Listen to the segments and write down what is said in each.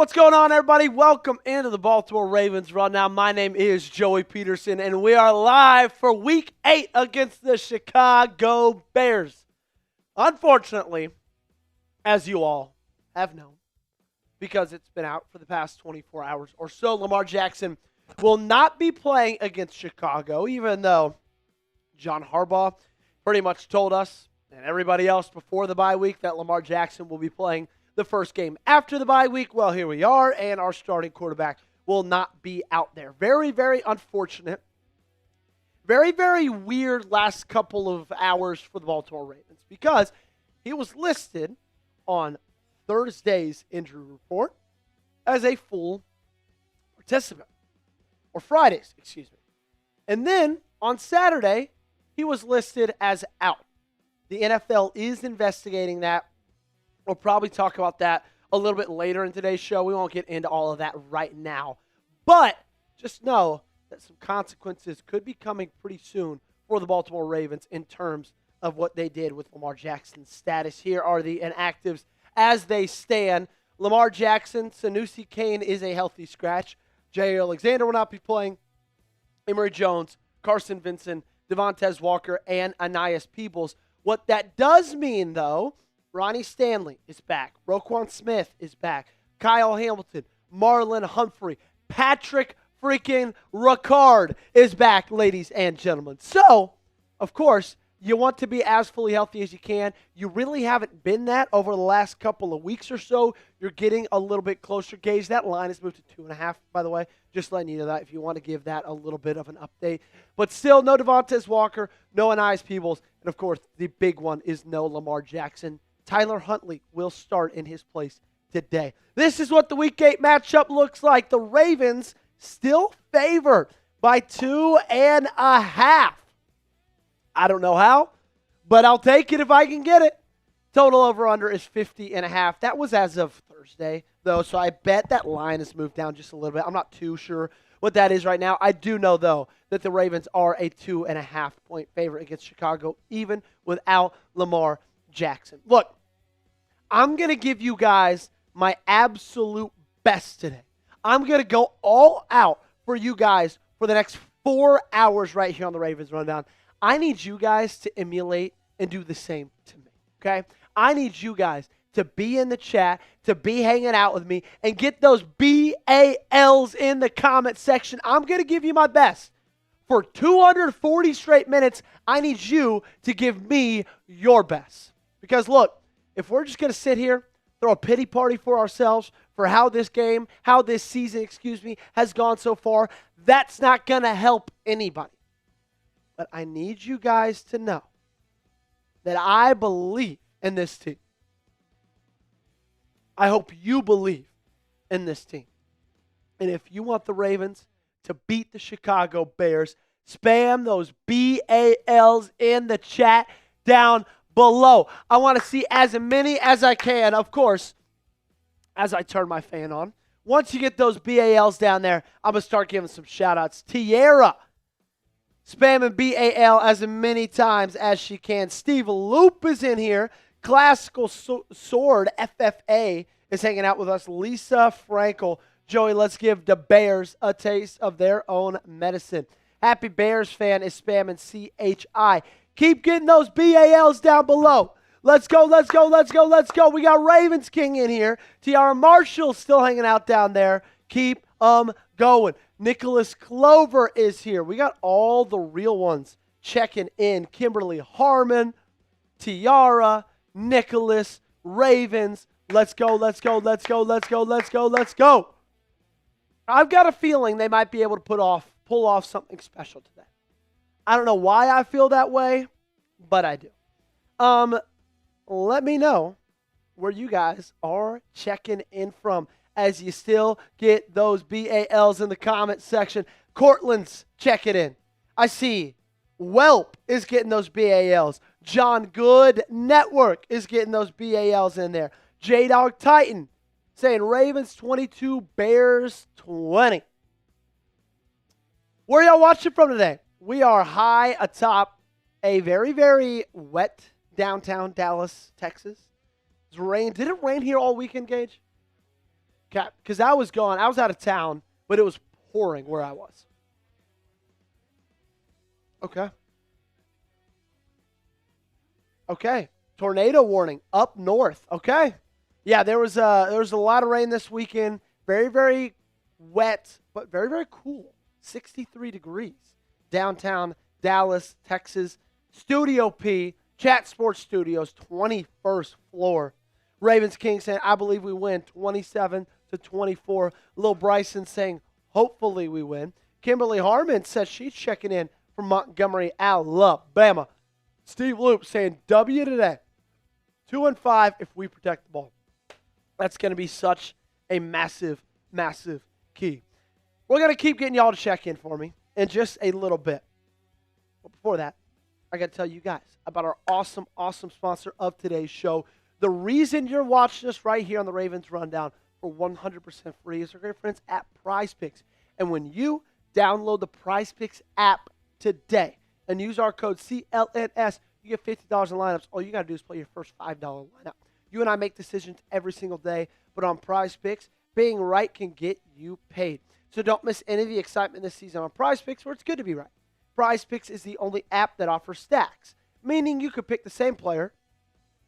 What's going on, everybody? Welcome into the Baltimore Ravens Rundown. My name is Joey Petersen, and we are live for Week 8 against the Chicago Bears. Unfortunately, as you all have known, because it's been out for the past 24 hours or so, Lamar Jackson will not be playing against Chicago, even though John Harbaugh pretty much told us and everybody else before the bye week that Lamar Jackson will be playing the first game after the bye week. Well, here we are, and our starting quarterback will not be out there. Very, very unfortunate. Very, very weird last couple of hours for the Baltimore Ravens because he was listed on Thursday's injury report as a full participant. Or Friday's, excuse me. And then on Saturday, he was listed as out. The NFL is investigating that. We'll probably talk about that a little bit later in today's show. We won't get into all of that right now. But just know that some consequences could be coming pretty soon for the Baltimore Ravens in terms of what they did with Lamar Jackson's status. Here are the inactives as they stand. Lamar Jackson, Sanusi Kane is a healthy scratch. Jair Alexander will not be playing. Emory Jones, Carson Vincent, Devontae Walker, and Anais Peebles. What that does mean, though, Ronnie Stanley is back. Roquan Smith is back. Kyle Hamilton, Marlon Humphrey, Patrick freaking Ricard is back, ladies and gentlemen. So, of course, you want to be as fully healthy as you can. You really haven't been that over the last couple of weeks or so. You're getting a little bit closer. Gage, that line has moved to 2.5, by the way. Just letting you know that if you want to give that a little bit of an update. But still, no Devontae Walker, no Anais Peebles, and of course, the big one is no Lamar Jackson. Tyler Huntley will start in his place today. This is what the Week 8 matchup looks like. The Ravens still favored by 2.5. I don't know how, but I'll take it if I can get it. Total over-under is 50.5. That was as of Thursday, though, so I bet that line has moved down just a little bit. I'm not too sure what that is right now. I do know, though, that the Ravens are a 2.5-point favorite against Chicago, even without Lamar Jackson. Look, I'm going to give you guys my absolute best today. I'm going to go all out for you guys for the next 4 hours right here on the Ravens Rundown. I need you guys to emulate and do the same to me, okay? I need you guys to be in the chat, to be hanging out with me, and get those BALs in the comment section. I'm going to give you my best. For 240 straight minutes, I need you to give me your best. Because, look, if we're just going to sit here, throw a pity party for ourselves for how this season, has gone so far, that's not going to help anybody. But I need you guys to know that I believe in this team. I hope you believe in this team. And if you want the Ravens to beat the Chicago Bears, spam those BALs in the chat down below. I want to see as many as I can, of course, as I turn my fan on. Once you get those BALs down there, I'm going to start giving some shout-outs. Tierra, spamming BAL as many times as she can. Steve Loop is in here. Classical Sword, FFA, is hanging out with us. Lisa Frankel. Joey, let's give the Bears a taste of their own medicine. Happy Bears fan is spamming CHI. Keep getting those BALs down below. Let's go, let's go, let's go, let's go. We got Ravens King in here. Tiara Marshall still hanging out down there. Keep going. Nicholas Clover is here. We got all the real ones checking in. Kimberly Harmon, Tiara, Nicholas, Ravens. Let's go, let's go, let's go, let's go, let's go, let's go. I've got a feeling they might be able to pull off something special today. I don't know why I feel that way, but I do. Let me know where you guys are checking in from as you still get those BALs in the comment section. Cortland's checking in. I see Welp is getting those BALs. John Good Network is getting those BALs in there. J-Dog Titan saying Ravens 22, Bears 20. Where y'all watching from today? We are high atop a very, very wet downtown Dallas, Texas. It's rain. Did it rain here all weekend, Gage? Because I was gone. I was out of town, but it was pouring where I was. Okay. Okay. Tornado warning up north. Okay. Yeah, there was a lot of rain this weekend. Very, very wet, but very, very cool. 63 degrees. Downtown Dallas, Texas. Studio P, Chat Sports Studios, 21st floor. Ravens Kings saying, I believe we win 27-24. Lil Bryson saying, hopefully we win. Kimberly Harmon says she's checking in from Montgomery, Alabama. Steve Loop saying, W today. 2-5 if we protect the ball. That's going to be such a massive, massive key. We're going to keep getting y'all to check in for me in just a little bit. But before that, I got to tell you guys about our awesome, awesome sponsor of today's show. The reason you're watching us right here on the Ravens Rundown for 100% free is our great friends at PrizePicks. And when you download the PrizePicks app today and use our code CLNS, you get $50 in lineups. All you got to do is play your first $5 lineup. You and I make decisions every single day, but on PrizePicks, being right can get you paid. So don't miss any of the excitement this season on PrizePicks, where it's good to be right. PrizePicks is the only app that offers stacks, meaning you could pick the same player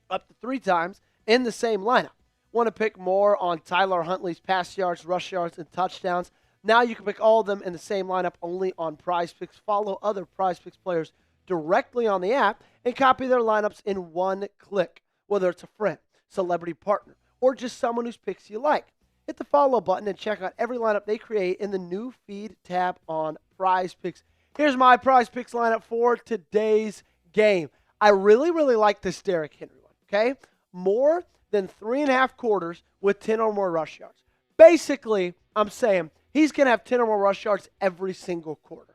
up to 3 times in the same lineup. Want to pick more on Tyler Huntley's pass yards, rush yards, and touchdowns? Now you can pick all of them in the same lineup only on PrizePicks. Follow other PrizePicks players directly on the app and copy their lineups in one click, whether it's a friend, celebrity partner, or just someone whose picks you like. Hit the follow button and check out every lineup they create in the new feed tab on PrizePicks. Here's my PrizePicks lineup for today's game. I really, really like this Derrick Henry one, okay? More than 3.5 quarters with 10 or more rush yards. Basically, I'm saying he's going to have 10 or more rush yards every single quarter.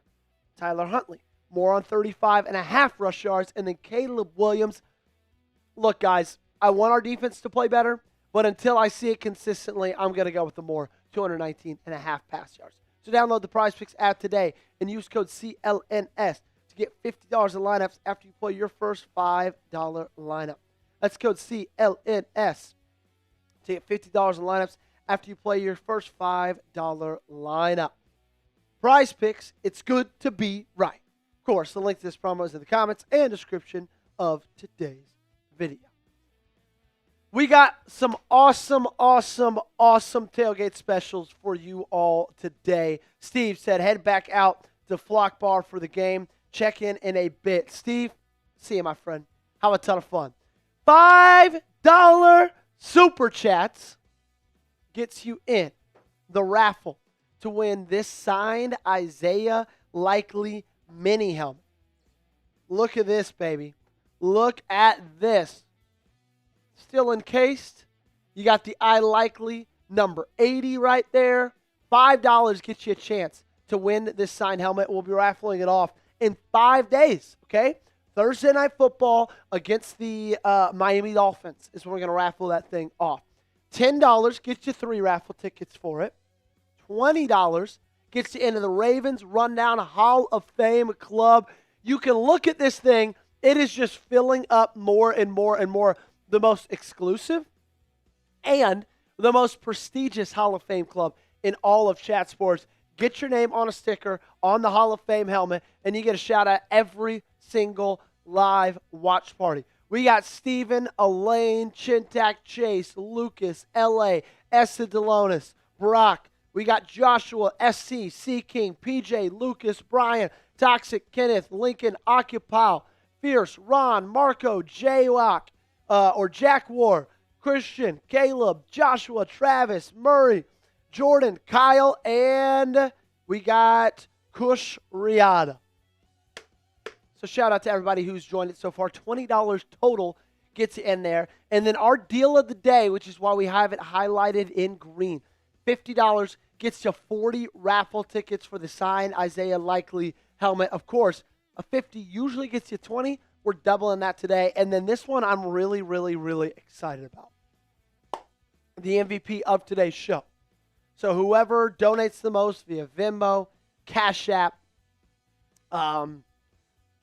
Tyler Huntley, more on 35.5 rush yards. And then Caleb Williams. Look, guys, I want our defense to play better, but until I see it consistently, I'm going to go with the more 219.5 pass yards. So download the PrizePicks app today and use code CLNS to get $50 in lineups after you play your first $5 lineup. That's code CLNS to get $50 in lineups after you play your first $5 lineup. PrizePicks, it's good to be right. Of course, the link to this promo is in the comments and description of today's video. We got some awesome, awesome, awesome tailgate specials for you all today. Steve said head back out to Flock Bar for the game. Check in a bit. Steve, see you, my friend. Have a ton of fun. $5 Super Chats gets you in the raffle to win this signed Isaiah Likely mini helmet. Look at this, baby. Look at this. Still encased. You got the I Likely number 80 right there. $5 gets you a chance to win this signed helmet. We'll be raffling it off in 5 days, okay? Thursday Night Football against the Miami Dolphins is when we're going to raffle that thing off. $10 gets you 3 raffle tickets for it. $20 gets you into the Ravens Rundown Hall of Fame Club. You can look at this thing. It is just filling up more and more and more. The most exclusive and the most prestigious Hall of Fame club in all of Chat Sports. Get your name on a sticker on the Hall of Fame helmet, and you get a shout-out every single live watch party. We got Steven, Elaine, Chintak, Chase, Lucas, L.A., Essa Delonis, Brock. We got Joshua, SC, C. King, PJ, Lucas, Brian, Toxic, Kenneth, Lincoln, Occupy, Fierce, Ron, Marco, J-Lock, Jack War, Christian, Caleb, Joshua, Travis, Murray, Jordan, Kyle, and we got Kush Riada. So shout out to everybody who's joined it so far. $20 total gets you in there. And then our deal of the day, which is why we have it highlighted in green, $50 gets you 40 raffle tickets for the signed Isaiah Likely helmet. Of course, a 50 usually gets you 20. We're doubling that today. And then this one I'm really, really, really excited about. The MVP of today's show. So whoever donates the most via Venmo, Cash App,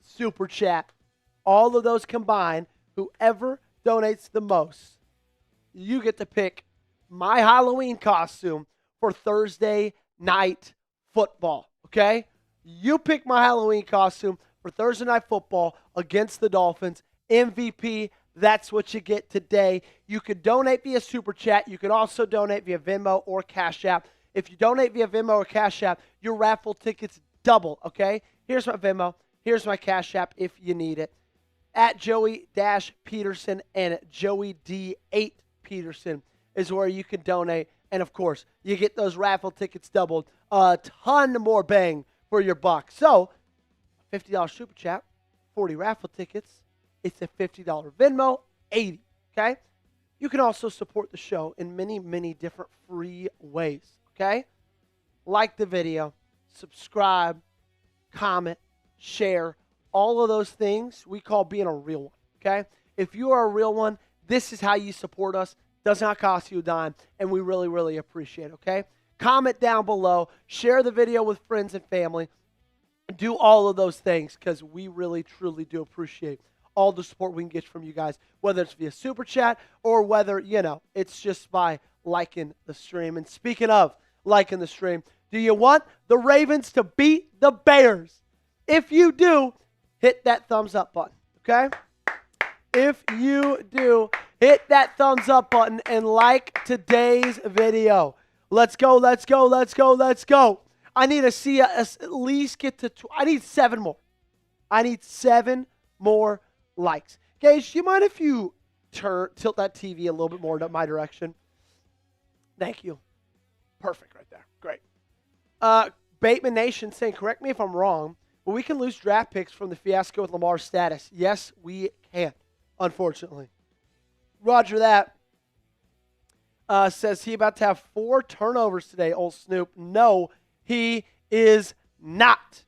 Super Chat, all of those combined, whoever donates the most, you get to pick my Halloween costume for Thursday night football, okay? You pick my Halloween costume for Thursday night football against the Dolphins. MVP, that's what you get today. You could donate via Super Chat. You can also donate via Venmo or Cash App. If you donate via Venmo or Cash App, your raffle tickets double, okay? Here's my Venmo. Here's my Cash App if you need it. At Joey-Petersen and Joey D8 Petersen is where you can donate. And, of course, you get those raffle tickets doubled. A ton more bang for your buck. So, $50 Super Chat, 40 raffle tickets. It's a $50 Venmo, 80, okay? You can also support the show in many, many different free ways, okay? Like the video, subscribe, comment, share. All of those things we call being a real one, okay? If you are a real one, this is how you support us. Does not cost you a dime, and we really, really appreciate it, okay? Comment down below. Share the video with friends and family. Do all of those things because we really, truly do appreciate all the support we can get from you guys, whether it's via Super Chat or whether, it's just by liking the stream. And speaking of liking the stream, do you want the Ravens to beat the Bears? If you do, hit that thumbs up button, okay? If you do, hit that thumbs up button and like today's video. Let's go, let's go, let's go, let's go. I need to see us at least get to, I need 7 more. I need 7 more likes. Gage, do you mind if you tilt that TV a little bit more in my direction? Thank you. Perfect right there. Great. Bateman Nation saying, correct me if I'm wrong, but we can lose draft picks from the fiasco with Lamar's status. Yes, we can, unfortunately. Roger that. Says he about to have 4 turnovers today, old Snoop. No, he is not.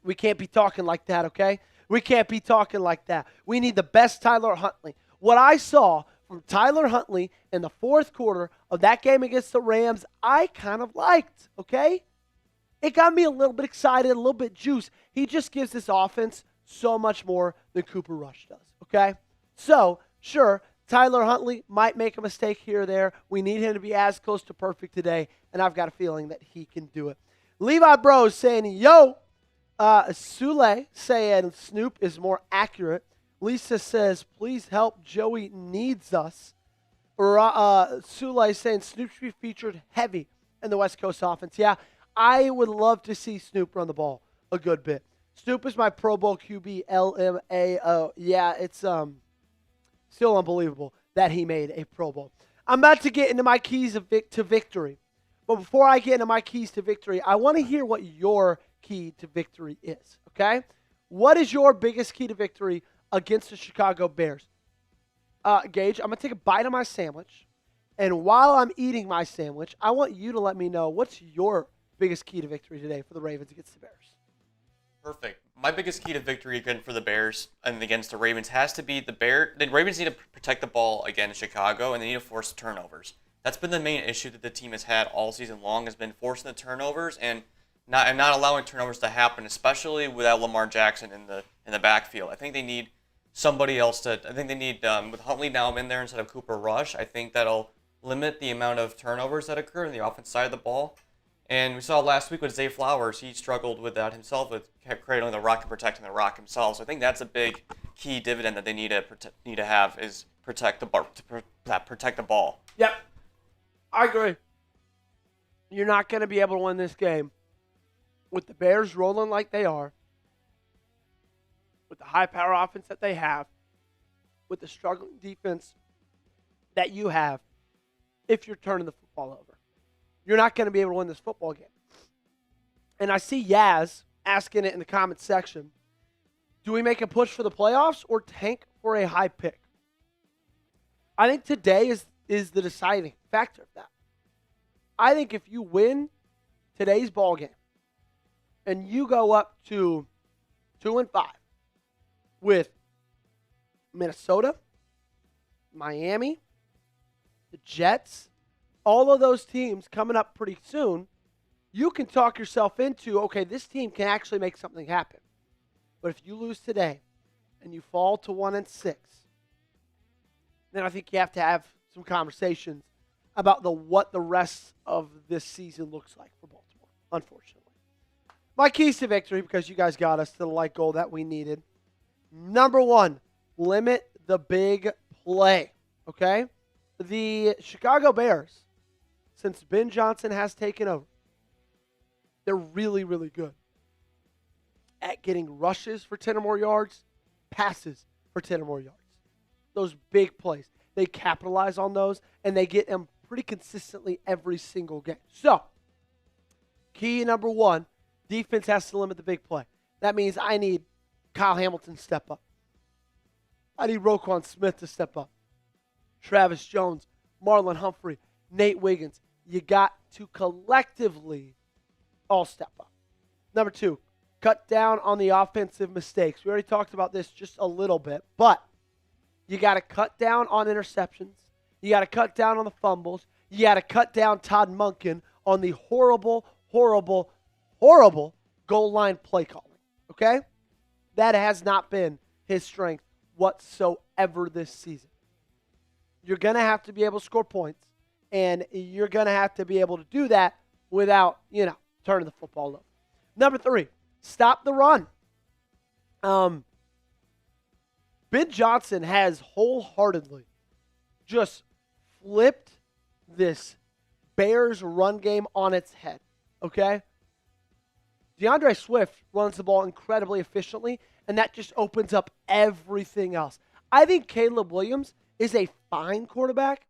We can't be talking like that, okay? We can't be talking like that. We need the best Tyler Huntley. What I saw from Tyler Huntley in the fourth quarter of that game against the Rams, I kind of liked, okay? It got me a little bit excited, a little bit juice. He just gives this offense so much more than Cooper Rush does, okay? So, sure, Tyler Huntley might make a mistake here or there. We need him to be as close to perfect today, and I've got a feeling that he can do it. Levi Bros saying, yo. Sule saying Snoop is more accurate. Lisa says, please help. Joey needs us. Sule saying Snoop should be featured heavy in the West Coast offense. Yeah, I would love to see Snoop run the ball a good bit. Snoop is my Pro Bowl QB, LMAO. Yeah, it's still unbelievable that he made a Pro Bowl. I'm about to get into my keys to victory. But before I get into my keys to victory, I want to hear what your key to victory is, okay? What is your biggest key to victory against the Chicago Bears? Gage, I'm going to take a bite of my sandwich, and while I'm eating my sandwich, I want you to let me know what's your biggest key to victory today for the Ravens against the Bears. Perfect. My biggest key to victory again for the Bears and against the Ravens has to be the Ravens need to protect the ball against Chicago, and they need to force turnovers. That's been the main issue that the team has had all season long, has been forcing the turnovers and not allowing turnovers to happen, especially without Lamar Jackson in the backfield. I think they need somebody else to. I think they need with Huntley now in there instead of Cooper Rush. I think that'll limit the amount of turnovers that occur on the offense side of the ball. And we saw last week with Zay Flowers, he struggled with that himself, with cradling the rock and protecting the rock himself. So I think that's a big key dividend that they need to have is protect the ball. Yep, I agree. You're not going to be able to win this game with the Bears rolling like they are, with the high-power offense that they have, with the struggling defense that you have, if you're turning the football over. You're not going to be able to win this football game. And I see Yaz asking it in the comment section, do we make a push for the playoffs or tank for a high pick? I think today is the deciding factor of that. I think if you win today's ball game and you go up to 2-5 with Minnesota, Miami, the Jets, all of those teams coming up pretty soon, you can talk yourself into, okay, this team can actually make something happen. But if you lose today and you fall to 1-6, then I think you have to have some conversations about what the rest of this season looks like for Baltimore, unfortunately. My keys to victory, because you guys got us to the light goal that we needed. Number one, limit the big play, okay? The Chicago Bears, since Ben Johnson has taken over, they're really, really good at getting rushes for 10 or more yards, passes for 10 or more yards. Those big plays. They capitalize on those, and they get them pretty consistently every single game. So, key number one, defense has to limit the big play. That means I need Kyle Hamilton to step up. I need Roquan Smith to step up. Travis Jones, Marlon Humphrey, Nate Wiggins. You got to collectively all step up. Number two, cut down on the offensive mistakes. We already talked about this just a little bit, but you got to cut down on interceptions. You got to cut down on the fumbles. You got to cut down Todd Monken on the horrible, horrible, horrible goal line play calling, okay? That has not been his strength whatsoever this season. You're going to have to be able to score points, and you're going to have to be able to do that without, turning the football over. Number three, stop the run. Ben Johnson has wholeheartedly just flipped this Bears run game on its head, okay? DeAndre Swift runs the ball incredibly efficiently, and that just opens up everything else. I think Caleb Williams is a fine quarterback.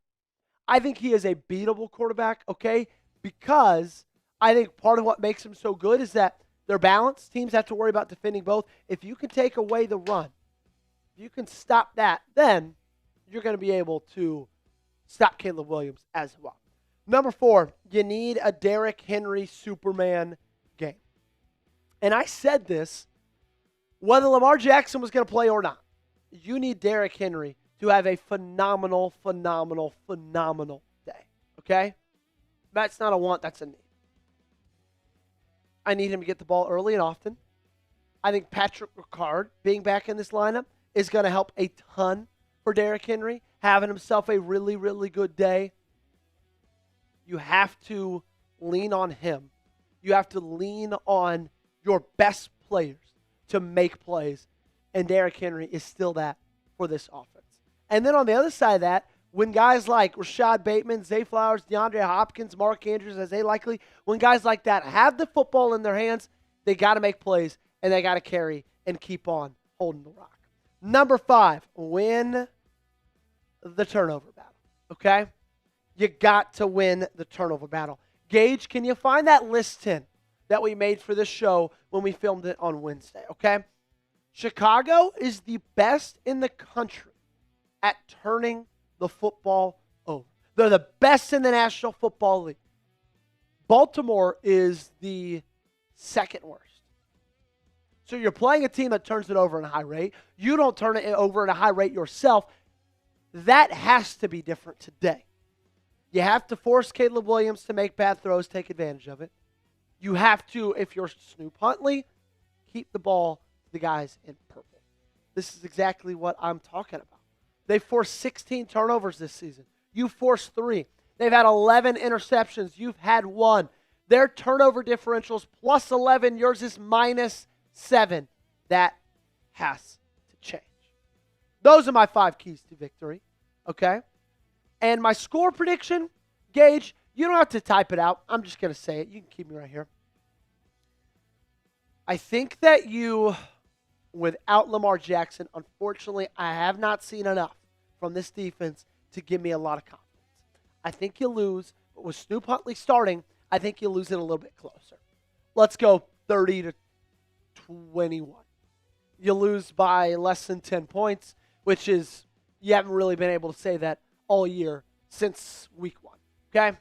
I think he is a beatable quarterback, okay? Because I think part of what makes him so good is that they're balanced. Teams have to worry about defending both. If you can take away the run, if you can stop that, then you're going to be able to stop Caleb Williams as well. Number four, you need a Derrick Henry Superman game. And I said this, whether Lamar Jackson was going to play or not, you need Derrick Henry to have a phenomenal, phenomenal, phenomenal day. Okay? That's not a want, that's a need. I need him to get the ball early and often. I think Patrick Ricard being back in this lineup is going to help a ton for Derrick Henry, having himself a really, really good day. You have to lean on him. You have to lean on your best players to make plays, and Derrick Henry is still that for this offense. And then on the other side of that, when guys like Rashad Bateman, Zay Flowers, DeAndre Hopkins, Mark Andrews, as they likely, when guys like that have the football in their hands, they got to make plays, and they got to carry and keep on holding the rock. Number five, win the turnover battle, okay? You got to win the turnover battle. Gage, can you find that list 10 that we made for this show when we filmed it on Wednesday, okay? Chicago is the best in the country at turning the football over. They're the best in the National Football League. Baltimore is the second worst. So you're playing a team that turns it over at a high rate. You don't turn it over at a high rate yourself. That has to be different today. You have to force Caleb Williams to make bad throws, take advantage of it. You have to, if you're Snoop Huntley, keep the ball to the guys in purple. This is exactly what I'm talking about. They forced 16 turnovers this season. You forced 3. They've had 11 interceptions. You've had 1. Their turnover differentials plus 11. Yours is minus 7. That has to change. Those are my 5 keys to victory. Okay? And my score prediction, Gage, you don't have to type it out. I'm just going to say it. You can keep me right here. I think that you, without Lamar Jackson, unfortunately, I have not seen enough from this defense to give me a lot of confidence. I think you lose, but with Snoop Huntley starting, I think you lose it a little bit closer. Let's go 30-21. You lose by less than 10 points, which is, you haven't really been able to say that all year since week 1. Okay?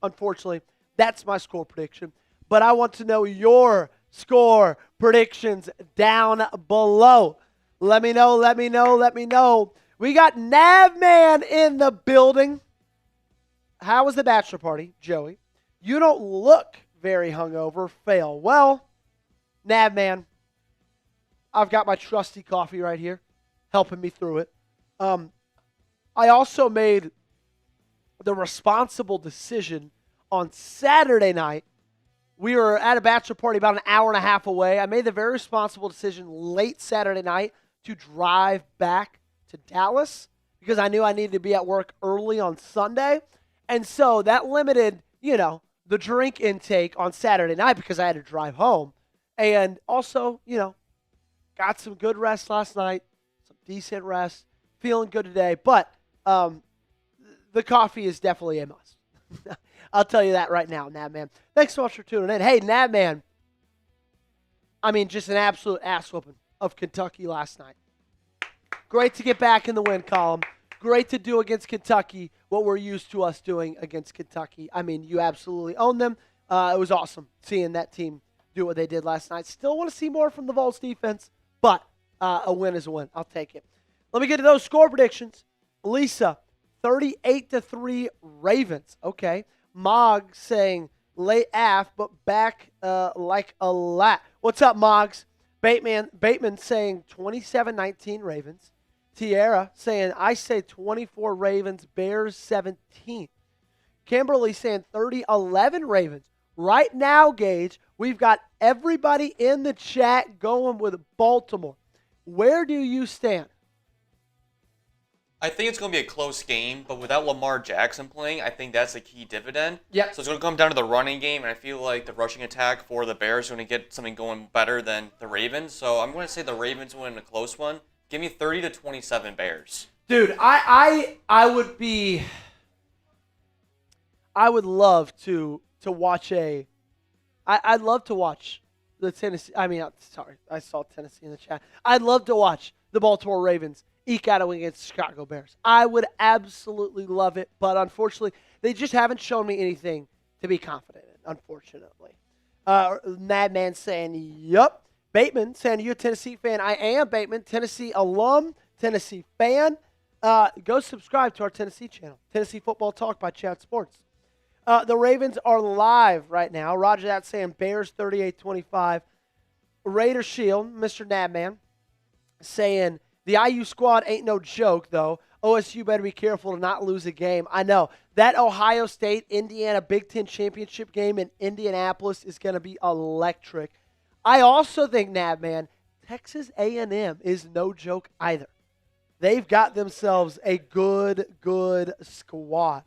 Unfortunately, that's my score prediction. But I want to know your score predictions down below. Let me know, let me know, let me know. We got Navman in the building. How was the bachelor party, Joey? You don't look very hungover. Fail. Well, Navman, I've got my trusty coffee right here helping me through it. I also made the responsible decision on Saturday night. We were at a bachelor party about an hour and a half away. I made the very responsible decision late Saturday night to drive back to Dallas because I knew I needed to be at work early on Sunday. And so that limited, the drink intake on Saturday night because I had to drive home. And also, got some good rest last night, some decent rest, feeling good today. But the coffee is definitely a must. I'll tell you that right now, Nabman. Thanks so much for tuning in. Hey, Nabman, just an absolute ass whooping of Kentucky last night. Great to get back in the win column. Great to do against Kentucky what we're used to us doing against Kentucky. You absolutely owned them. It was awesome seeing that team do what they did last night. Still want to see more from the Vols defense, but a win is a win. I'll take it. Let me get to those score predictions. Lisa, 38-3 Ravens. Okay. Moggs saying late af, but back like a lot. What's up, Moggs? Bateman saying 27-19 Ravens. Tierra saying, I say 24 Ravens, Bears 17. Kimberly saying 30-11 Ravens. Right now, Gage, we've got everybody in the chat going with Baltimore. Where do you stand? I think it's going to be a close game, but without Lamar Jackson playing, I think that's a key dividend. Yeah. So it's going to come down to the running game, and I feel like the rushing attack for the Bears is going to get something going better than the Ravens. So I'm going to say the Ravens win a close one. Give me 30-27 Bears. Dude, I would love to watch I'd love to watch the Tennessee. I saw Tennessee in the chat. I'd love to watch the Baltimore Ravens eke out a win against the Chicago Bears. I would absolutely love it, but unfortunately, they just haven't shown me anything to be confident in, unfortunately. Madman saying, yup. Bateman saying, you a Tennessee fan? I am, Bateman. Tennessee alum, Tennessee fan. Go subscribe to our Tennessee channel, Tennessee Football Talk by Chat Sports. The Ravens are live right now. Roger that saying Bears 38-25. Raider Shield, Mr. Nabman, saying the IU squad ain't no joke, though. OSU better be careful to not lose a game. I know. That Ohio State-Indiana Big Ten championship game in Indianapolis is going to be electric. I also think, Nabman, Texas A&M is no joke either. They've got themselves a good squad.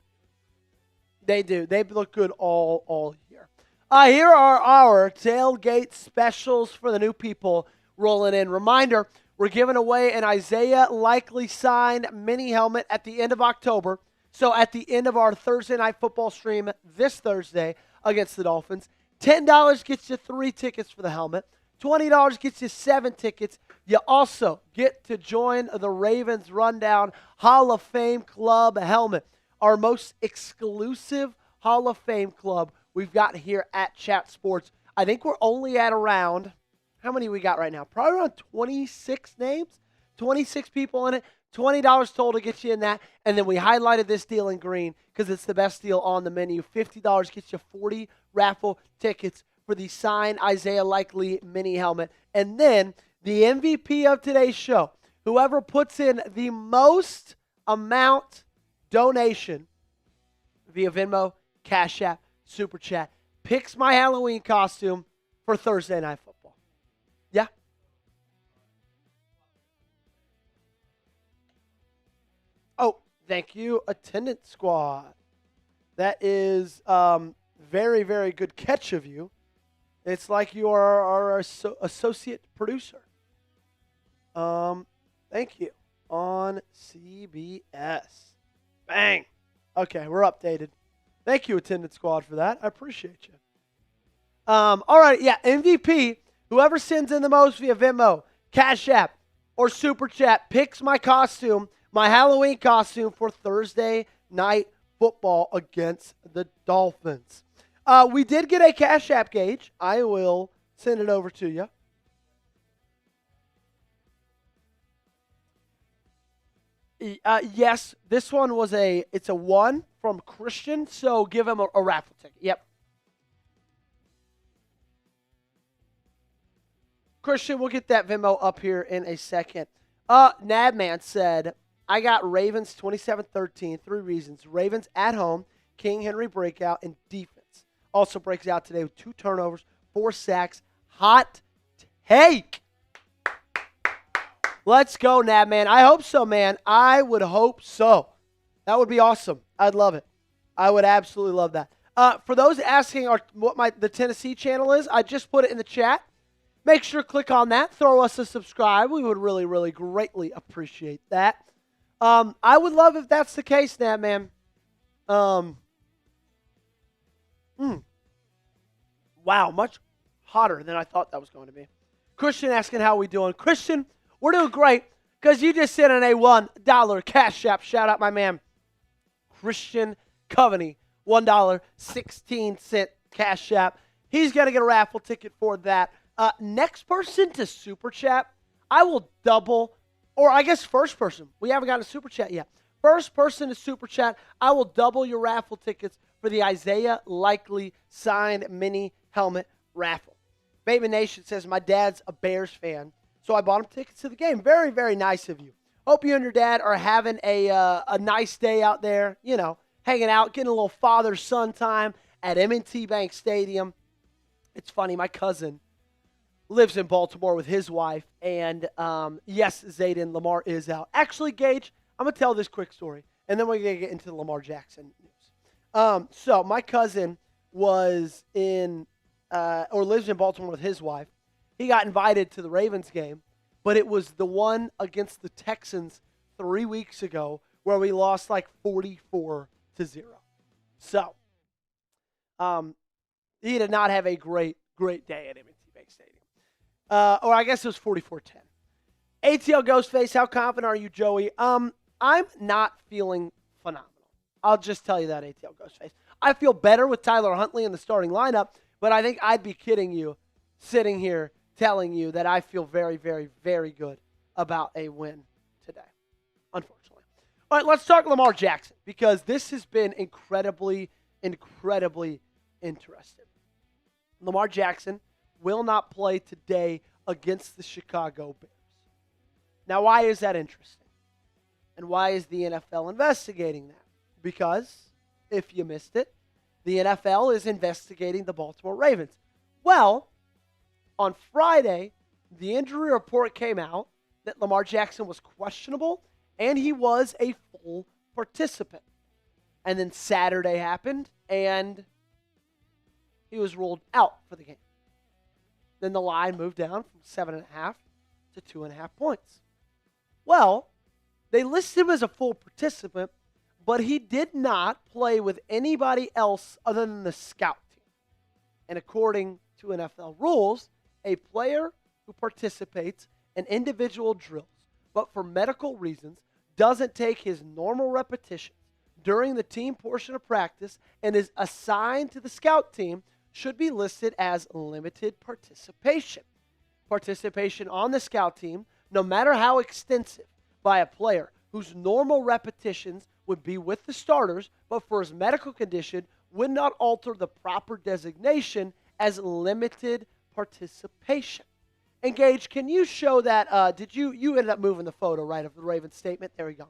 They do. They look good all year. Here are our tailgate specials for the new people rolling in. Reminder, we're giving away an Isaiah Likely signed mini helmet at the end of October. So at the end of our Thursday night football stream this Thursday against the Dolphins, $10 gets you 3 tickets for the helmet. $20 gets you 7 tickets. You also get to join the Ravens Rundown Hall of Fame Club helmet, our most exclusive Hall of Fame club we've got here at Chat Sports. I think we're only at around, how many we got right now? Probably around 26 names, 26 people in it. $20 total to get you in that. And then we highlighted this deal in green because it's the best deal on the menu. $50 gets you 40 raffle tickets for the signed Isaiah Likely mini helmet. And then the MVP of today's show, whoever puts in the most amount donation via Venmo, Cash App, Super Chat, picks my Halloween costume for Thursday Night Football. Yeah? Oh, thank you, attendance squad. That is very, very good catch of you. It's like you are our associate producer. Thank you. On CBS. Bang. Okay, we're updated. Thank you, attendance squad, for that. I appreciate you. All right, yeah, MVP. Whoever sends in the most via Venmo, Cash App, or Super Chat picks my costume, my Halloween costume for Thursday Night Football against the Dolphins. We did get a Cash App, Gage. I will send it over to you. Yes, this one was it's a 1 from Christian, so give him a raffle ticket. Yep. Christian, we'll get that Venmo up here in a second. Nabman said, I got Ravens 27-13. 3 reasons. Ravens at home, King Henry breakout, and defense. Also breaks out today with 2 turnovers, 4 sacks. Hot take. Let's go, Nab, man. I hope so, man. I would hope so. That would be awesome. I'd love it. I would absolutely love that. For those asking what the Tennessee channel is, I just put it in the chat. Make sure to click on that. Throw us a subscribe. We would really, really greatly appreciate that. I would love if that's the case, Nab, man. Wow, much hotter than I thought that was going to be. Christian asking how we doing. Christian, we're doing great because you just sent in a $1 Cash App. Shout out my man, Christian Coveney. $1.16 Cash App. He's going to get a raffle ticket for that. Next person to Super Chat, I will double, or I guess first person. We haven't gotten a Super Chat yet. First person to Super Chat, I will double your raffle tickets for the Isaiah Likely signed mini helmet raffle. Bateman Nation says, my dad's a Bears fan, so I bought him tickets to the game. Very, very nice of you. Hope you and your dad are having a nice day out there, hanging out, getting a little father-son time at M&T Bank Stadium. It's funny, my cousin lives in Baltimore with his wife, and yes, Zayden, Lamar is out. Actually, Gage, I'm going to tell this quick story, and then we're going to get into the Lamar Jackson news. So my cousin was lives in Baltimore with his wife. He got invited to the Ravens game, but it was the one against the Texans 3 weeks ago where we lost like 44-0. So, he did not have a great day at M&T Bank Stadium. Or I guess it was 44-10. ATL Ghostface, how confident are you, Joey? I'm not feeling phenomenal. I'll just tell you that, ATL Ghostface. I feel better with Tyler Huntley in the starting lineup, but I think I'd be kidding you sitting here telling you that I feel very, very, very good about a win today, unfortunately. All right, let's talk Lamar Jackson because this has been incredibly, incredibly interesting. Lamar Jackson will not play today against the Chicago Bears. Now, why is that interesting? And why is the NFL investigating that? Because, if you missed it, the NFL is investigating the Baltimore Ravens. Well, on Friday, the injury report came out that Lamar Jackson was questionable and he was a full participant. And then Saturday happened and he was ruled out for the game. Then the line moved down from 7.5 to 2.5 points. Well, they listed him as a full participant, but he did not play with anybody else other than the scout team. And according to NFL rules, a player who participates in individual drills, but for medical reasons, doesn't take his normal repetitions during the team portion of practice and is assigned to the scout team should be listed as limited participation. Participation on the scout team, no matter how extensive, by a player whose normal repetitions would be with the starters, but for his medical condition, would not alter the proper designation as limited participation. And Gage, can you show that? You ended up moving the photo, right, of the Ravens statement? There we go.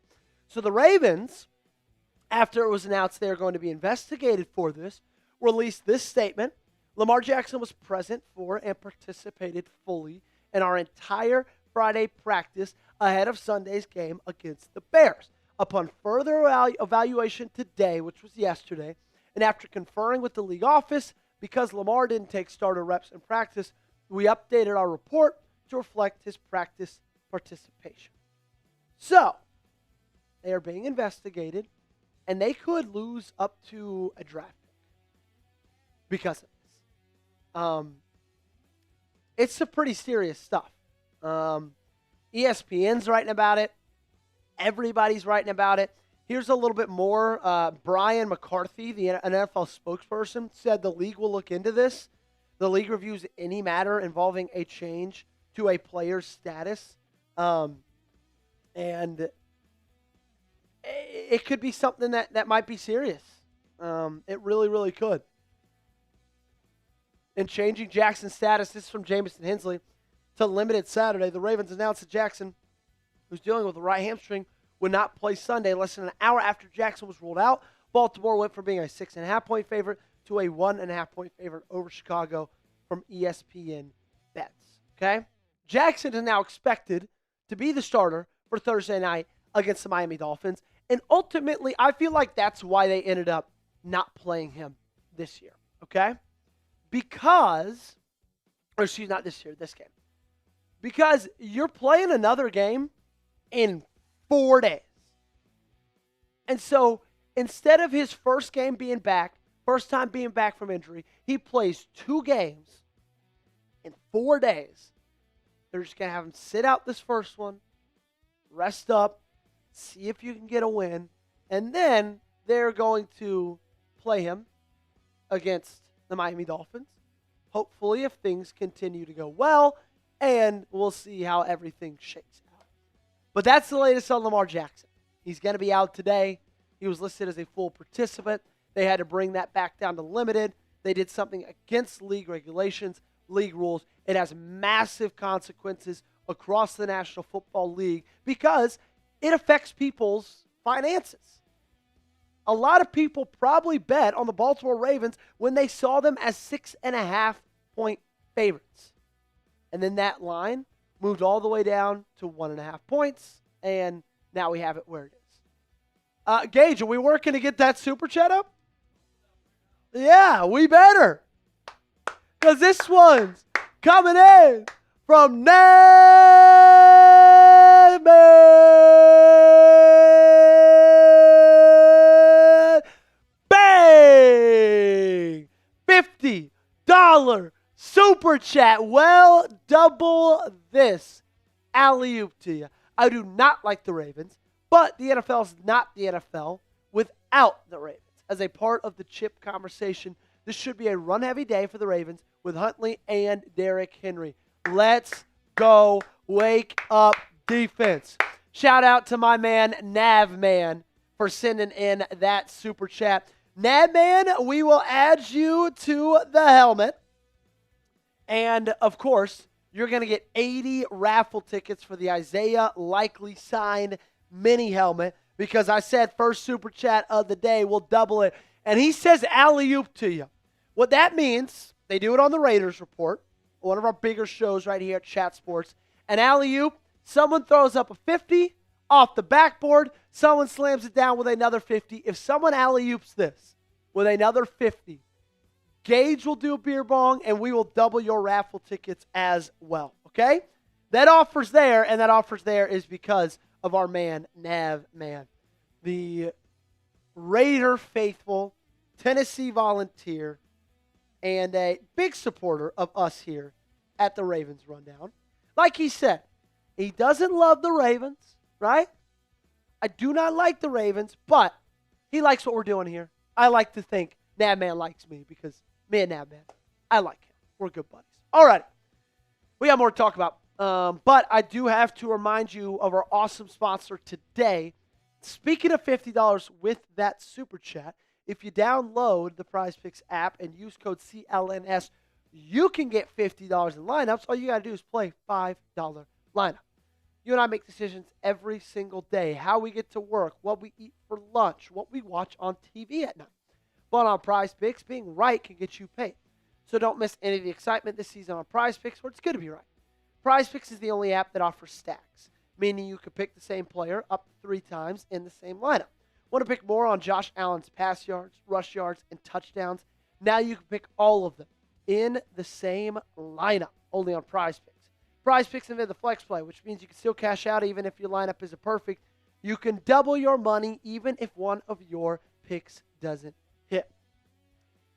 So the Ravens, after it was announced they were going to be investigated for this, released this statement. Lamar Jackson was present for and participated fully in our entire Friday practice ahead of Sunday's game against the Bears. Upon further evaluation today, which was yesterday, and after conferring with the league office, because Lamar didn't take starter reps in practice, we updated our report to reflect his practice participation. So, they are being investigated, and they could lose up to a draft pick because of this. It's some pretty serious stuff. ESPN's writing about it. Everybody's writing about it. Here's a little bit more. Brian McCarthy, the NFL spokesperson, said the league will look into this. The league reviews any matter involving a change to a player's status. And it could be something that might be serious. It really, really could. In changing Jackson's status, this is from Jamison Hensley, to limited Saturday, the Ravens announced that Jackson, who's dealing with a right hamstring, would not play Sunday. Less than an hour after Jackson was ruled out, Baltimore went from being a 6.5-point favorite to a 1.5-point favorite over Chicago from ESPN bets. Okay? Jackson is now expected to be the starter for Thursday night against the Miami Dolphins. And ultimately, I feel like that's why they ended up not playing him this year. Okay? Not this year, this game. Because you're playing another game in 4 days. And so instead of his first time being back from injury, he plays 2 games in 4 days. They're just going to have him sit out this first one, rest up, see if you can get a win, and then they're going to play him against the Miami Dolphins. Hopefully, if things continue to go well, and we'll see how everything shakes out. But that's the latest on Lamar Jackson. He's going to be out today. He was listed as a full participant. They had to bring that back down to limited. They did something against league regulations, league rules. It has massive consequences across the National Football League because it affects people's finances. A lot of people probably bet on the Baltimore Ravens when they saw them as 6.5-point favorites. And then that line moved all the way down to 1.5 points, and now we have it where it is. Gage, are we working to get that super chat up? Yeah, we better. Because this one's coming in from Ned. Bang! $50 super chat. Well, double this. Alley-oop to you. I do not like the Ravens, but the NFL is not the NFL without the Ravens. As a part of the chip conversation, this should be a run-heavy day for the Ravens with Huntley and Derrick Henry. Let's go. Wake up defense. Shout out to my man, Navman, for sending in that super chat. Navman, we will add you to the helmet. And, of course, you're going to get 80 raffle tickets for the Isaiah Likely signed mini helmet because I said first super chat of the day, we'll double it. And he says alley-oop to you. What that means, they do it on the Raiders Report, one of our bigger shows right here at Chat Sports. An alley-oop, someone throws up a 50 off the backboard, someone slams it down with another 50. If someone alley-oops this with another 50, Gage will do a beer bong, and we will double your raffle tickets as well, okay? That offer's there, and that offer's there is because of our man, Nav Man, the Raider faithful, Tennessee volunteer, and a big supporter of us here at the Ravens Rundown. Like he said, he doesn't love the Ravens, right? I do not like the Ravens, but he likes what we're doing here. I like to think Nabman likes me because me and Nabman, I like him. We're good buddies. All right. We got more to talk about. But I do have to remind you of our awesome sponsor today. Speaking of $50 with that super chat, if you download the PrizePicks app and use code CLNS, you can get $50 in lineups. All you got to do is play $5 lineup. You and I make decisions every single day. How we get to work, what we eat for lunch, what we watch on TV at night. But on PrizePicks, being right can get you paid. So don't miss any of the excitement this season on PrizePicks, where it's good to be right. PrizePicks is the only app that offers stacks, meaning you can pick the same player up to 3 times in the same lineup. Want to pick more on Josh Allen's pass yards, rush yards, and touchdowns? Now you can pick all of them in the same lineup, only on PrizePicks. PrizePicks invented the flex play, which means you can still cash out even if your lineup isn't perfect. You can double your money even if one of your picks doesn't hit.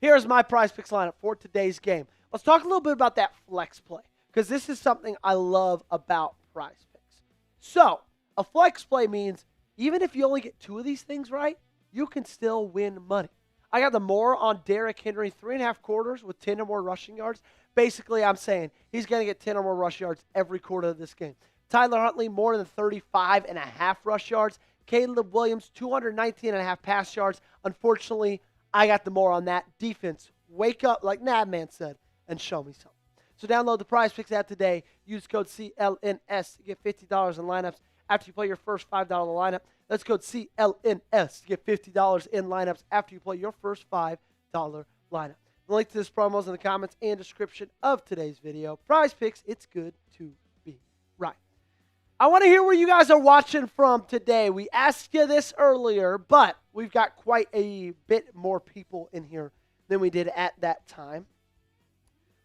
Here's my PrizePicks lineup for today's game. Let's talk a little bit about that flex play, because this is something I love about PrizePicks. So, a flex play means even if you only get 2 of these things right, you can still win money. I got the more on Derrick Henry, 3.5 quarters with 10 or more rushing yards. Basically, I'm saying he's going to get 10 or more rush yards every quarter of this game. Tyler Huntley, more than 35.5 rush yards. Caleb Williams, 219.5 pass yards. Unfortunately, I got the more on that. Defense, wake up, like Nabman said, and show me something. So download the PrizePicks app today. Use code CLNS to get $50 in lineups after you play your first $5 lineup. That's code CLNS to get $50 in lineups after you play your first $5 lineup. The link to this promo is in the comments and description of today's video. Prize Picks, it's good to be right. I want to hear where you guys are watching from today. We asked you this earlier, but we've got quite a bit more people in here than we did at that time.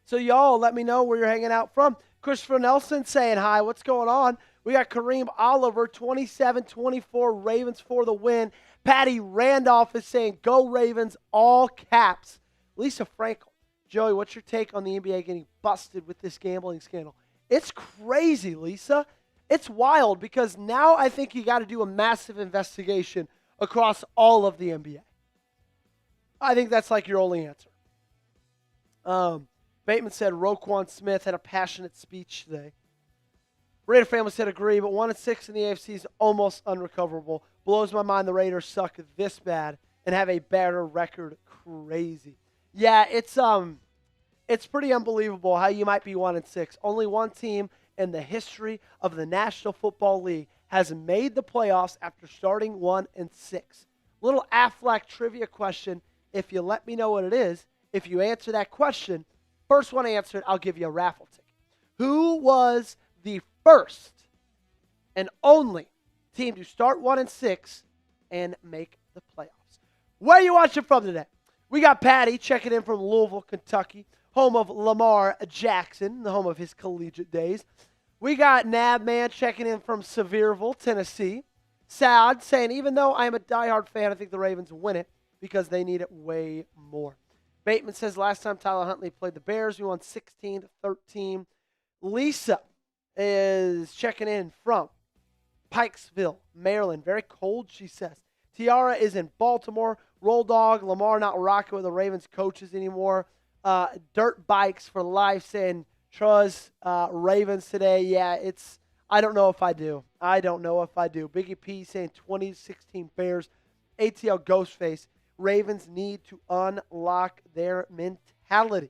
So y'all, let me know where you're hanging out from. Christopher Nelson saying hi. What's going on? We got Kareem Oliver, 27-24, Ravens for the win. Patty Randolph is saying, go Ravens, all caps. Lisa Frankel, Joey, what's your take on the NBA getting busted with this gambling scandal? It's crazy, Lisa. It's wild because now I think you got to do a massive investigation across all of the NBA. I think that's like your only answer. Bateman said Roquan Smith had a passionate speech today. Raider family said agree, but 1-6 in the AFC is almost unrecoverable. Blows my mind the Raiders suck this bad and have a better record. Crazy. Yeah, it's pretty unbelievable how you might be 1-6. Only one team in the history of the National Football League has made the playoffs after starting 1-6. Little Aflac trivia question. If you let me know what it is, if you answer that question, first one answered, I'll give you a raffle ticket. Who was the first and only team to start 1-6 and make the playoffs? Where are you watching from today? We got Patty checking in from Louisville, Kentucky, home of Lamar Jackson, the home of his collegiate days. We got Nabman checking in from Sevierville, Tennessee. Saad saying, even though I am a diehard fan, I think the Ravens win it because they need it way more. Bateman says last time Tyler Huntley played the Bears, we won 16-13. Lisa is checking in from Pikesville, Maryland. Very cold, she says. Tiara is in Baltimore. Roll Dog, Lamar not rocking with the Ravens coaches anymore. Dirt Bikes for life saying Truz Ravens today. Yeah, I don't know if I do. Biggie P saying 2016 Bears. ATL Ghostface. Ravens need to unlock their mentality.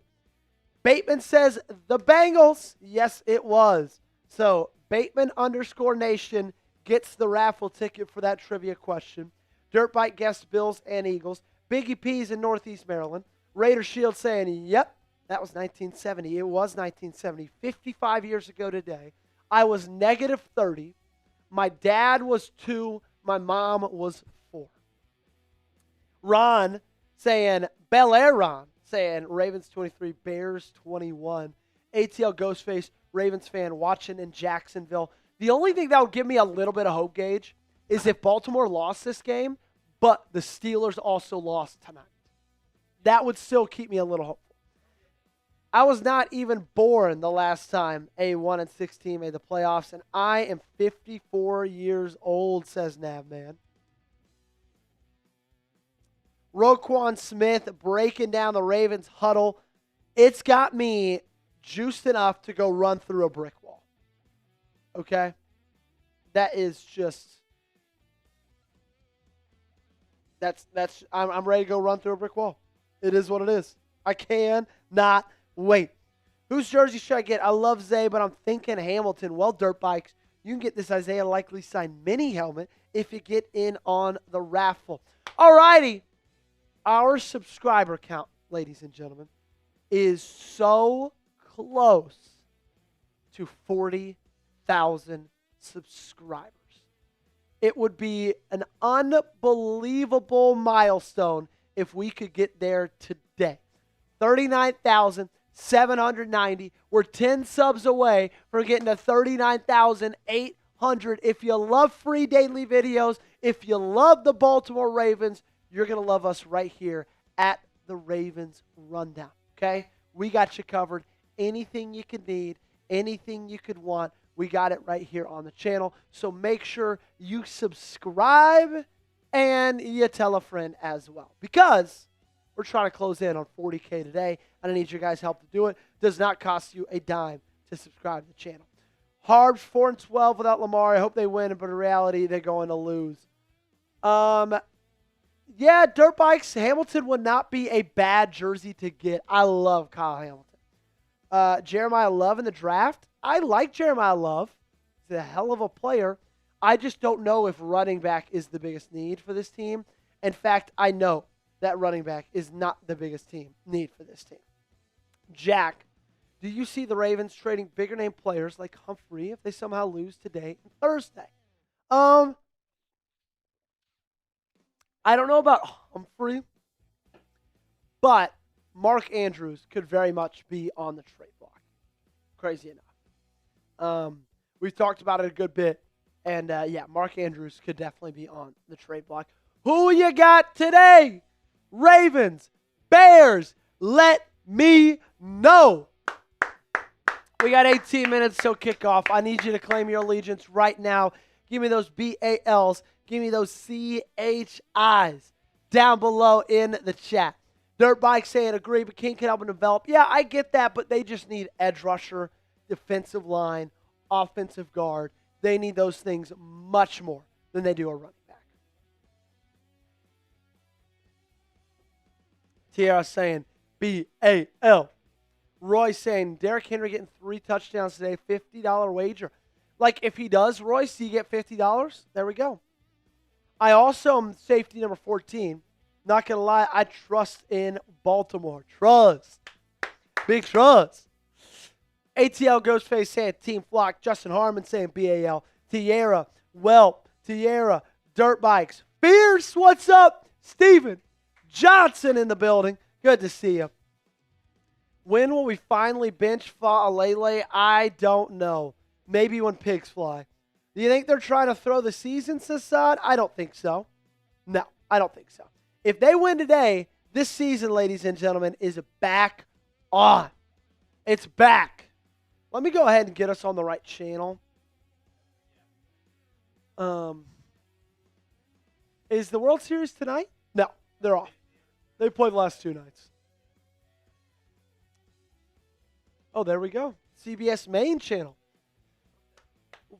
Bateman says the Bengals. Yes, it was. So Bateman _Nation gets the raffle ticket for that trivia question. Dirtbike guessed Bills and Eagles. Biggie P's in Northeast Maryland. Raider Shield saying, yep, that was 1970. It was 1970. 55 years ago today. I was -30. My dad was 2. My mom was 4. Ron saying, Bel Air Ron saying, Ravens 23, Bears 21. ATL Ghostface, Ravens fan watching in Jacksonville. The only thing that would give me a little bit of hope, Gage, is if Baltimore lost this game, but the Steelers also lost tonight. That would still keep me a little hopeful. I was not even born the last time a 1-6 team made the playoffs, and I am 54 years old, says Navman. Roquan Smith breaking down the Ravens huddle. It's got me juiced enough to go run through a brick wall. Okay? That is just... I'm ready to go run through a brick wall. It is what it is. I cannot wait. Whose jersey should I get? I love Zay, but I'm thinking Hamilton. Well, Dirt Bikes, you can get this Isaiah Likely signed mini helmet if you get in on the raffle. All righty. Our subscriber count, ladies and gentlemen, is so close to 40,000 subscribers. It would be an unbelievable milestone if we could get there today. 39,790. We're 10 subs away from getting to 39,800. If you love free daily videos, if you love the Baltimore Ravens, you're going to love us right here at the Ravens Rundown, okay? We got you covered. Anything you could need, anything you could want, we got it right here on the channel. So make sure you subscribe and you tell a friend as well. Because we're trying to close in on 40K today, and I need your guys' help to do it. Does not cost you a dime to subscribe to the channel. Harbs 4-12 without Lamar. I hope they win, but in reality, they're going to lose. Yeah, Dirt Bikes, Hamilton would not be a bad jersey to get. I love Kyle Hamilton. Jeremiah Love in the draft. I like Jeremiah Love. He's a hell of a player. I just don't know if running back is the biggest need for this team. In fact, I know that running back is not the biggest need for this team. Jack, do you see the Ravens trading bigger name players like Humphrey if they somehow lose today and Thursday? I don't know about Humphrey, but Mark Andrews could very much be on the trade block. Crazy enough. We've talked about it a good bit, and Mark Andrews could definitely be on the trade block. Who you got today? Ravens, Bears, let me know. We got 18 minutes till kickoff. I need you to claim your allegiance right now. Give me those BALs. Give me those CHIs down below in the chat. Dirt Bike saying agree, but King can help and develop. Yeah, I get that, but they just need edge rusher, defensive line, offensive guard. They need those things much more than they do a running back. Tiara saying BAL. Roy saying Derrick Henry getting 3 touchdowns today, $50 wager. Like, if he does, Royce, you get $50. There we go. I also am safety number 14. Not going to lie, I trust in Baltimore. Trust. Big trust. ATL Ghostface saying Team Flock. Justin Harmon saying BAL. Tierra. Tierra. Dirt Bikes. Fierce. What's up? Steven Johnson in the building. Good to see you. When will we finally bench Fa'alele? I don't know. Maybe when pigs fly. Do you think they're trying to throw the season, Sassad? I don't think so. No, I don't think so. If they win today, this season, ladies and gentlemen, is back on. It's back. Let me go ahead and get us on the right channel. Is the World Series tonight? No, they're off. They played the last 2 nights. Oh, there we go. CBS main channel.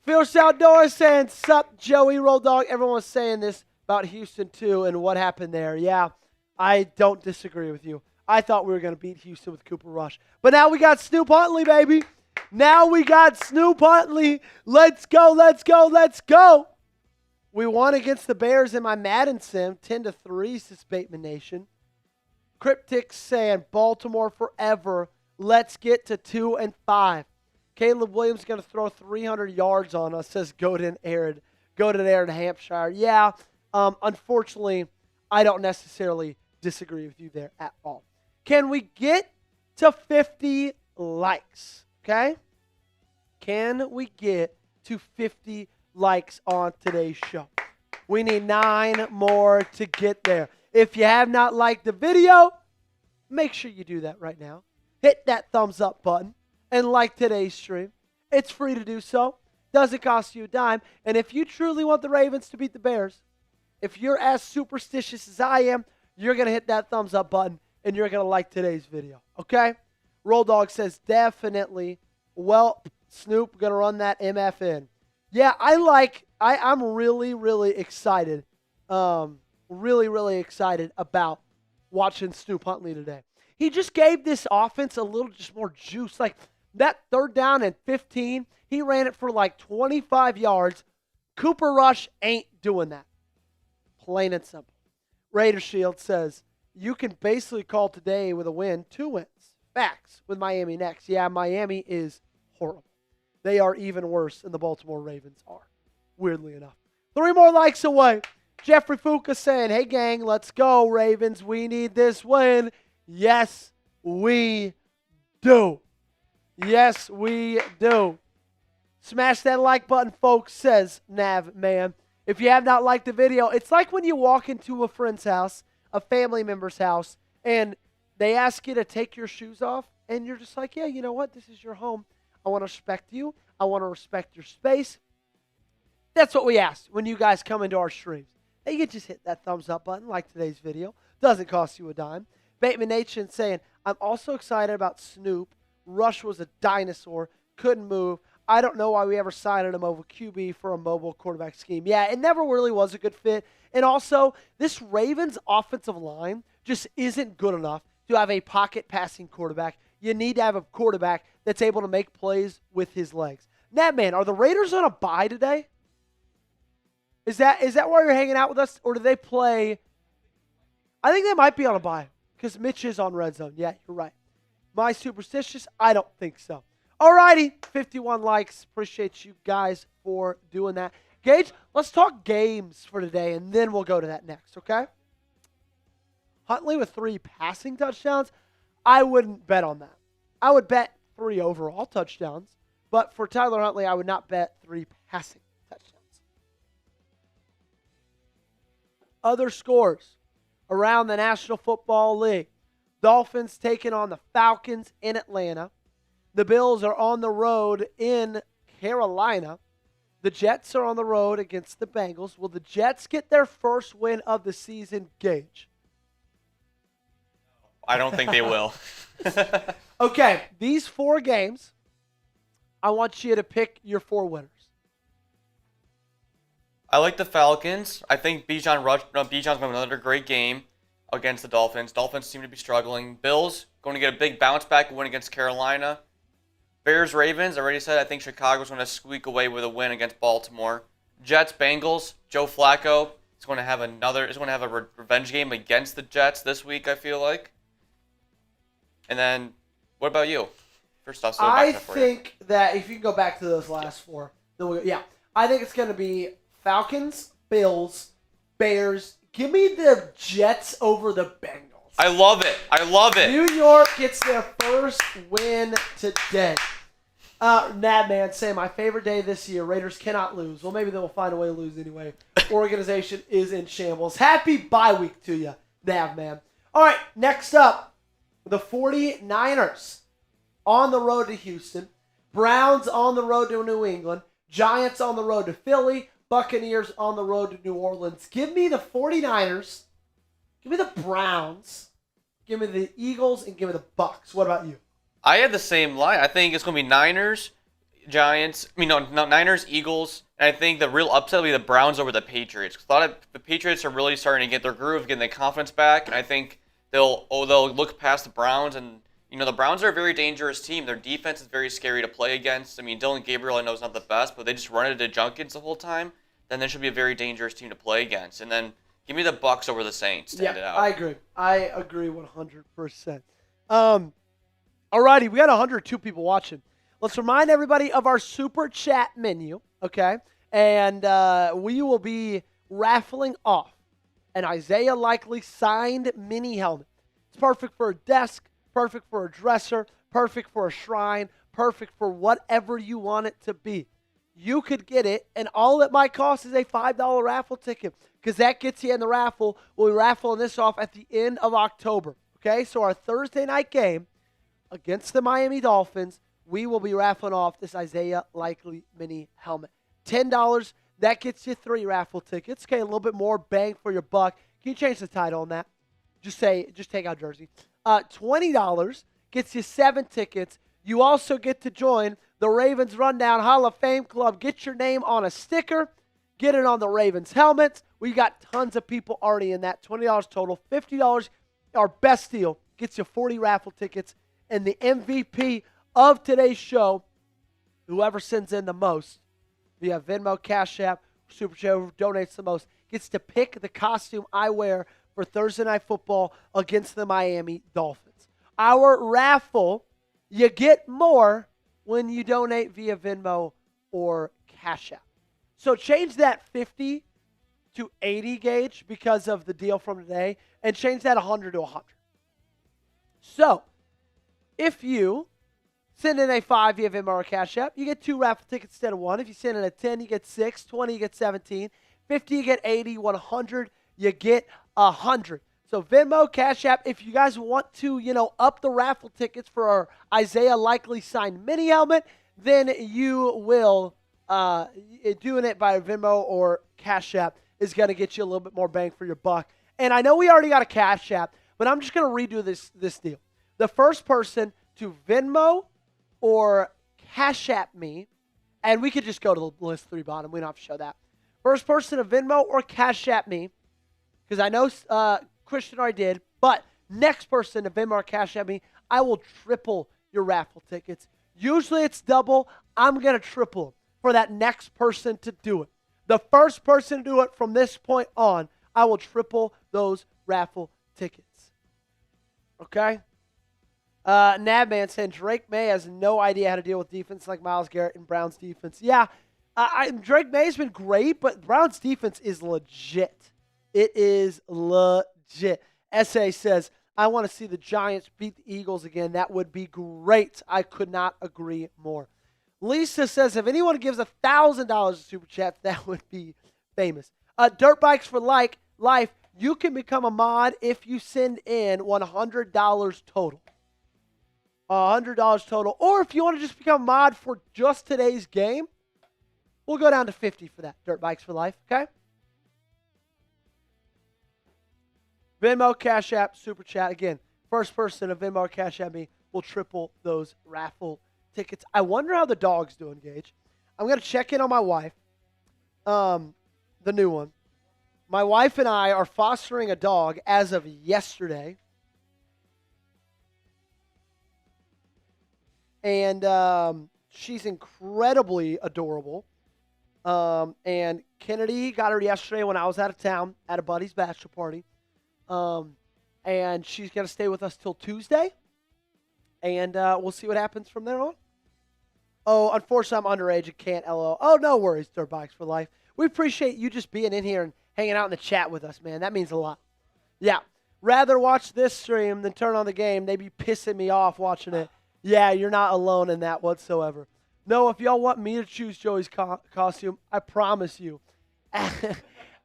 Fierce Outdoors saying, sup, Joey, Roll Dog. Everyone was saying this about Houston, too, and what happened there. Yeah, I don't disagree with you. I thought we were going to beat Houston with Cooper Rush. But now we got Snoop Huntley, baby. Now we got Snoop Huntley. Let's go, let's go, let's go. We won against the Bears in my Madden sim, 10-3, says Bateman Nation. Cryptic saying, Baltimore forever. Let's get to 2-5. Caleb Williams is going to throw 300 yards on us, says Godin Aaron. Godin Aaron, Hampshire. Yeah, unfortunately, I don't necessarily disagree with you there at all. Can we get to 50 likes? Okay? Can we get to 50 likes on today's show? We need 9 more to get there. If you have not liked the video, make sure you do that right now. Hit that thumbs up button and like today's stream. It's free to do so. Doesn't cost you a dime. And if you truly want the Ravens to beat the Bears, if you're as superstitious as I am, you're going to hit that thumbs up button and you're going to like today's video. Okay? Roll Dog says definitely. Well, Snoop going to run that MF in. Yeah, I'm really, really excited. Really excited about watching Snoop Huntley today. He just gave this offense a little just more juice. Like that 3rd down and 15, he ran it for like 25 yards. Cooper Rush ain't doing that. Plain and simple. Raider Shield says, you can basically call today with a win 2 wins. Facts with Miami next. Yeah, Miami is horrible. They are even worse than the Baltimore Ravens are, weirdly enough. 3 more likes away. Jeffrey Fuca saying, hey, gang, let's go, Ravens. We need this win. Yes, we do. Yes, we do. Smash that like button, folks, says Nav Man. If you have not liked the video, it's like when you walk into a friend's house, a family member's house, and they ask you to take your shoes off, and you're just like, yeah, you know what? This is your home. I want to respect you. I want to respect your space. That's what we ask when you guys come into our streams. And you can just hit that thumbs up button like today's video. Doesn't cost you a dime. Bateman Nation saying, I'm also excited about Snoop. Rush was a dinosaur. Couldn't move. I don't know why we ever signed him over QB for a mobile quarterback scheme. Yeah, it never really was a good fit. And also, this Ravens offensive line just isn't good enough to have a pocket passing quarterback. You need to have a quarterback that's able to make plays with his legs. Now, man, are the Raiders on a bye today? Is that why you're hanging out with us, or do they play? I think they might be on a bye because Mitch is on red zone. Yeah, you're right. Am I superstitious? I don't think so. Alrighty, 51 likes. Appreciate you guys for doing that. Gage, let's talk games for today, and then we'll go to that next, okay? Huntley with 3 passing touchdowns. I wouldn't bet on that. I would bet 3 overall touchdowns, but for Tyler Huntley, I would not bet 3 passing touchdowns. Other scores around the National Football League. Dolphins taking on the Falcons in Atlanta. The Bills are on the road in Carolina. The Jets are on the road against the Bengals. Will the Jets get their first win of the season, Gage? I don't think they will. Okay, these 4 games, I want you to pick your 4 winners. I like the Falcons. I think Bijan's going to have another great game against the Dolphins. Dolphins seem to be struggling. Bills going to get a big bounce back win against Carolina. Bears, Ravens, I already said I think Chicago's going to squeak away with a win against Baltimore. Jets, Bengals, Joe Flacco is going to have a revenge game against the Jets this week, I feel like. And then, what about you? First off, I think that if you can go back to those last 4, I think it's going to be Falcons, Bills, Bears. Give me the Jets over the Bengals. I love it. New York gets their first win today. Man, say my favorite day this year. Raiders cannot lose. Well, maybe they'll find a way to lose anyway. Organization is in shambles. Happy bye week to you, Nav, man. All right, next up, the 49ers on the road to Houston. Browns on the road to New England. Giants on the road to Philly. Buccaneers on the road to New Orleans. Give me the 49ers. Give me the Browns. Give me the Eagles, and give me the Bucks. What about you? I had the same line. I think it's going to be Niners, Niners, Eagles, and I think the real upset will be the Browns over the Patriots. A lot of the Patriots are really starting to get their groove, getting their confidence back, and I think they'll look past the Browns, and the Browns are a very dangerous team. Their defense is very scary to play against. Dylan Gabriel I know is not the best, but they just run into Junkins the whole time. Then they should be a very dangerous team to play against. And then give me the Bucks over the Saints to end it out. I agree 100%. Alrighty, we got 102 people watching. Let's remind everybody of our super chat menu, okay? And we will be raffling off an Isaiah Likely signed mini helmet. It's perfect for a desk, perfect for a dresser, perfect for a shrine, perfect for whatever you want it to be. You could get it, and all it might cost is a $5 raffle ticket because that gets you in the raffle. We'll be raffling this off at the end of October, okay? So our Thursday night game against the Miami Dolphins, we will be raffling off this Isaiah Likely mini helmet. $10, that gets you 3 raffle tickets. Okay, a little bit more bang for your buck. Can you change the title on that? Just take out jersey. $20 gets you 7 tickets. You also get to join the Ravens Rundown Hall of Fame Club. Get your name on a sticker. Get it on the Ravens helmets. We got tons of people already in that. $20 total. $50, our best deal, gets you 40 raffle tickets. And the MVP of today's show, whoever sends in the most via Venmo, Cash App, Super Chat, whoever donates the most, gets to pick the costume I wear for Thursday Night Football against the Miami Dolphins. Our raffle, you get more when you donate via Venmo or Cash App. So change that 50 to 80 Gage because of the deal from today, and change that 100 to 100. So if you send in a 5 via Venmo or Cash App, you get 2 raffle tickets instead of 1. If you send in a 10, you get 6. 20, you get 17. 50, you get 80. 100, you get 100. So Venmo, Cash App, if you guys want to, up the raffle tickets for our Isaiah Likely signed mini helmet, then you will, doing it by Venmo or Cash App is going to get you a little bit more bang for your buck. And I know we already got a Cash App, but I'm just going to redo this deal. The first person to Venmo or Cash App me, and we could just go to the list 3 bottom. We don't have to show that. First person to Venmo or Cash App me, because I know Christian already did, but next person to Venmo or Cash App me, I will triple your raffle tickets. Usually it's double. I'm going to triple for that next person to do it. The first person to do it from this point on, I will triple those raffle tickets. Okay? Nabman saying Drake May has no idea how to deal with defense like Myles Garrett and Brown's defense. Yeah, Drake May's been great, but Brown's defense is legit. It is legit. SA says, I want to see the Giants beat the Eagles again. That would be great. I could not agree more. Lisa says, if anyone gives $1,000 to Super Chat, that would be famous. Dirt Bikes for Life, you can become a mod if you send in $100 total. $100 total. Or if you want to just become a mod for just today's game, we'll go down to $50 for that. Dirt Bikes for Life, okay? Venmo, Cash App, Super Chat. Again, first person to Venmo or Cash App me will triple those raffle tickets. I wonder how the dog's doing, Gage. I'm going to check in on my wife, the new one. My wife and I are fostering a dog as of yesterday. And she's incredibly adorable. And Kennedy got her yesterday when I was out of town at a buddy's bachelor party. And she's going to stay with us till Tuesday. And we'll see what happens from there on. Oh, unfortunately, I'm underage and can't LO. Oh, no worries, Dirt Bikes for Life. We appreciate you just being in here and hanging out in the chat with us, man. That means a lot. Yeah. Rather watch this stream than turn on the game. They be pissing me off watching it. Yeah, you're not alone in that whatsoever. No, if y'all want me to choose Joey's costume, I promise you.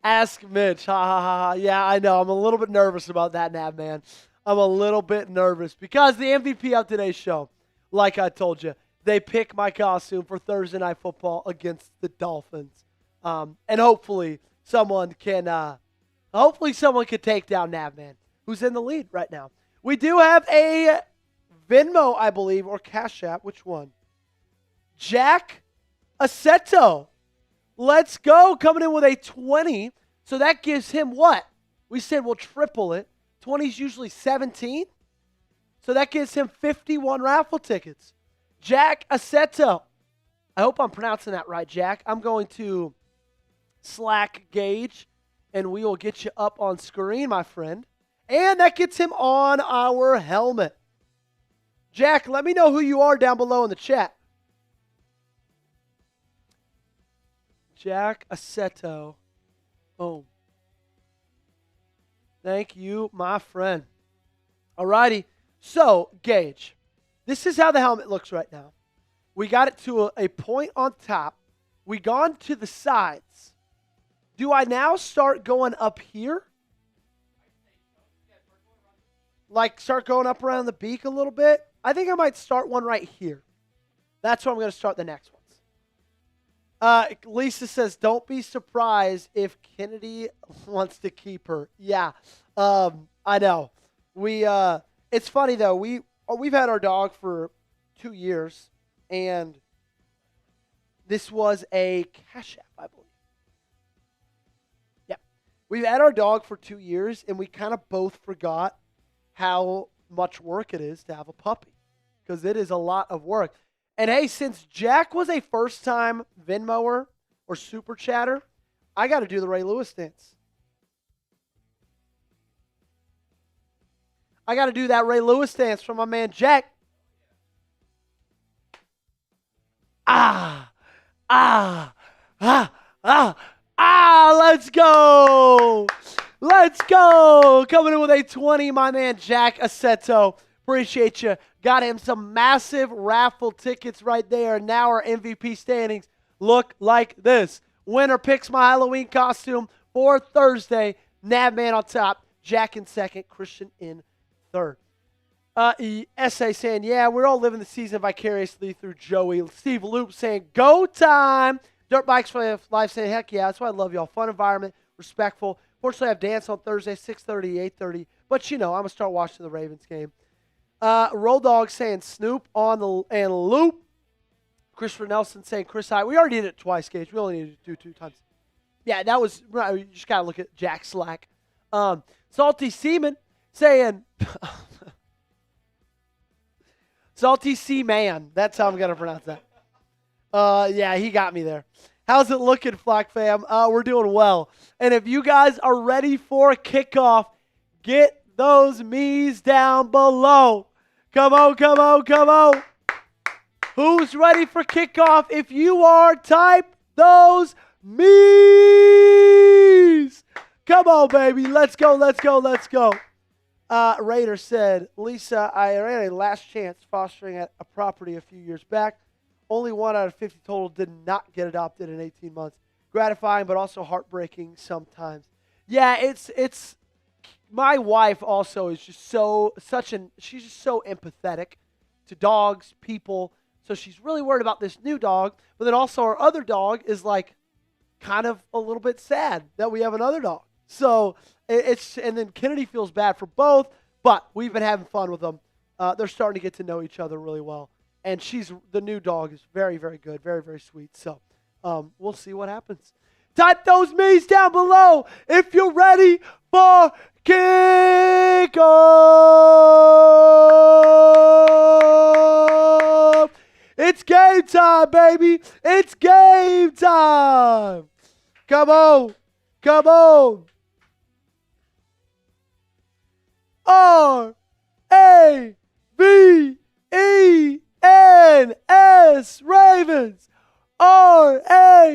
Ask Mitch. Ha, ha, ha, ha. Yeah, I know. I'm a little bit nervous about that, Nab, man. I'm a little bit nervous because the MVP of today's show, like I told you, they pick my costume for Thursday Night Football against the Dolphins. And hopefully someone can take down Navman, who's in the lead right now. We do have a Venmo, I believe, or Cash App. Which one? Jack Aceto. Let's go. Coming in with a 20. So that gives him what? We said we'll triple it. 20 is usually 17. So that gives him 51 raffle tickets. Jack Aceto. I hope I'm pronouncing that right, Jack. I'm going to Slack Gage, and we will get you up on screen, my friend. And that gets him on our helmet. Jack, let me know who you are down below in the chat. Jack Aceto. Boom. Thank you, my friend. All righty. So, Gage, this is how the helmet looks right now. We got it to a point on top. We gone to the sides. Do I now start going up here? Like start going up around the beak a little bit? I think I might start one right here. That's where I'm going to start the next ones. Lisa says, don't be surprised if Kennedy wants to keep her. Yeah, I know. It's funny, though. We've had our dog for 2 years, and this was a Cash App, I believe. Yeah. We've had our dog for 2 years, and we kind of both forgot how much work it is to have a puppy, because it is a lot of work. And, hey, since Jack was a first-time Venmoer or Super Chatter, I got to do the Ray Lewis dance. I got to do that Ray Lewis dance from my man Jack. Let's go. Let's go. Coming in with a 20, my man Jack Aceto. Appreciate you. Got him some massive raffle tickets right there. Now our MVP standings look like this. Winner picks my Halloween costume for Thursday. Nabman on top. Jack in second. Christian in third. SA saying, yeah, we're all living the season vicariously through Joey. Steve Loop saying, go time. Dirt Bikes for Life saying, heck yeah, that's why I love y'all. Fun environment, respectful. Fortunately, I have dance on Thursday, 6:30, 8:30. But, you know, I'm going to start watching the Ravens game. Roll Dog saying Snoop on the and Loop. Christopher Nelson saying Chris High. We already did it twice, Gage. We only need to do 2 times. Yeah, that was, you just got to look at Jack Slack. Salty Seaman saying, Salty Seaman. That's how I'm going to pronounce that. Yeah, he got me there. How's it looking, Flock fam? We're doing well. And if you guys are ready for kickoff, get those me's down below. Come on, come on, come on. Who's ready for kickoff? If you are, type those me's. Come on, baby. Let's go, let's go, let's go. Raider said, Lisa, I ran a last chance fostering at a property a few years back. Only 1 out of 50 total did not get adopted in 18 months. Gratifying, but also heartbreaking sometimes. Yeah, it's my wife also is just she's just so empathetic to dogs, people. So she's really worried about this new dog. But then also our other dog is like kind of a little bit sad that we have another dog. So and then Kennedy feels bad for both, but we've been having fun with them. They're starting to get to know each other really well. And the new dog is very, very good, very, very sweet. So we'll see what happens. Type those me's down below if you're ready for kickoff. It's game time, baby. It's game time. Come on. Come on. R-A-V-E-N-S Ravens. R-A-V-E-N-S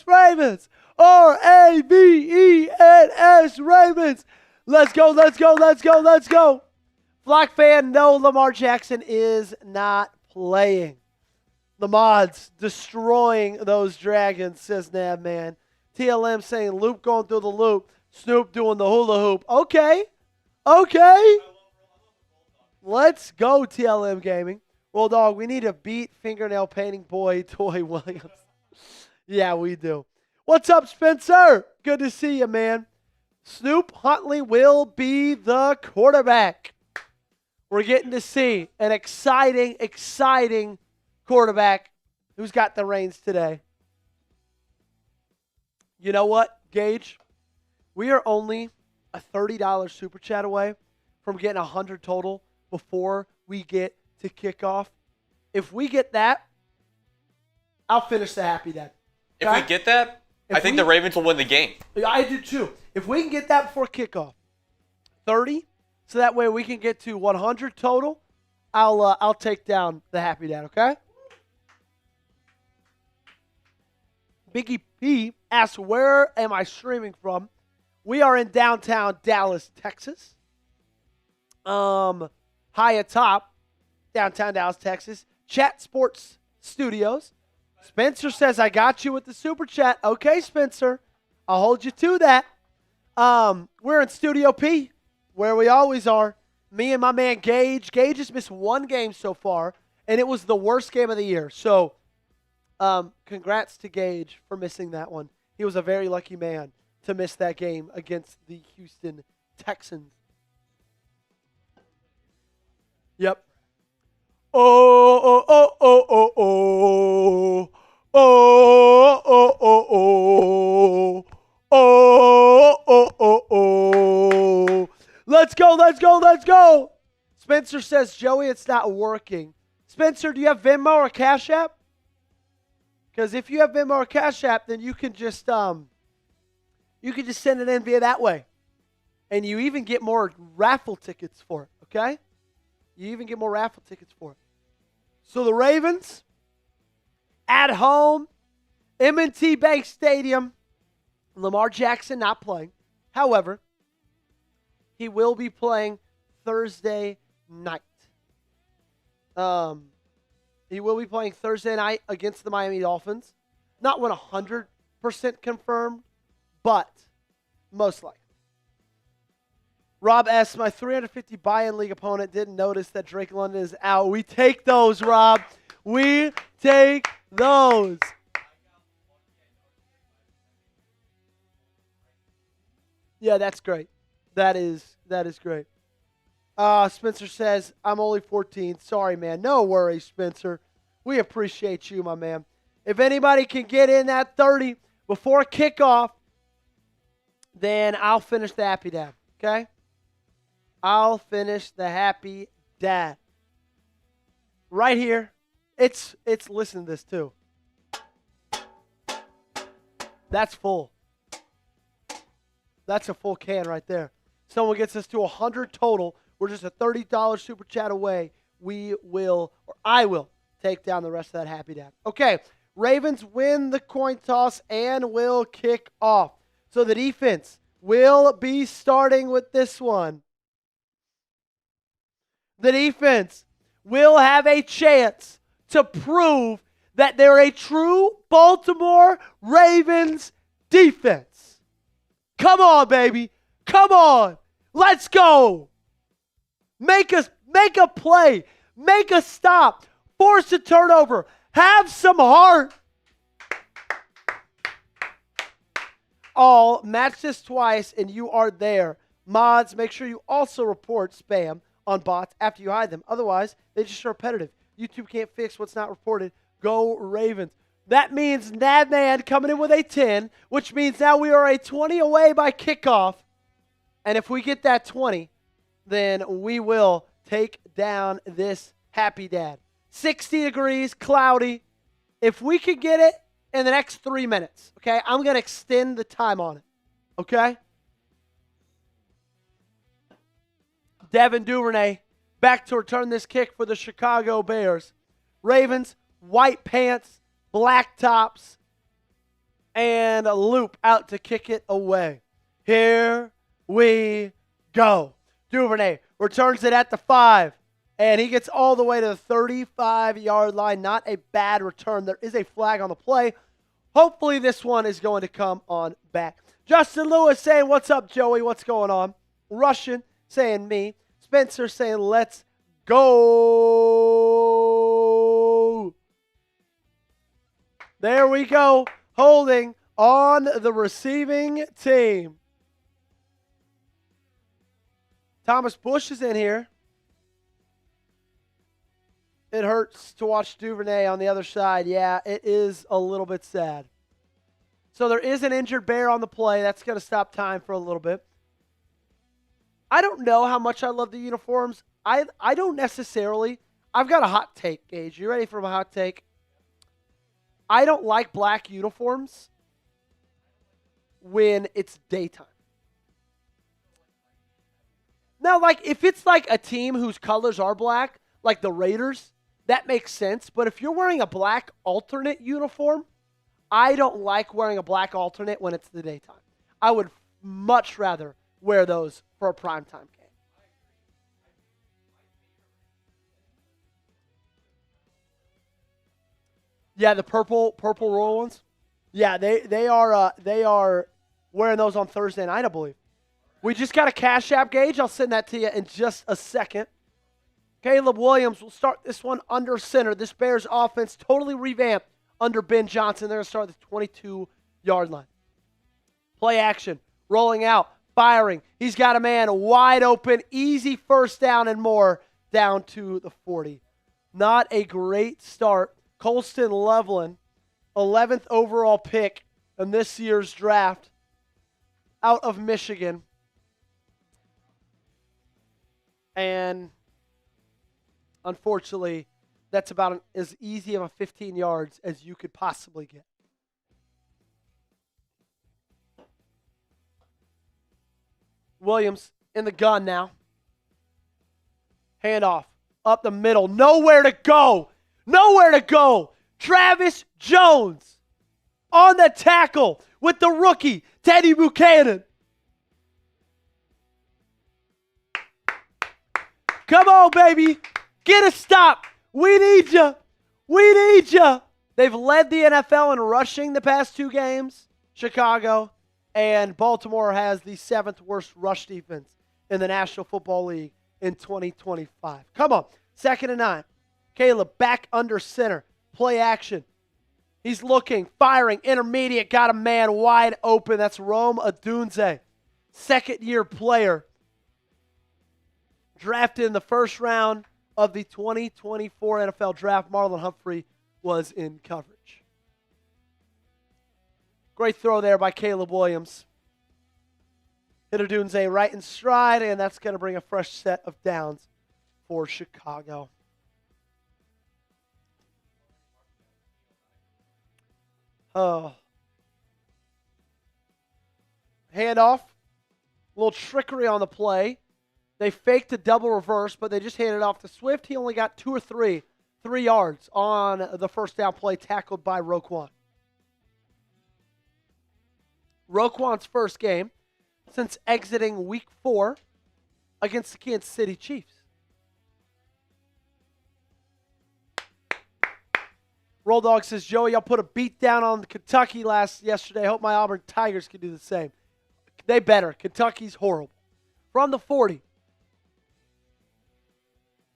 Ravens. R-A-V-E-N-S Ravens. Let's go, let's go, let's go, let's go. Flock fan, no, Lamar Jackson is not playing. The mods destroying those dragons, says Nav Man. TLM saying Loop going through the loop. Snoop doing the hula hoop. Okay. Okay. Let's go, TLM Gaming. Well, dog, we need to beat fingernail painting boy Toy Williams. Yeah, we do. What's up, Spencer? Good to see you, man. Snoop Huntley will be the quarterback. We're getting to see an exciting, exciting quarterback who's got the reins today. You know what, Gage? We are only a $30 super chat away from getting 100 total before we get to kickoff. If we get that, I'll finish the happy dad. Okay? If we get that, I think the Ravens will win the game. I do too. If we can get that before kickoff, 30, so that way we can get to 100 total, I'll take down the happy dad, okay? Biggie P asks, where am I streaming from? We are in downtown Dallas, Texas. High atop downtown Dallas, Texas. Chat Sports Studios. Spencer says, I got you with the super chat. Okay, Spencer. I'll hold you to that. We're in Studio P, where we always are. Me and my man Gage. Gage has missed one game so far, and it was the worst game of the year. So, congrats to Gage for missing that one. He was a very lucky man to miss that game against the Houston Texans. Yep. Oh, oh, oh, oh, oh, oh. Oh, oh, oh, oh. Oh, oh, oh, oh. Let's go, let's go, let's go. Spencer says, Joey, it's not working. Spencer, do you have Venmo or Cash App? Because if you have Venmo or Cash App, then you can just send it in via that way. And you even get more raffle tickets for it, okay? You even get more raffle tickets for it. So the Ravens at home, M&T Bank Stadium, Lamar Jackson not playing. However, he will be playing Thursday night. He will be playing Thursday night against the Miami Dolphins. Not 100% confirmed, but most likely. Rob S., my 350 buy-in league opponent didn't notice that Drake London is out. We take those, Rob. We take those. Yeah, that's great. That is great. Spencer says, I'm only 14. Sorry, man. No worries, Spencer. We appreciate you, my man. If anybody can get in that 30 before kickoff, then I'll finish the happy dad, okay? I'll finish the happy dad. Right here. Listen to this too. That's full. That's a full can right there. Someone gets us to 100 total. We're just a $30 super chat away. I will take down the rest of that happy dad. Okay, Ravens win the coin toss and will kick off. So the defense will be starting with this one. The defense will have a chance to prove that they're a true Baltimore Ravens defense. Come on, baby. Come on. Let's go. Make a play. Make a stop. Force a turnover. Have some heart. All match this twice and you are there. Mods, make sure you also report spam on bots after you hide them. Otherwise, they just are repetitive. YouTube can't fix what's not reported. Go Ravens. That means Nadman coming in with a 10, which means now we are a 20 away by kickoff. And if we get that 20, then we will take down this happy dad. 60 degrees, cloudy. If we could get it in the next 3 minutes, okay, I'm going to extend the time on it, okay? Devin Duvernay back to return this kick for the Chicago Bears. Ravens, white pants, black tops, and a loop out to kick it away. Here we go. Duvernay returns it at the 5, and he gets all the way to the 35-yard line. Not a bad return. There is a flag on the play. Hopefully this one is going to come on back. Justin Lewis saying, what's up, Joey? What's going on? Russian saying me. Spencer saying, let's go. There we go. Holding on the receiving team. Thomas Bush is in here. It hurts to watch Duvernay on the other side. Yeah, it is a little bit sad. So there is an injured Bear on the play. That's going to stop time for a little bit. I don't know how much I love the uniforms. I don't necessarily. I've got a hot take, Gage. You ready for my hot take? I don't like black uniforms when it's daytime. Now, like, if it's like a team whose colors are black, like the Raiders, that makes sense. But if you're wearing a black alternate uniform, I don't like wearing a black alternate when it's the daytime. I would much rather wear those for a primetime game. Yeah, the purple royal ones. Yeah, they are wearing those on Thursday night, I believe. We just got a Cash App, Gage. I'll send that to you in just a second. Caleb Williams will start this one under center. This Bears offense totally revamped under Ben Johnson. They're going to start at the 22-yard line. Play action, rolling out, firing. He's got a man wide open, easy first down and more down to the 40. Not a great start. Colston Loveland, 11th overall pick in this year's draft out of Michigan. And unfortunately, that's about as easy of a 15 yards as you could possibly get. Williams in the gun now. Handoff up the middle. Nowhere to go. Nowhere to go. Travis Jones on the tackle with the rookie, Teddy Buchanan. Come on, baby. Get a stop. We need you. We need you. They've led the NFL in rushing the past 2 games, Chicago, and Baltimore has the 7th worst rush defense in the National Football League in 2025. Come on. 2nd and 9. Caleb back under center. Play action. He's looking, firing, intermediate, got a man wide open. That's Rome Odunze, second-year player. Drafted in the first round of the 2024 NFL Draft. Marlon Humphrey was in coverage. Great throw there by Caleb Williams. Hit Odunze right in stride, and that's going to bring a fresh set of downs for Chicago. Oh. Handoff. A little trickery on the play. They faked a double reverse, but they just handed off to Swift. He only got 2 or 3 yards on the first down play tackled by Roquan. Roquan's first game since exiting week 4 against the Kansas City Chiefs. Roll Dog says, Joey, y'all put a beat down on Kentucky yesterday. Hope my Auburn Tigers can do the same. They better. Kentucky's horrible. From the 40.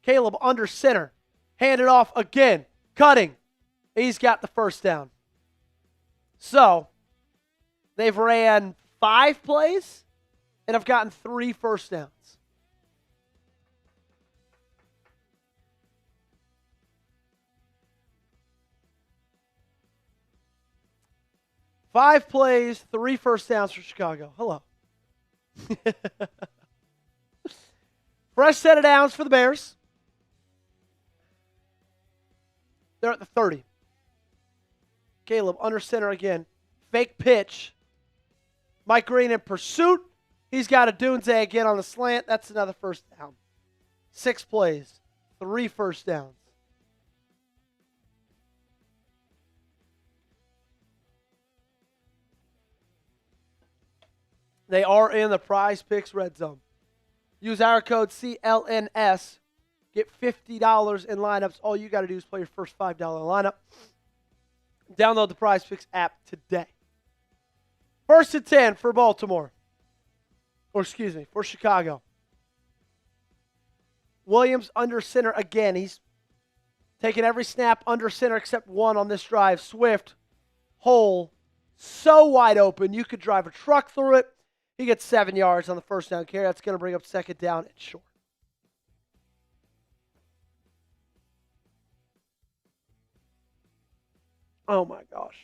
Caleb under center. Handed off again. Cutting. He's got the first down. So, they've ran 5 plays and have gotten 3 first downs. Five plays, 3 first downs for Chicago. Hello. Fresh set of downs for the Bears. They're at the 30. Caleb under center again. Fake pitch. Mike Green in pursuit. He's got a Dunze again on the slant. That's another first down. 6 plays, 3 first downs. They are in the Prize Picks red zone. Use our code CLNS. Get $50 in lineups. All you got to do is play your first $5 lineup. Download the Prize Picks app today. First and 10 for Baltimore. For Chicago. Williams under center again. He's taking every snap under center except one on this drive. Swift, hole, so wide open. You could drive a truck through it. He gets 7 yards on the first down carry. That's going to bring up second down and short. Oh, my gosh.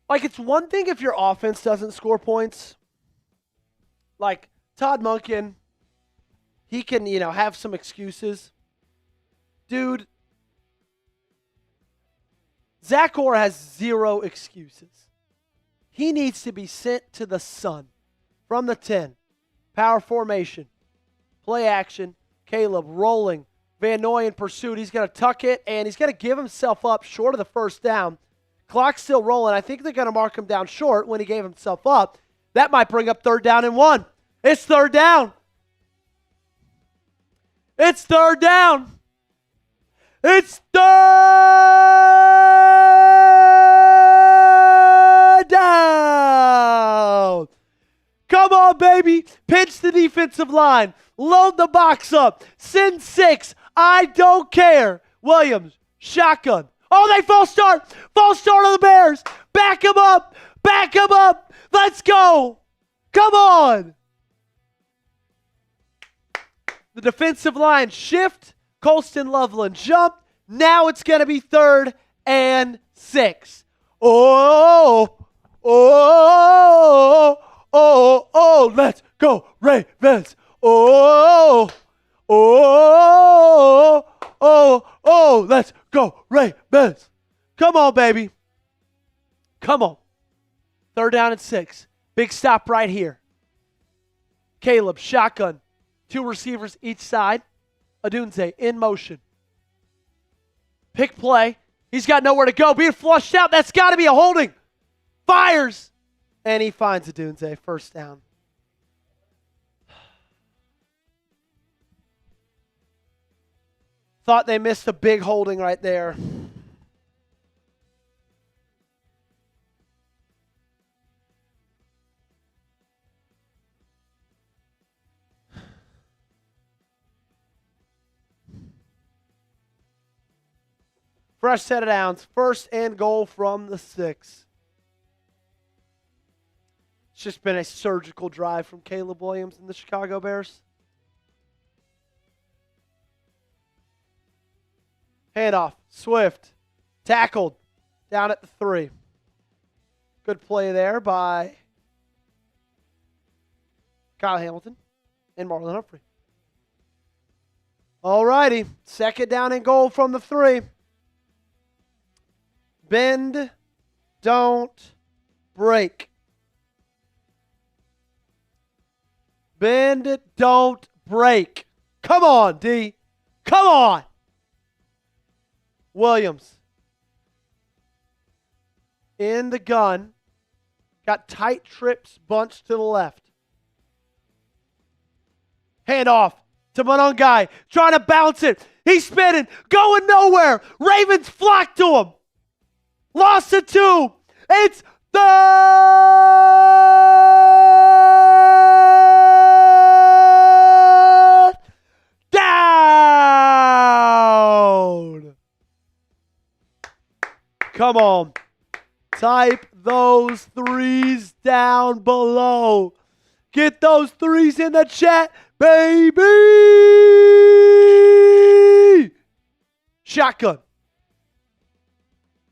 Like, it's one thing if your offense doesn't score points. Like, Todd Monken, he can, have some excuses. Dude, Zach Orr has 0 excuses. He needs to be sent to the sun from the 10. Power formation. Play action. Caleb rolling. Van Noy in pursuit. He's going to tuck it, and he's going to give himself up short of the first down. Clock's still rolling. I think they're going to mark him down short when he gave himself up. That might bring up 3rd down and 1. It's 3rd down. It's 3rd down. It's 3rd down. Come on, baby. Pinch the defensive line. Load the box up. Send 6. I don't care. Williams, shotgun. Oh, they false start. False start on the Bears. Back him up. Back him up. Let's go. Come on. The defensive line shift. Colston Loveland jump. Now it's going to be 3rd and 6. Oh, oh, oh, oh, let's go, Ravens. Oh, oh, oh, oh, let's go, Ravens. Come on, baby. Come on. 3rd down and 6. Big stop right here. Caleb, shotgun. 2 receivers each side. Adunze in motion. Pick play. He's got nowhere to go. Being flushed out. That's got to be a holding. Fires. And he finds Adunze. First down. Thought they missed a big holding right there. Fresh set of downs. 1st and goal from the 6. It's just been a surgical drive from Caleb Williams and the Chicago Bears. Handoff. Swift. Tackled. Down at the 3. Good play there by Kyle Hamilton and Marlon Humphrey. All righty. 2nd down and goal from the 3. Bend, don't break. Bend, don't break. Come on, D. Come on. Williams. In the gun. Got tight trips bunched to the left. Hand off to Monongai. Trying to bounce it. He's spinning. Going nowhere. Ravens flock to him. Lost to 2. It's third down. Come on. Type those threes down below. Get those threes in the chat, baby. Shotgun.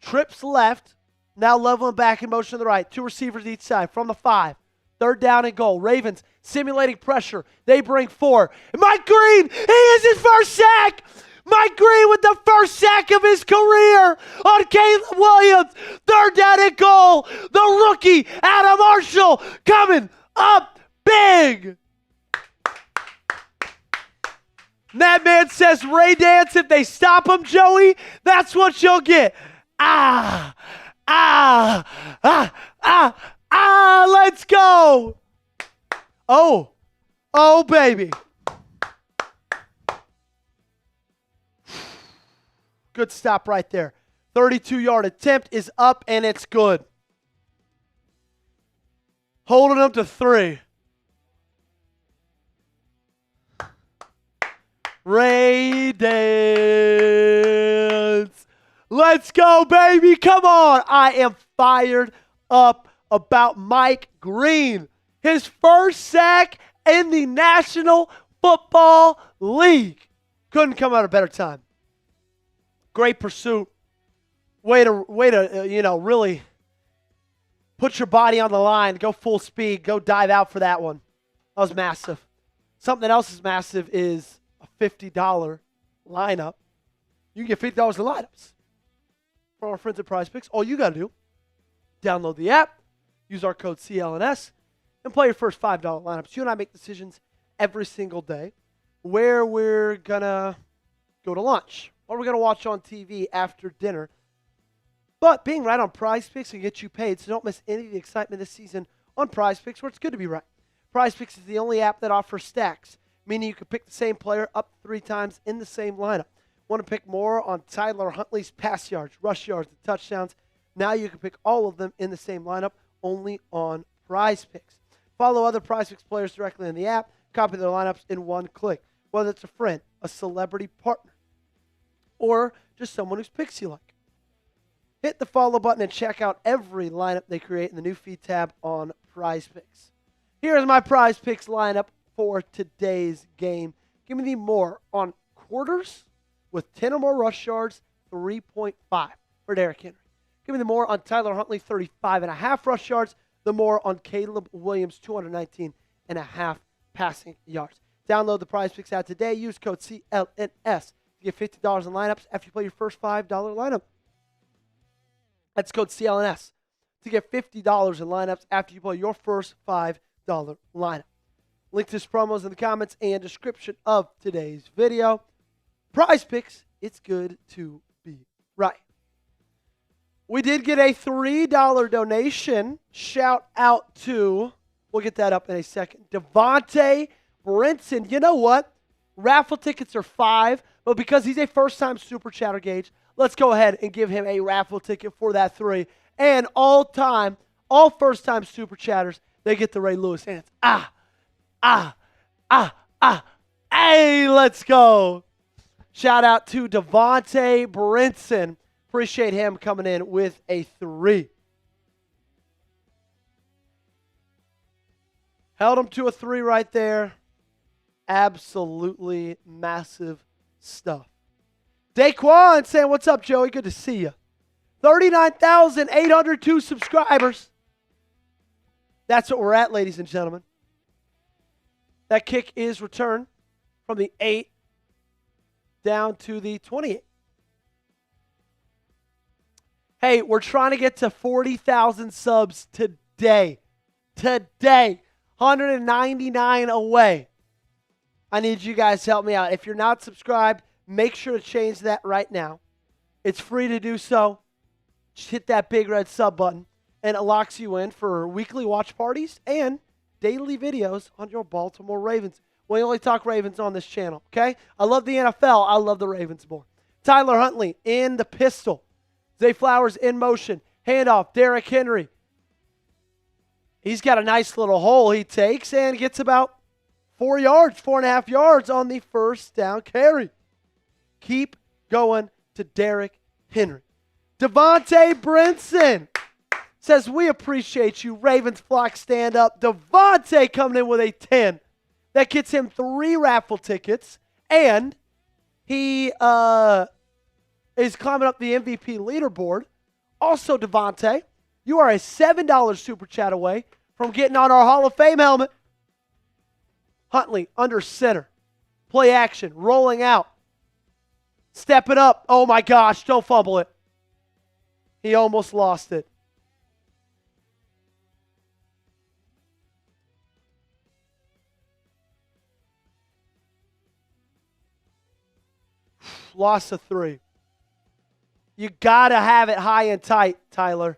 Trips left. Now leveling back in motion to the right. 2 receivers each side from the 5. Third down and goal. Ravens simulating pressure. They bring 4. And Mike Green, he is his first sack. Mike Green with the first sack of his career on Caleb Williams. Third down and goal. The rookie, Adam Marshall, coming up big. Madman says Ray Dance, if they stop him, Joey, that's what you'll get. Let's go. Oh, baby. Good stop right there. 32-yard attempt is up, and it's good. Holding them to 3. Ray Dance. Let's go, baby. Come on. I am fired up about Mike Green. His first sack in the National Football League. Couldn't come at a better time. Great pursuit. Way to really put your body on the line. Go full speed. Go dive out for that one. That was massive. Something else is massive is a $50 lineup. You can get $50 in lineups from our friends at PrizePicks. All you got to do, download the app, use our code CLNS, and play your first $5 lineups. You and I make decisions every single day where we're going to go to lunch, or we're going to watch on TV after dinner. But being right on PrizePicks can get you paid, so don't miss any of the excitement this season on PrizePicks, where it's good to be right. PrizePicks is the only app that offers stacks, meaning you can pick the same player up 3 times in the same lineup. Want to pick more on Tyler Huntley's pass yards, rush yards, and touchdowns? Now you can pick all of them in the same lineup, only on PrizePicks. Follow other PrizePicks players directly in the app. Copy their lineups in one click, whether it's a friend, a celebrity partner, or just someone whose picks you like. Hit the follow button and check out every lineup they create in the new feed tab on PrizePicks. Here's my PrizePicks lineup for today's game. Give me the more on quarters with 10 or more rush yards, 3.5 for Derrick Henry. Give me the more on Tyler Huntley, 35.5 rush yards. The more on Caleb Williams, 219.5 passing yards. Download the PrizePicks app today. Use code CLNS to get $50 in lineups after you play your first $5 lineup. That's code CLNS to get $50 in lineups after you play your first $5 lineup. Link to this promo is in the comments and description of today's video. PrizePicks, it's good to be right. We did get a $3 donation. Shout out to, we'll get that up in a second, Devontae Brinson. You know what? Raffle tickets are $5, but because he's a first-time Super Chatter Gauge, let's go ahead and give him a raffle ticket for that 3. And all first-time Super Chatters, they get the Ray Lewis hands. Hey, let's go. Shout out to Devontae Brinson. Appreciate him coming in with a 3. Held him to a 3 right there. Absolutely massive stuff. Daquan saying, what's up, Joey? Good to see you. 39,802 subscribers. That's what we're at, ladies and gentlemen. That kick is returned from the 8 down to the 28. Hey, we're trying to get to 40,000 subs today. Today. 199 away. I need you guys to help me out. If you're not subscribed, make sure to change that right now. It's free to do so. Just hit that big red sub button, and it locks you in for weekly watch parties and daily videos on your Baltimore Ravens. We only talk Ravens on this channel, okay? I love the NFL. I love the Ravens more. Tyler Huntley in the pistol. Zay Flowers in motion. Handoff, Derrick Henry. He's got a nice little hole he takes and gets about 4.5 yards on the first down carry. Keep going to Derrick Henry. Devontae Brinson says, we appreciate you. Ravens flock stand up. Devontae coming in with a 10. That gets him 3 raffle tickets, and he is climbing up the MVP leaderboard. Also, Devontae, you are a $7 super chat away from getting on our Hall of Fame helmet. Huntley under center. Play action, rolling out. Stepping up. Oh my gosh, don't fumble it. He almost lost it. Loss of 3. You got to have it high and tight, Tyler.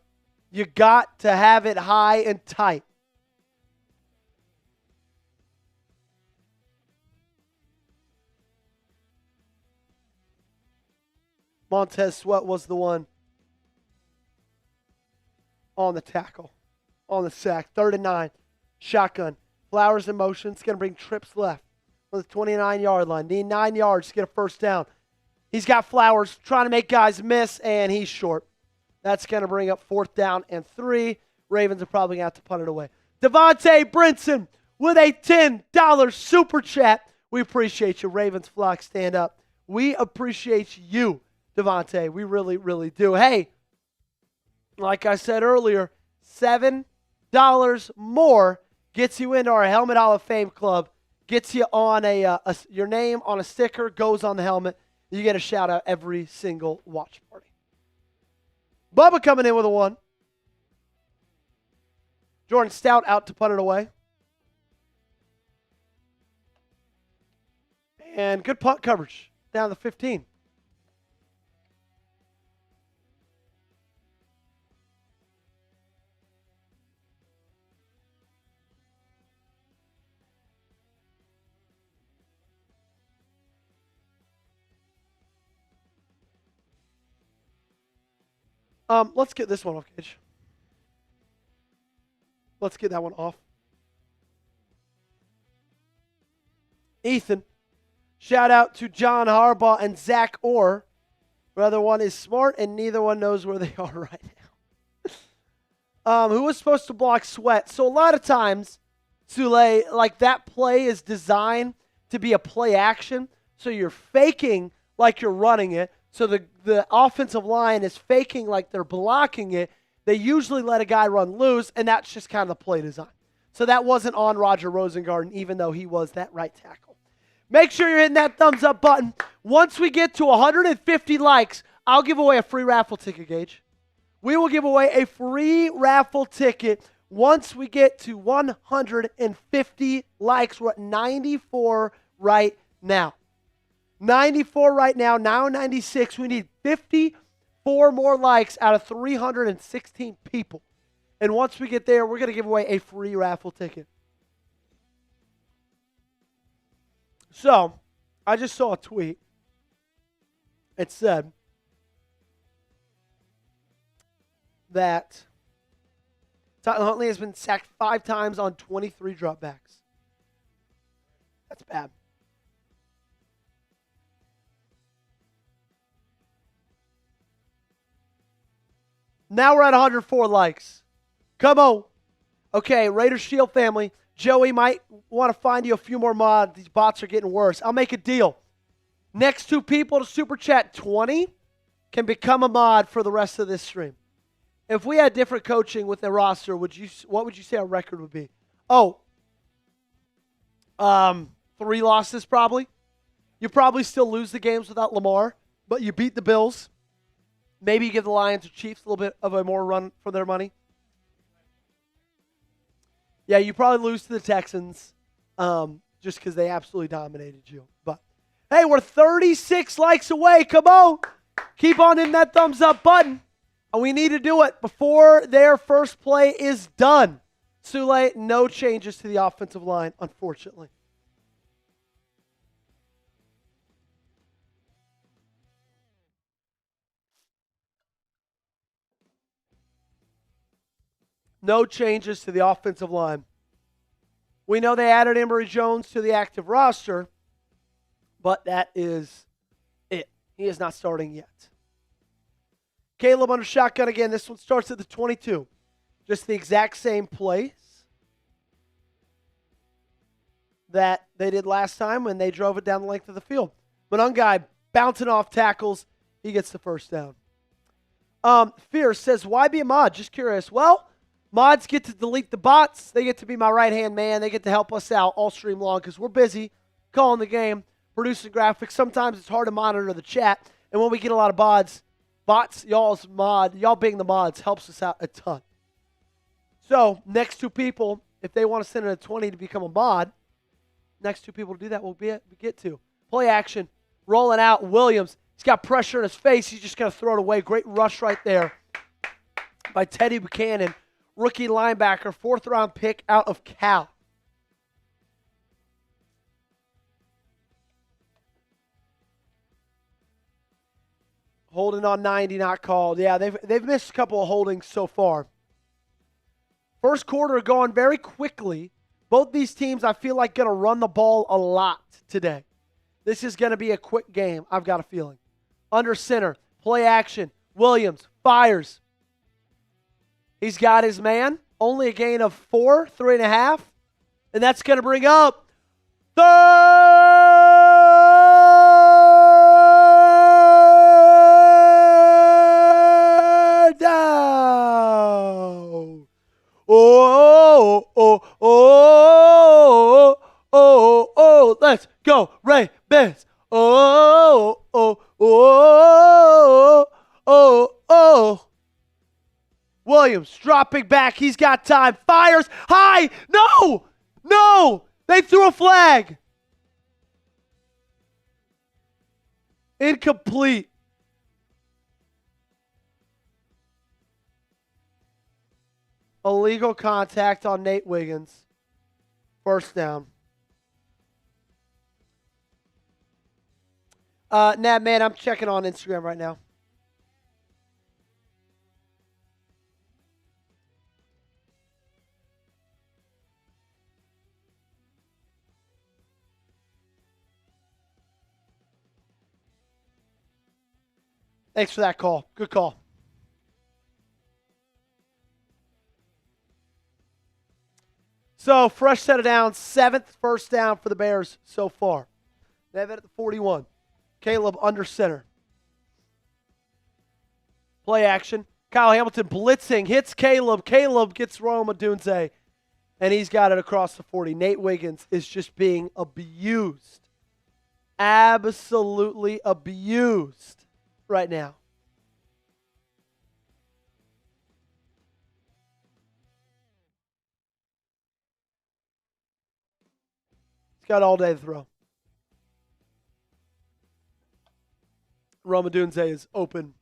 You got to have it high and tight. Montez Sweat was the one on the tackle, on the sack. 3rd and 9. Shotgun. Flowers in motion. It's going to bring trips left on the 29-yard line. Need 9 yards to get a first down. He's got Flowers trying to make guys miss, and he's short. That's going to bring up 4th down and 3. Ravens are probably going to have to punt it away. Devontae Brinson with a $10 super chat. We appreciate you. Ravens flock, stand up. We appreciate you, Devontae. We really, really do. Hey, like I said earlier, $7 more gets you into our Helmet Hall of Fame club. Gets you on your name on a sticker, goes on the helmet. You get a shout out every single watch party. Bubba coming in with a 1. Jordan Stout out to punt it away. And good punt coverage down the 15. Let's get this one off, Gage. Let's get that one off. Ethan, shout out to John Harbaugh and Zach Orr. Brother one is smart, and neither one knows where they are right now. Who was supposed to block Sweat? So a lot of times, Sule, like that play is designed to be a play action. So you're faking like you're running it. So the offensive line is faking like they're blocking it. They usually let a guy run loose, and that's just kind of the play design. So that wasn't on Roger Rosengarten, even though he was that right tackle. Make sure you're hitting that thumbs up button. Once we get to 150 likes, I'll give away a free raffle ticket, Gage. We will give away a free raffle ticket once we get to 150 likes. We're at 94 right now. 94 right now, now 96. We need 54 more likes out of 316 people. And once we get there, we're going to give away a free raffle ticket. So, I just saw a tweet. It said that Tyler Huntley has been sacked 5 times on 23 dropbacks. That's bad. Now we're at 104 likes. Come on. Okay, Raiders Shield family. Joey might want to find you a few more mods. These bots are getting worse. I'll make a deal. Next 2 people to Super Chat 20 can become a mod for the rest of this stream. If we had different coaching with the roster, what would you say our record would be? 3 losses probably. You probably still lose the games without Lamar, but you beat the Bills. Maybe you give the Lions or Chiefs a little bit of a more run for their money. Yeah, you probably lose to the Texans just because they absolutely dominated you. But, hey, we're 36 likes away. Come on. Keep on hitting that thumbs up button. And we need to do it before their first play is done. Sule, no changes to the offensive line, unfortunately. No changes to the offensive line. We know they added Emory Jones to the active roster, but that is it. He is not starting yet. Caleb under shotgun again. This one starts at the 22. Just the exact same plays that they did last time when they drove it down the length of the field. Monungai bouncing off tackles. He gets the first down. Fierce says, why be a mod? Just curious. Well, mods get to delete the bots. They get to be my right-hand man. They get to help us out all stream long because we're busy calling the game, producing graphics. Sometimes it's hard to monitor the chat. And when we get a lot of bots, y'all being the mods helps us out a ton. So next two people, if they want to send in a 20 to become a mod, next two people to do that, we get to. Play action, rolling out Williams. He's got pressure in his face. He's just going to throw it away. Great rush right there by Teddy Buchanan, rookie linebacker, 4th-round pick out of Cal. Holding on 90, not called. Yeah, they've missed a couple of holdings so far. First quarter going very quickly. Both these teams, I feel like, going to run the ball a lot today. This is going to be a quick game, I've got a feeling. Under center, play action. Williams fires. He's got his man. Only a gain of 3.5. And that's going to bring up third down. Oh, let's go, Ravens. Williams dropping back. He's got time. Fires high. No. They threw a flag. Incomplete. Illegal contact on Nate Wiggins. First down. Nat, man, I'm checking on Instagram right now. Thanks for that call. Good call. So, fresh set of downs. 7th first down for the Bears so far. They have it at the 41. Caleb under center. Play action. Kyle Hamilton blitzing. Hits Caleb. Caleb gets Rome Odunze. And he's got it across the 40. Nate Wiggins is just being abused. Absolutely abused right now. He's got all day to throw. Rome Odunze is open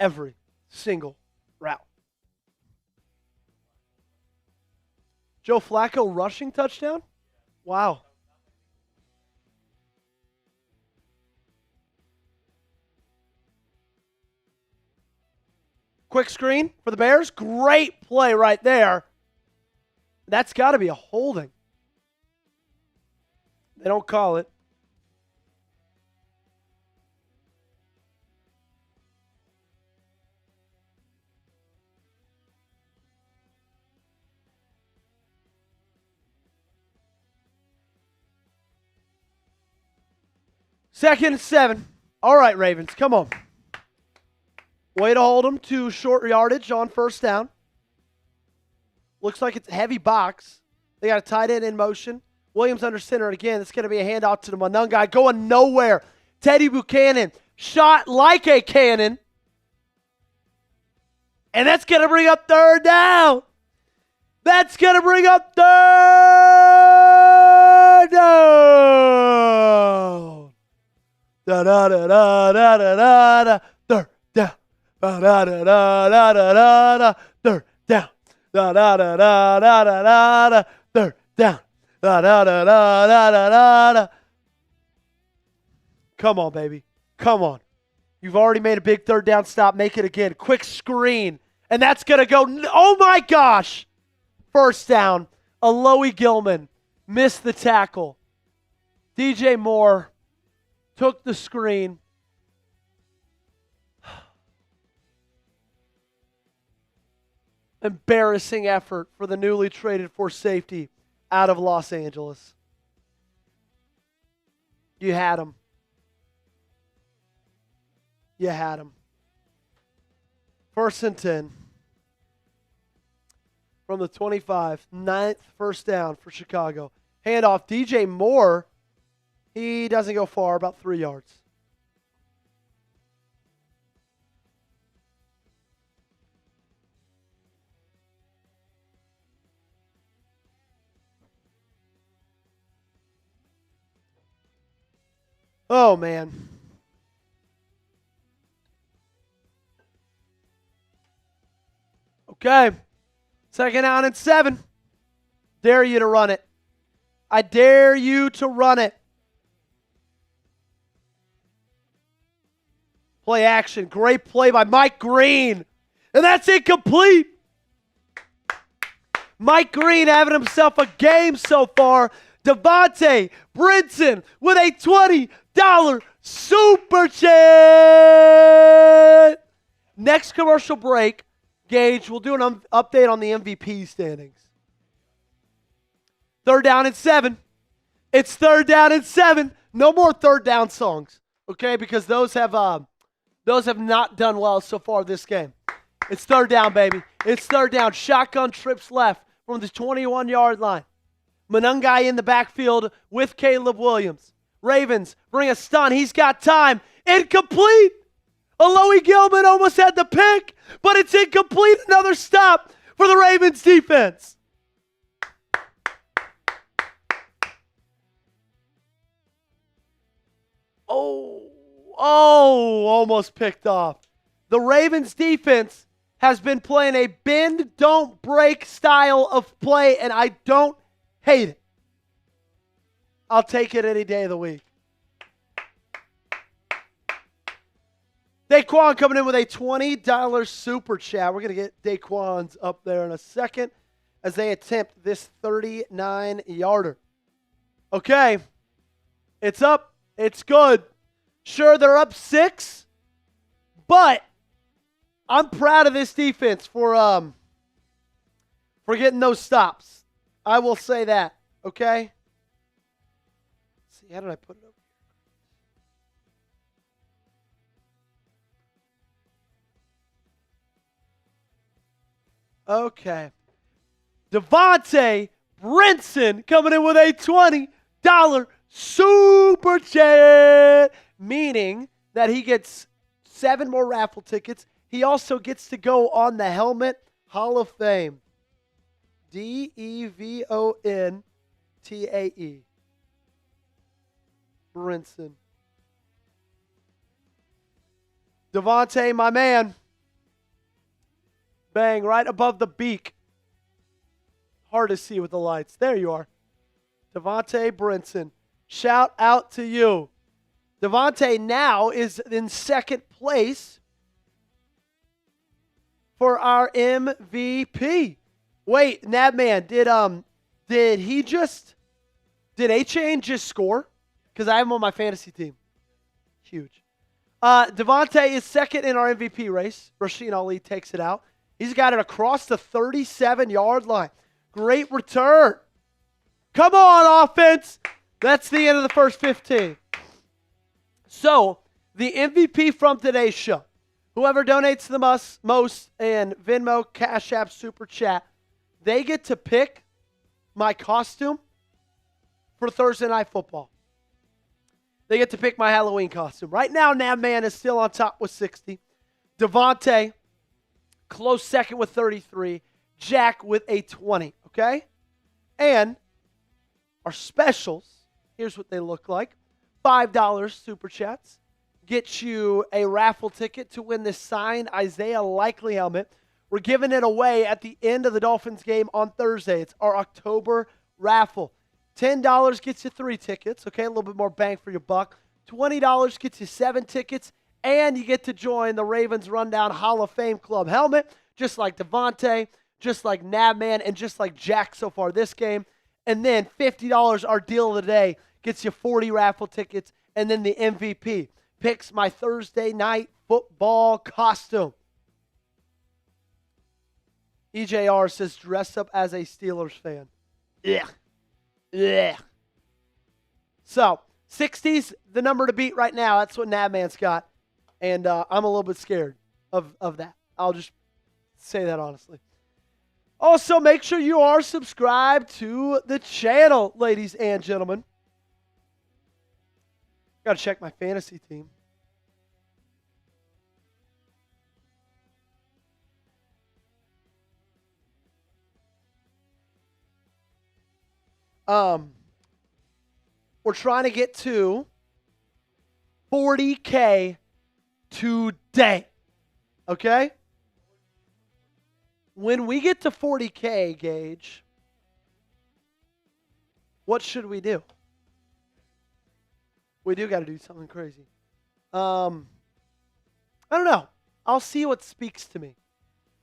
every single route. Joe Flacco rushing touchdown? Wow. Quick screen for the Bears. Great play right there. That's got to be a holding. They don't call it. Second and 7. All right, Ravens, come on. Way to hold them to short yardage on first down. Looks like it's a heavy box. They got a tight end in motion. Williams under center again. It's going to be a handout to the Monungai. Going nowhere. Teddy Buchanan shot like a cannon. And that's going to bring up third down. That's going to bring up third down. Da-da-da-da-da-da-da. Third down. Da-da-da-da-da-da-da. Third down. Da-da-da-da-da-da-da. Third down. Da-da-da-da-da-da-da. Come on, baby. Come on. You've already made a big third down stop. Make it again. Quick screen. And that's going to go. Oh, my gosh. First down. Aloe Gilman missed the tackle. DJ Moore took the screen. Embarrassing effort for the newly traded for safety out of Los Angeles. You had him. You had him. 1st and 10. From the 25. 9th first down for Chicago. Handoff. DJ Moore. He doesn't go far, about 3 yards. Oh, man. Okay. 2nd down and 7. Dare you to run it. I dare you to run it. Play action. Great play by Mike Green. And that's incomplete. Mike Green having himself a game so far. Devontae Brinson with a $20 super chat. Next commercial break, Gage, we'll do an update on the MVP standings. 3rd down and 7. It's 3rd down and 7. No more third down songs, okay? Because those have not done well so far this game. It's 3rd down, baby. It's 3rd down. Shotgun trips left from the 21-yard line. Manungai in the backfield with Caleb Williams. Ravens bring a stun. He's got time. Incomplete. Aloe Gilman almost had the pick, but it's incomplete. Another stop for the Ravens defense. Almost picked off. The Ravens defense has been playing a bend, don't break style of play, and I don't hate it. I'll take it any day of the week. Daquan coming in with a $20 super chat. We're going to get Daquan's up there in a second as they attempt this 39-yarder. Okay. It's up. It's good. Sure, they're up 6, but I'm proud of this defense for getting those stops. I will say that, okay? Let's see, how did I put it over here? Okay. Devontae Brinson coming in with a $20 super chat, meaning that he gets 7 more raffle tickets. He also gets to go on the Helmet Hall of Fame. Devontae Brinson. Devontae, my man. Bang, right above the beak. Hard to see with the lights. There you are. Devontae Brinson. Shout out to you. Devontae now is in 2nd place for our MVP. Wait, Nabman, did A-Chain just score? Because I have him on my fantasy team. Huge. Devontae is 2nd in our MVP race. Rasheen Ali takes it out. He's got it across the 37-yard line. Great return. Come on, offense. That's the end of the first 15. So, the MVP from today's show, whoever donates the most in Venmo, Cash App, Super Chat, they get to pick my costume for Thursday Night Football. They get to pick my Halloween costume. Right now, Nabman is still on top with 60. Devontae, close second with 33. Jack with a 20, okay? And our specials, here's what they look like. $5 Super Chats get you a raffle ticket to win this signed Isaiah Likely helmet. We're giving it away at the end of the Dolphins game on Thursday. It's our October raffle. $10 gets you 3 tickets, okay? A little bit more bang for your buck. $20 gets you 7 tickets, and you get to join the Ravens Rundown Hall of Fame Club helmet, just like Devontae, just like Nabman, and just like Jack so far this game. And then $50, our deal of the day, gets you 40 raffle tickets, and then the MVP picks my Thursday night football costume. EJR says, dress up as a Steelers fan. Yeah. Yeah. So, 60's the number to beat right now. That's what Nabman's got. And I'm a little bit scared of that. I'll just say that honestly. Also, make sure you are subscribed to the channel, ladies and gentlemen. Got to check my fantasy team. We're trying to get to 40K today. Okay? When we get to 40K, Gage, what should we do? We do got to do something crazy. I don't know. I'll see what speaks to me.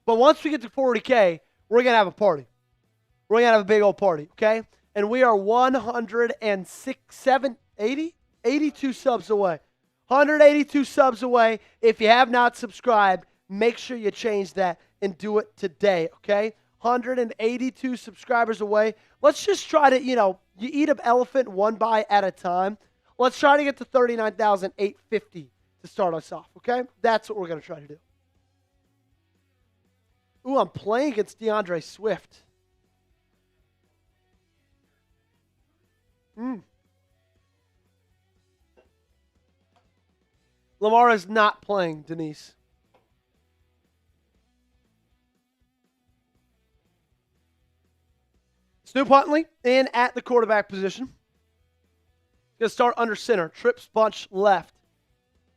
But once we get to 40K, we're going to have a party. We're going to have a big old party, okay? And we are 82 subs away. 182 subs away. If you have not subscribed, make sure you change that and do it today, okay? 182 subscribers away. Let's just try to, you eat an elephant one bite at a time. Let's try to get to 39,850 to start us off, okay? That's what we're going to try to do. Ooh, I'm playing against DeAndre Swift. Lamar is not playing, Denise. Snoop Huntley in at the quarterback position. Going to start under center. Trips bunch left.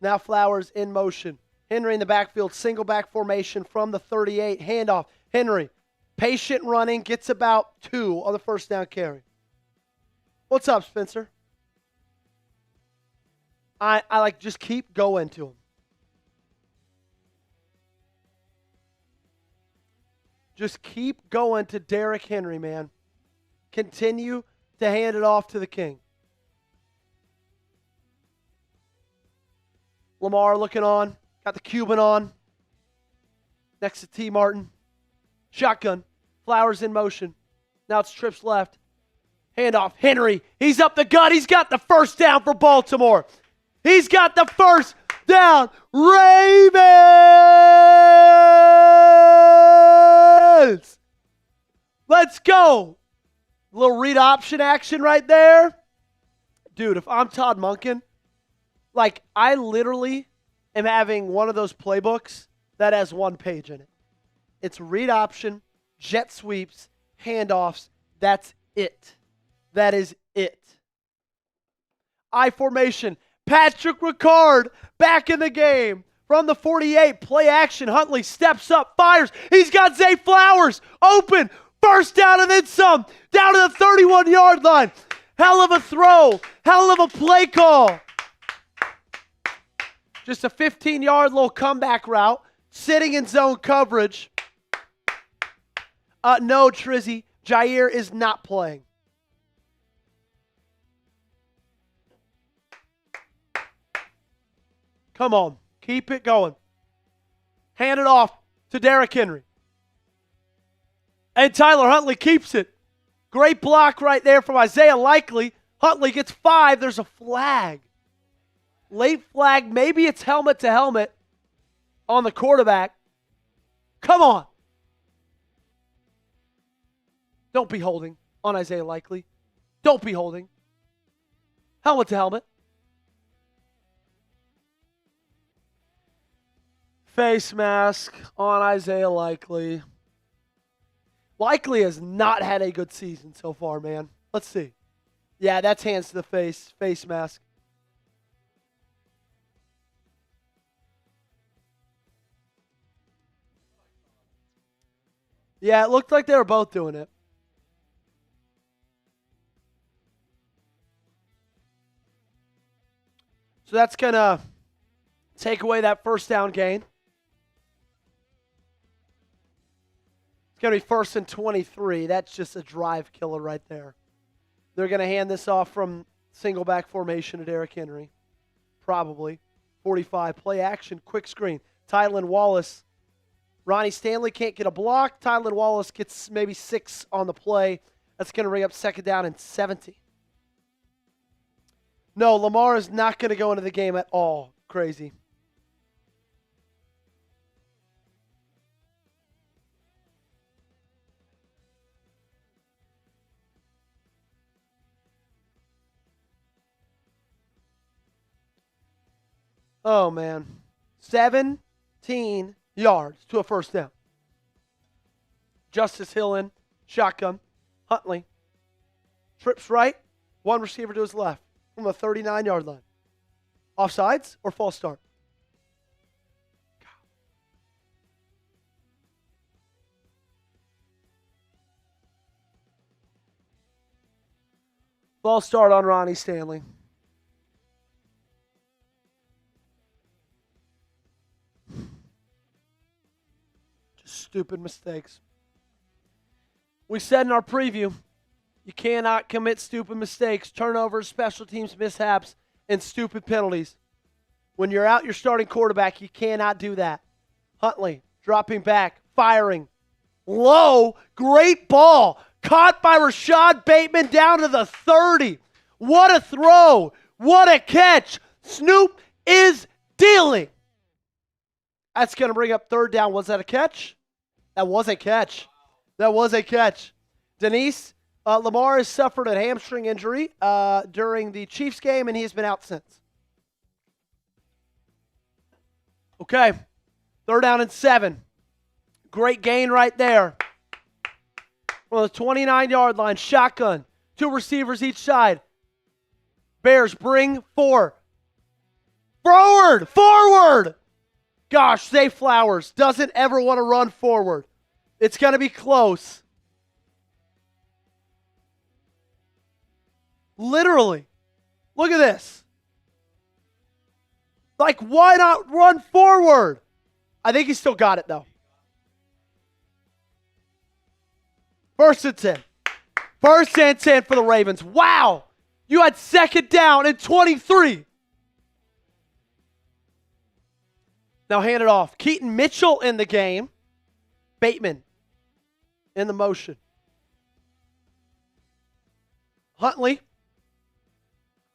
Now Flowers in motion. Henry in the backfield. Single back formation from the 38. Handoff. Henry. Patient running. Gets about 2 on the first down carry. What's up, Spencer? I just keep going to him. Just keep going to Derrick Henry, man. Continue to hand it off to the king. Lamar looking on. Got the Cuban on. Next to T. Martin. Shotgun. Flowers in motion. Now it's trips left. Handoff. Henry. He's up the gut. He's got the first down for Baltimore. He's got the first down. Ravens! Let's go. A little read option action right there. Dude, if I'm Todd Monken, I literally am having one of those playbooks that has 1 page in it. It's read option, jet sweeps, handoffs. That's it. That is it. I formation. Patrick Ricard back in the game. From the 48, play action. Huntley steps up, fires. He's got Zay Flowers open. First down and then some. Down to the 31-yard line. Hell of a throw. Hell of a play call. Just a 15-yard little comeback route. Sitting in zone coverage. No, Trizzy. Jair is not playing. Come on. Keep it going. Hand it off to Derrick Henry. And Tyler Huntley keeps it. Great block right there from Isaiah Likely. Huntley gets 5. There's a flag. Late flag. Maybe it's helmet to helmet on the quarterback. Come on. Don't be holding on Isaiah Likely. Don't be holding. Helmet to helmet. Face mask on Isaiah Likely. Likely has not had a good season so far, man. Let's see. Yeah, that's hands to the face. Face mask. Yeah, it looked like they were both doing it. So that's going to take away that first down gain. It's going to be 1st and 23. That's just a drive killer right there. They're going to hand this off from single back formation to Derrick Henry. Probably. 45. Play action. Quick screen. Tylan Wallace. Ronnie Stanley can't get a block. Tylan Wallace gets maybe 6 on the play. That's going to bring up 2nd down and 70. No, Lamar is not going to go into the game at all. Crazy. Oh, man. 17 yards to a first down. Justice Hill in. Shotgun. Huntley. Trips right. One receiver to his left from the 39-yard line. Offsides or false start? False start on Ronnie Stanley. Just stupid mistakes. We said in our preview, you cannot commit stupid mistakes, turnovers, special teams mishaps, and stupid penalties. When you're out your starting quarterback, you cannot do that. Huntley dropping back, firing. Low, great ball. Caught by Rashad Bateman down to the 30. What a throw. What a catch. Snoop is dealing. That's going to bring up 3rd down. Was that a catch? That was a catch. That was a catch. Denise, Lamar has suffered a hamstring injury during the Chiefs game, and he has been out since. Okay. 3rd down and 7. Great gain right there. On the 29-yard line, shotgun. 2 receivers each side. Bears bring 4. Forward! Gosh, Zay Flowers doesn't ever want to run forward. It's going to be close. Literally. Look at this. Like, why not run forward? I think he still got it, though. 1st and 10. 1st and 10 for the Ravens. Wow. You had 2nd down and 23. Now hand it off. Keaton Mitchell in the game. Bateman in the motion. Huntley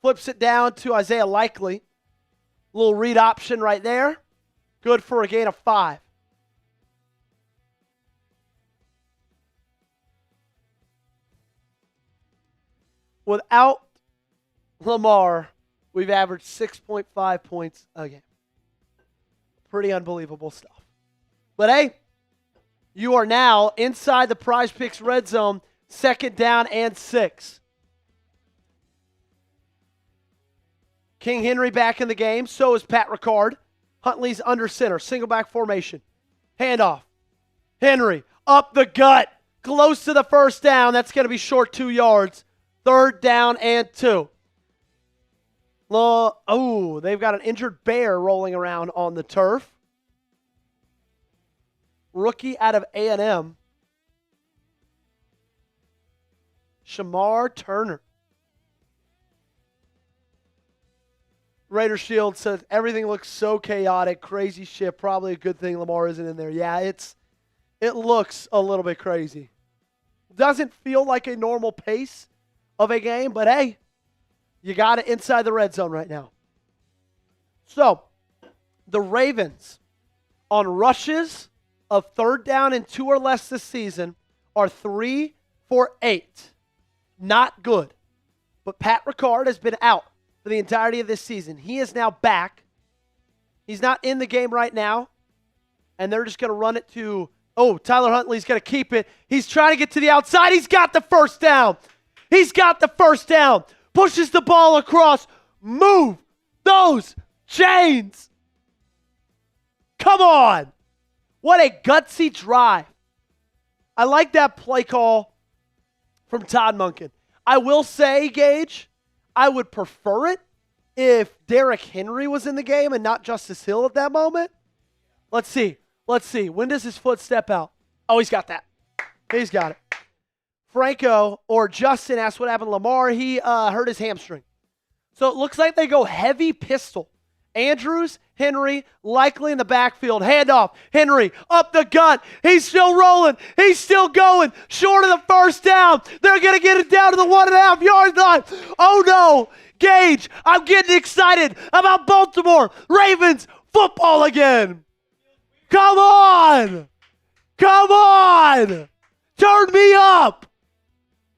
flips it down to Isaiah Likely. Little read option right there. Good for a gain of 5. Without Lamar, we've averaged 6.5 points a game. Pretty unbelievable stuff. But hey, you are now inside the Prize Picks red zone, 2nd down and 6. King Henry back in the game. So is Pat Ricard. Huntley's under center. Single back formation. Handoff. Henry up the gut. Close to the 1st down. That's going to be short 2 yards. 3rd down and 2. Oh, they've got an injured bear rolling around on the turf. Rookie out of A&M. Shamar Turner. Raider Shield says everything looks so chaotic, crazy shit. Probably a good thing Lamar isn't in there. Yeah, it looks a little bit crazy. Doesn't feel like a normal pace of a game, but hey, you got it inside the red zone right now. So, the Ravens on rushes of 3rd down and 2 or less this season are 3 for 8. Not good. But Pat Ricard has been out for the entirety of this season. He is now back. He's not in the game right now, and they're just going to run it to Oh, Tyler Huntley's going to keep it. He's trying to get to the outside. He's got the first down. He's got the first down. Pushes the ball across. Move those chains. Come on. What a gutsy drive. I like that play call from Todd Monken. I will say, Gage, I would prefer it if Derrick Henry was in the game and not Justice Hill at that moment. Let's see. When does his foot step out? Oh, he's got that. He's got it. Franco or Justin asked what happened to Lamar. He hurt his hamstring. So it looks like they go heavy pistol. Andrews, Henry, likely in the backfield. Handoff. Henry up the gut. He's still rolling. He's still going. Short of the first down. They're going to get it down to the 1.5-yard line. Oh, no. Gage, I'm getting excited about Baltimore Ravens football again. Come on. Come on. Turn me up.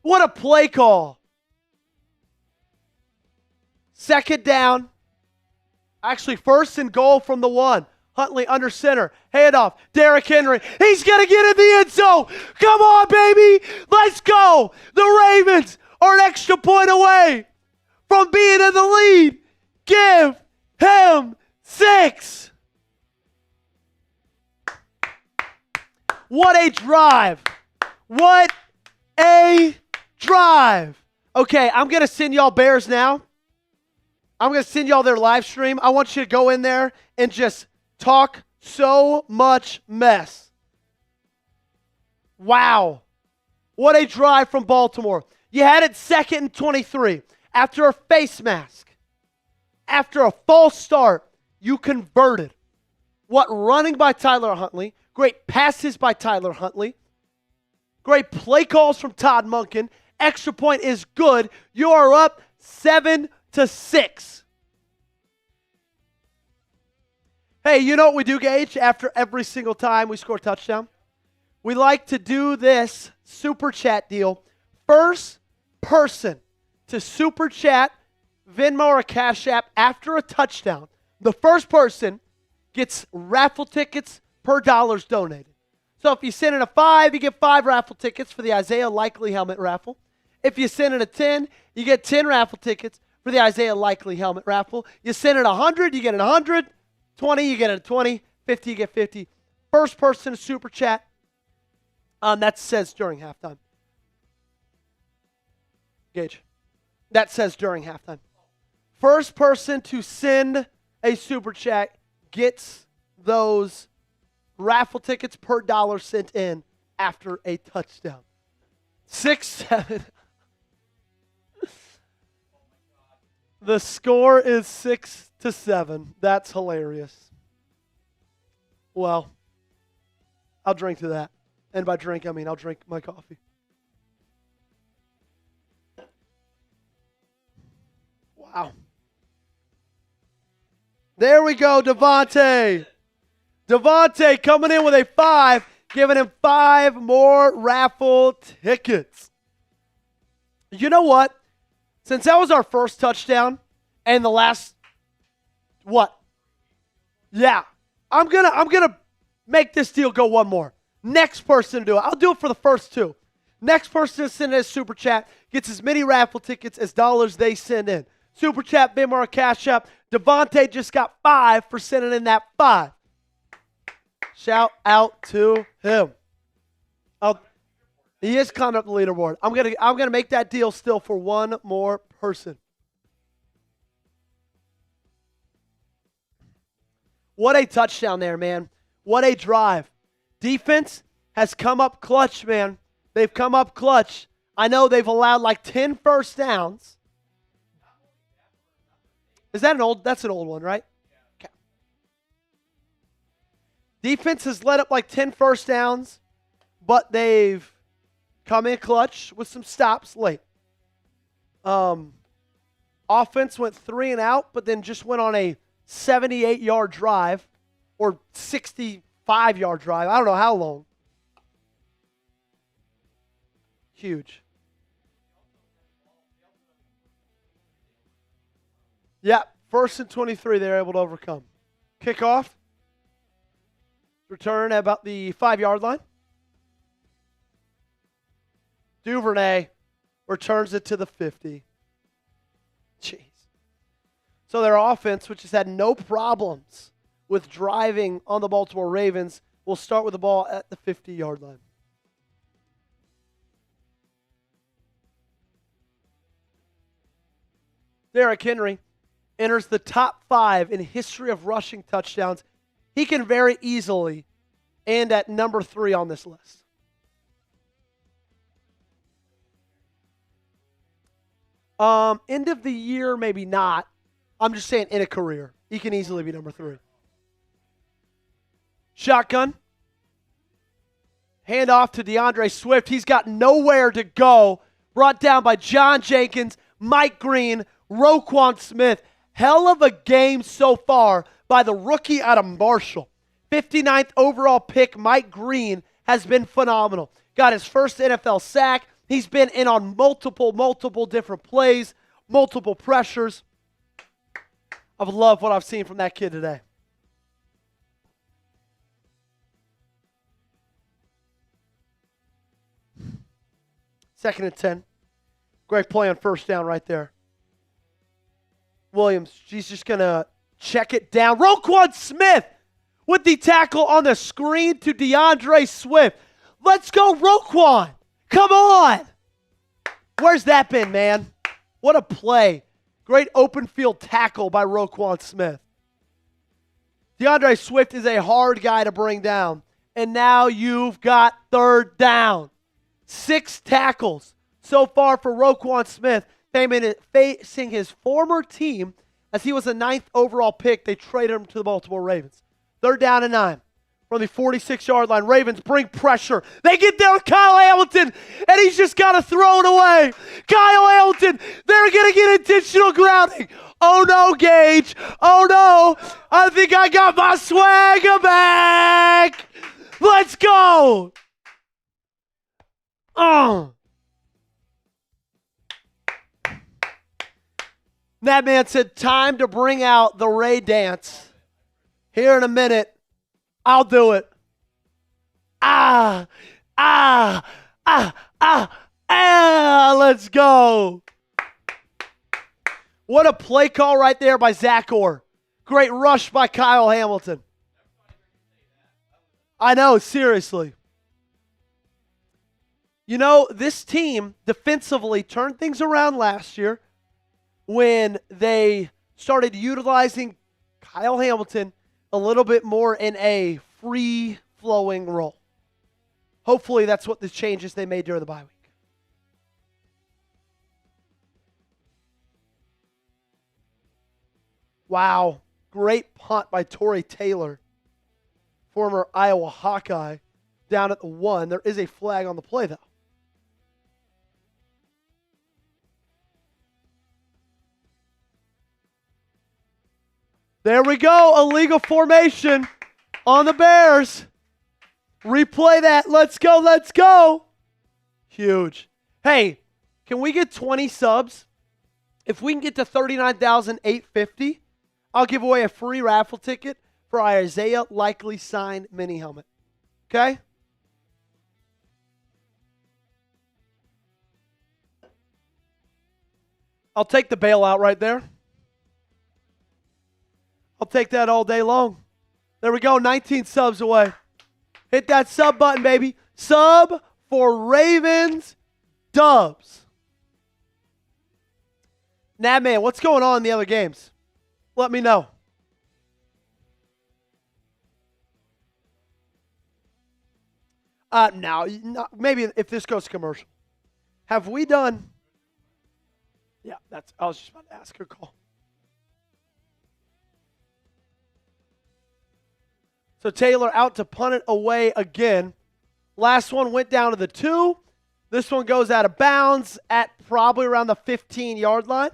What a play call. Second down. Actually, first and goal from the 1. Huntley under center. Handoff. Derrick Henry. He's going to get in the end zone. Come on, baby. Let's go. The Ravens are an extra point away from being in the lead. Give him 6. What a drive. What a drive. Okay, I'm going to send y'all Bears now. I'm going to send y'all their live stream. I want you to go in there and just talk so much mess. Wow. What a drive from Baltimore. You had it 2nd and 23. After a face mask, after a false start, you converted. What running by Tyler Huntley. Great passes by Tyler Huntley. Great play calls from Todd Monken. Extra point is good. You are up 7-6. Hey, you know what we do, Gage, after every single time we score a touchdown? We like to do this super chat deal. First person to super chat, Venmo or Cash App after a touchdown, the first person gets raffle tickets per dollars donated. So if you send in a 5, you get 5 raffle tickets for the Isaiah Likely helmet raffle. If you send in a 10, you get 10 raffle tickets for the Isaiah Likely helmet raffle. You send in 100, you get an 100. 20, you get a 20. 50, you get 50. First person to super chat. That says during halftime. Gage. That says during halftime. First person to send a super chat gets those raffle tickets per dollar sent in after a touchdown. 6-7. The score is 6-7. That's hilarious. Well, I'll drink to that. And by drink, I mean I'll drink my coffee. Wow. There we go, Devontae. Devontae coming in with a 5, giving him 5 more raffle tickets. You know what? Since that was our first touchdown and the last, what? Yeah. I'm gonna make this deal go one more. Next person to do it. I'll do it for the first 2. Next person to send in a super chat gets as many raffle tickets as dollars they send in. Super chat, Venmo or Cash App. Devontae just got 5 for sending in that 5. Shout out to him. He is climbing up the leaderboard. I'm gonna make that deal still for one more person. What a touchdown there, man. What a drive. Defense has come up clutch, man. They've come up clutch. I know they've allowed like 10 first downs. Is that that's an old one, right? Okay. Defense has led up like 10 first downs, but they've come in clutch with some stops late. Offense went 3 and out, but then just went on a 78-yard drive or 65-yard drive. I don't know how long. Huge. Yeah, 1st and 23 they're able to overcome. Kickoff. Return at about the 5-yard line. Duvernay returns it to the 50. Jeez. So their offense, which has had no problems with driving on the Baltimore Ravens, will start with the ball at the 50-yard line. Derrick Henry enters the top 5 in history of rushing touchdowns. He can very easily end at number 3 on this list. End of the year, maybe not. I'm just saying in a career. He can easily be number 3. Shotgun. Hand off to DeAndre Swift. He's got nowhere to go. Brought down by John Jenkins, Mike Green, Roquan Smith. Hell of a game so far by the rookie out of Marshall. 59th overall pick, Mike Green, has been phenomenal. Got his first NFL sack. He's been in on multiple different plays, multiple pressures. I've loved what I've seen from that kid today. Second and 10. Great play on first down right there. Williams, she's just going to check it down. Roquan Smith with the tackle on the screen to DeAndre Swift. Let's go, Roquan. Come on. Where's that been, man? What a play. Great open field tackle by Roquan Smith. DeAndre Swift is a hard guy to bring down. And now you've got third down. 6 tackles so far for Roquan Smith. Facing his former team as he was a 9th overall pick. They traded him to the Baltimore Ravens. Third down and 9. From the 46-yard line, Ravens bring pressure. They get there with Kyle Hamilton, and he's just got to throw it away. Kyle Hamilton, they're going to get intentional grounding. Oh, no, Gage. Oh, no. I think I got my swagger back. Let's go. That man said, time to bring out the Ray dance. Here in a minute. I'll do it. Let's go. What a play call right there by Zach Orr. Great rush by Kyle Hamilton. I know, seriously. You know, this team defensively turned things around last year when they started utilizing Kyle Hamilton a little bit more in a free-flowing role. Hopefully that's what the changes they made during the bye week. Wow. Great punt by Torrey Taylor, former Iowa Hawkeye, down at the 1. There is a flag on the play, though. There we go. Illegal formation on the Bears. Replay that. Let's go. Let's go. Huge. Hey, can we get 20 subs? If we can get to 39,850, I'll give away a free raffle ticket for Isaiah Likely signed mini helmet. Okay? I'll take the bailout right there. I'll take that all day long. There we go, 19 subs away. Hit that sub button, baby. Sub for Ravens Dubs. Nah, man, what's going on in the other games? Let me know. No, maybe if this goes to commercial. Have we done? Yeah, I was just about to ask her call. So Taylor out to punt it away again. Last one went down to the 2. This one goes out of bounds at probably around the 15-yard line.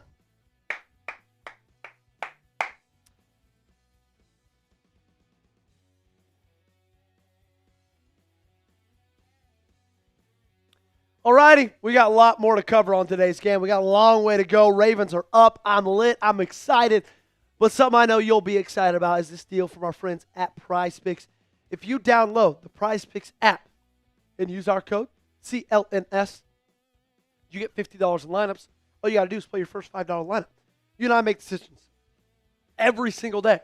All righty, we got a lot more to cover on today's game. We got a long way to go. Ravens are up. I'm lit. I'm excited. But something I know you'll be excited about is this deal from our friends at PrizePicks. If you download the Prize Picks app and use our code, CLNS, you get $50 in lineups. All you got to do is play your first $5 lineup. You and I make decisions every single day.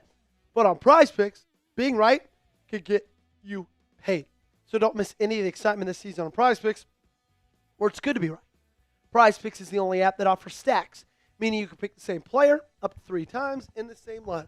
But on Prize Picks, being right could get you paid. So don't miss any of the excitement this season on Prize Picks, where it's good to be right. Prize Picks is the only app that offers stacks, meaning you can pick the same player up to 3 times in the same lineup.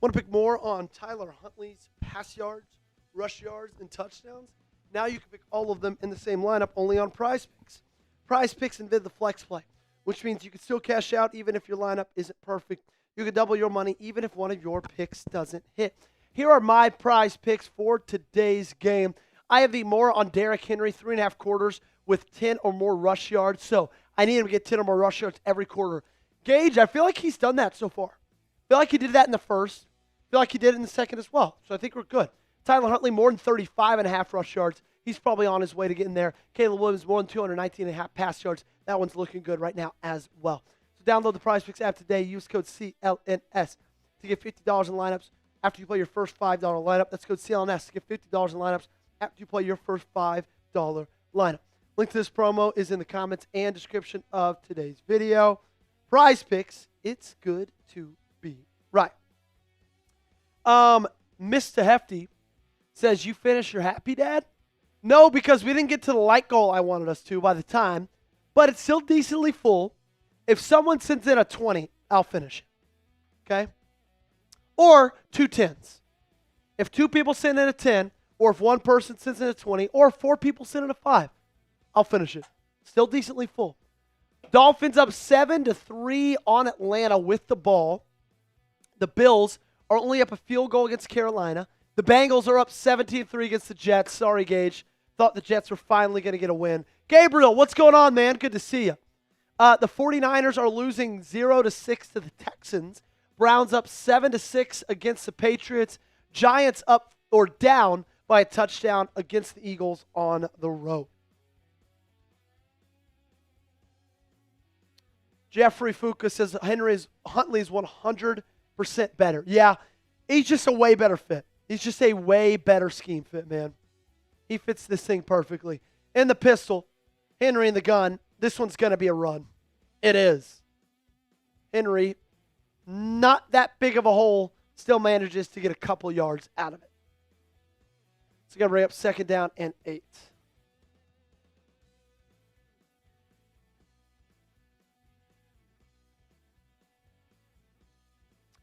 Want to pick more on Tyler Huntley's pass yards, rush yards, and touchdowns? Now you can pick all of them in the same lineup only on Prize Picks. Prize Picks invent the flex play, which means you can still cash out even if your lineup isn't perfect. You can double your money even if one of your picks doesn't hit. Here are my Prize Picks for today's game. I have the more on Derrick Henry, 3.5 quarters with 10 or more rush yards. So I need him to get 10 or more rush yards every quarter. Gage, I feel like he's done that so far. I feel like he did that in the first. I feel like he did it in the second as well. So I think we're good. Tyler Huntley, more than 35.5 rush yards. He's probably on his way to getting there. Caleb Williams, more than 219.5 pass yards. That one's looking good right now as well. So download the Prize Picks app today. Use code CLNS to get $50 in lineups after you play your first $5 lineup. That's code CLNS to get $50 in lineups after you play your first $5 lineup. Link to this promo is in the comments and description of today's video. Prize Picks, it's good to be right. Mr. Hefty says, you finished your happy, Dad? No, because we didn't get to the like goal I wanted us to by the time, but it's still decently full. If someone sends in a 20, I'll finish it. Okay? Or 2 10s. If 2 people send in a 10, or if 1 person sends in a 20, or if 4 people send in a 5, I'll finish it. Still decently full. Dolphins up 7-3 on Atlanta with the ball. The Bills are only up a field goal against Carolina. The Bengals are up 17-3 against the Jets. Sorry, Gage. Thought the Jets were finally going to get a win. Gabriel, what's going on, man? Good to see you. The 49ers are losing 0-6 to the Texans. Browns up 7-6 against the Patriots. Giants up or down by a touchdown against the Eagles on the road. Jeffrey Fuca says Huntley's 100% better. Yeah, he's just a way better fit. He's just a way better scheme fit, man. He fits this thing perfectly. In the pistol, Henry in the gun, this one's going to be a run. It is. Henry, not that big of a hole, still manages to get a couple yards out of it. So going to bring up 2nd down and 8.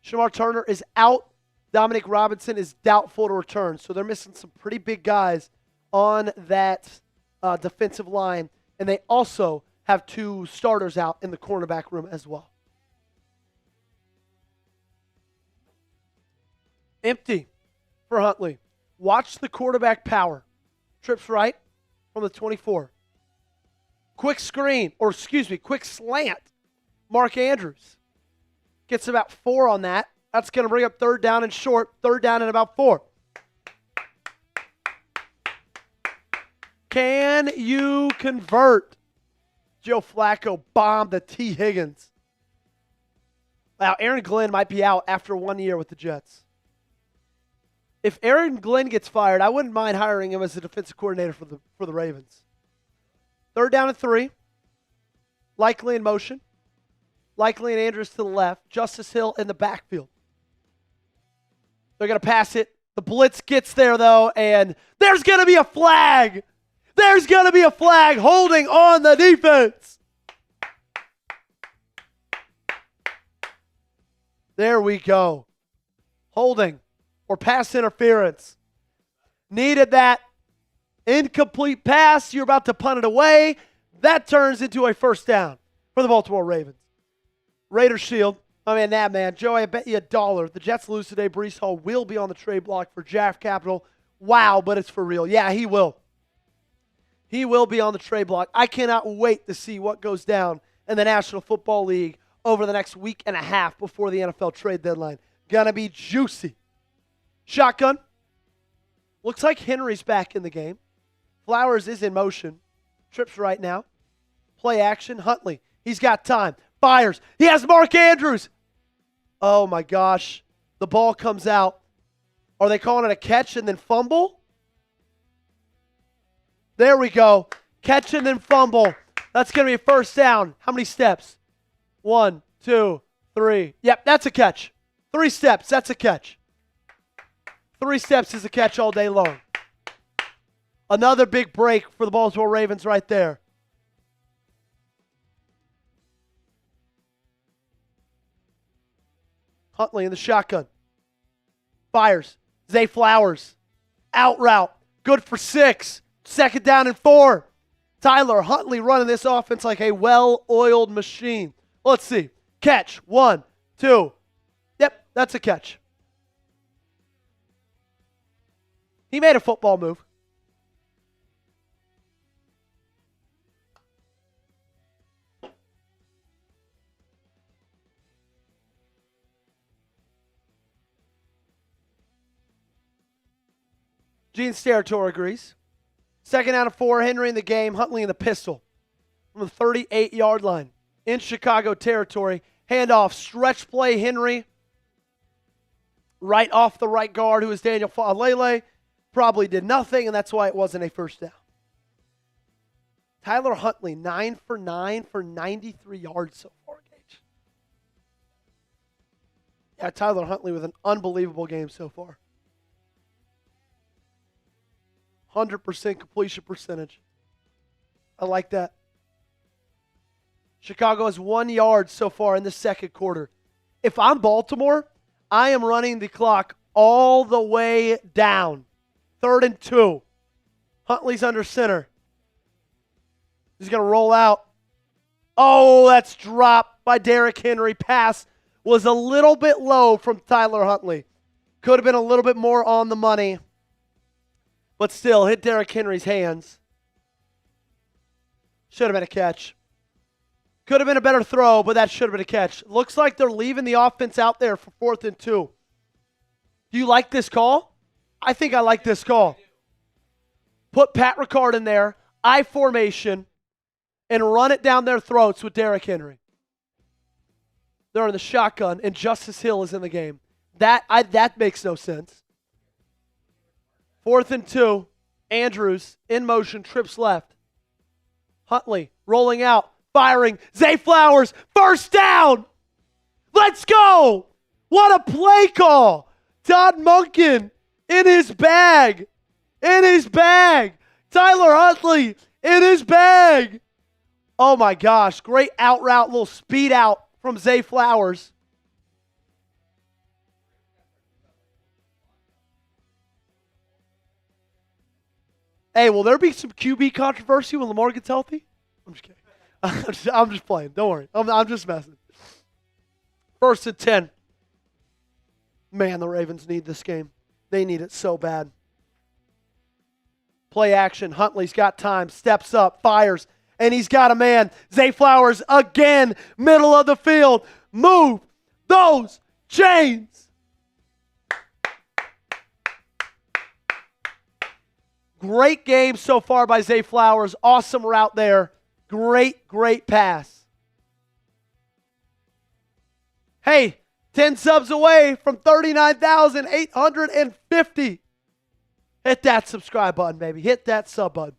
Shamar Turner is out. Dominic Robinson is doubtful to return. So they're missing some pretty big guys on that defensive line. And they also have 2 starters out in the cornerback room as well. Empty for Huntley. Watch the quarterback power. Trips right from the 24. Quick slant. Mark Andrews gets about 4 on that. That's going to bring up 3rd down and short. 3rd down and about 4. Can you convert? Joe Flacco bombed the T. Higgins. Wow, Aaron Glenn might be out after 1 year with the Jets. If Aaron Glenn gets fired, I wouldn't mind hiring him as the defensive coordinator for the Ravens. 3rd down and 3. Likely in motion. Likely and Andrews to the left. Justice Hill in the backfield. They're going to pass it. The blitz gets there, though, and there's going to be a flag. There's going to be a flag holding on the defense. There we go. Holding or pass interference. Needed that incomplete pass. You're about to punt it away. That turns into a 1st down for the Baltimore Ravens. Raiders shield. Man, Joey, I bet you $1. The Jets lose today. Breece Hall will be on the trade block for draft capital. Wow, but it's for real. Yeah, he will. He will be on the trade block. I cannot wait to see what goes down in the National Football League over the next week and a half before the NFL trade deadline. Gonna be juicy. Shotgun. Looks like Henry's back in the game. Flowers is in motion. Trips right now. Play action. Huntley. He's got time. Fires. He has Mark Andrews. Oh, my gosh. The ball comes out. Are they calling it a catch and then fumble? There we go. Catch and then fumble. That's going to be a first down. How many steps? 1, 2, 3. Yep, that's a catch. 3 steps. That's a catch. 3 steps is a catch all day long. Another big break for the Baltimore Ravens right there. Huntley in the shotgun. Fires. Zay Flowers. Out route. Good for 6. 2nd down and 4. Tyler Huntley running this offense like a well-oiled machine. Let's see. Catch. 1, 2. Yep, that's a catch. He made a football move. Gene Steratore agrees. 2nd out of 4, Henry in the game, Huntley in the pistol from the 38-yard line in Chicago territory. Handoff, stretch play, Henry right off the right guard, who is Daniel Faalele. Probably did nothing, and that's why it wasn't a first down. Tyler Huntley, 9 for 9 for 93 yards so far, Gage. Yeah, Tyler Huntley with an unbelievable game so far. 100% completion percentage. I like that. Chicago has 1 yard so far in the second quarter. If I'm Baltimore, I am running the clock all the way down. 3rd and 2. Huntley's under center. He's going to roll out. Oh, that's dropped by Derrick Henry. Pass was a little bit low from Tyler Huntley. Could have been a little bit more on the money. But still, hit Derrick Henry's hands. Should have been a catch. Could have been a better throw, but that should have been a catch. Looks like they're leaving the offense out there for 4th and 2. Do you like this call? I think I like this call. Put Pat Ricard in there, I formation, and run it down their throats with Derrick Henry. They're in the shotgun, and Justice Hill is in the game. That makes no sense. 4th and 2. Andrews in motion, trips left. Huntley rolling out, firing. Zay Flowers, first down. Let's go. What a play call. Todd Monken in his bag. In his bag. Tyler Huntley in his bag. Oh my gosh. Great out route, little speed out from Zay Flowers. Hey, will there be some QB controversy when Lamar gets healthy? I'm just kidding. I'm just playing. Don't worry. I'm just messing. 1st and 10. Man, the Ravens need this game. They need it so bad. Play action. Huntley's got time. Steps up. Fires. And he's got a man. Zay Flowers again. Middle of the field. Move those chains. Great game so far by Zay Flowers. Awesome route there. Great pass. Hey, 10 subs away from 39,850. Hit that subscribe button, baby. Hit that sub button.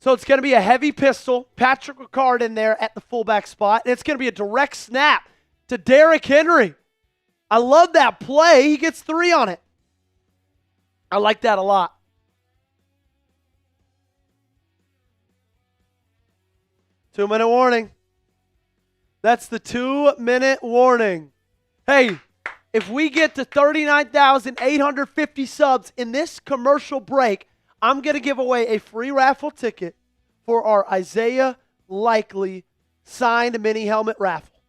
So it's going to be a heavy pistol. Patrick Ricard in there at the fullback spot. And it's going to be a direct snap to Derrick Henry. I love that play. He gets 3 on it. I like that a lot. Two-minute warning. That's the 2-minute warning. Hey, if we get to 39,850 subs in this commercial break, I'm going to give away a free raffle ticket for our Isaiah Likely signed mini helmet raffle.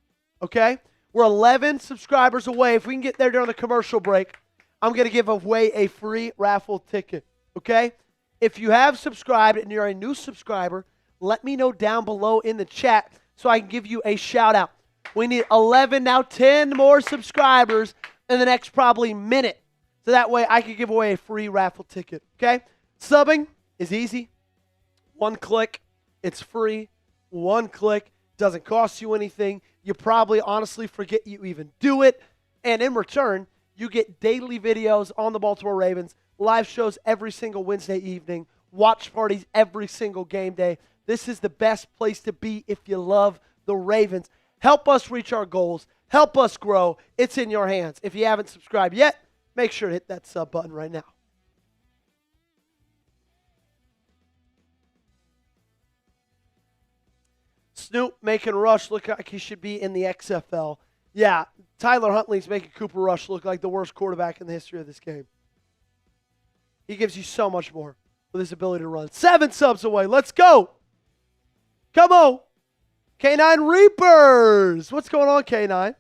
Okay? We're 11 subscribers away. If we can get there during the commercial break, I'm going to give away a free raffle ticket. Okay? If you have subscribed and you're a new subscriber, let me know down below in the chat so I can give you a shout out. We need 11, now 10 more subscribers in the next probably minute. So that way I can give away a free raffle ticket. Okay? Subbing is easy. 1 click. It's free. 1 click. Doesn't cost you anything. You probably honestly forget you even do it. And in return, You get daily videos on the Baltimore Ravens, live shows every single Wednesday evening, watch parties every single game day. This is the best place to be if you love the Ravens. Help us reach our goals. Help us grow. It's in your hands. If you haven't subscribed yet, make sure to hit that sub button right now. Snoop making Rush look like he should be in the XFL. Yeah, Tyler Huntley's making Cooper Rush look like the worst quarterback in the history of this game. He gives you so much more with his ability to run. 7 subs away. Let's go. Come on. K9 Reapers. What's going on, K9?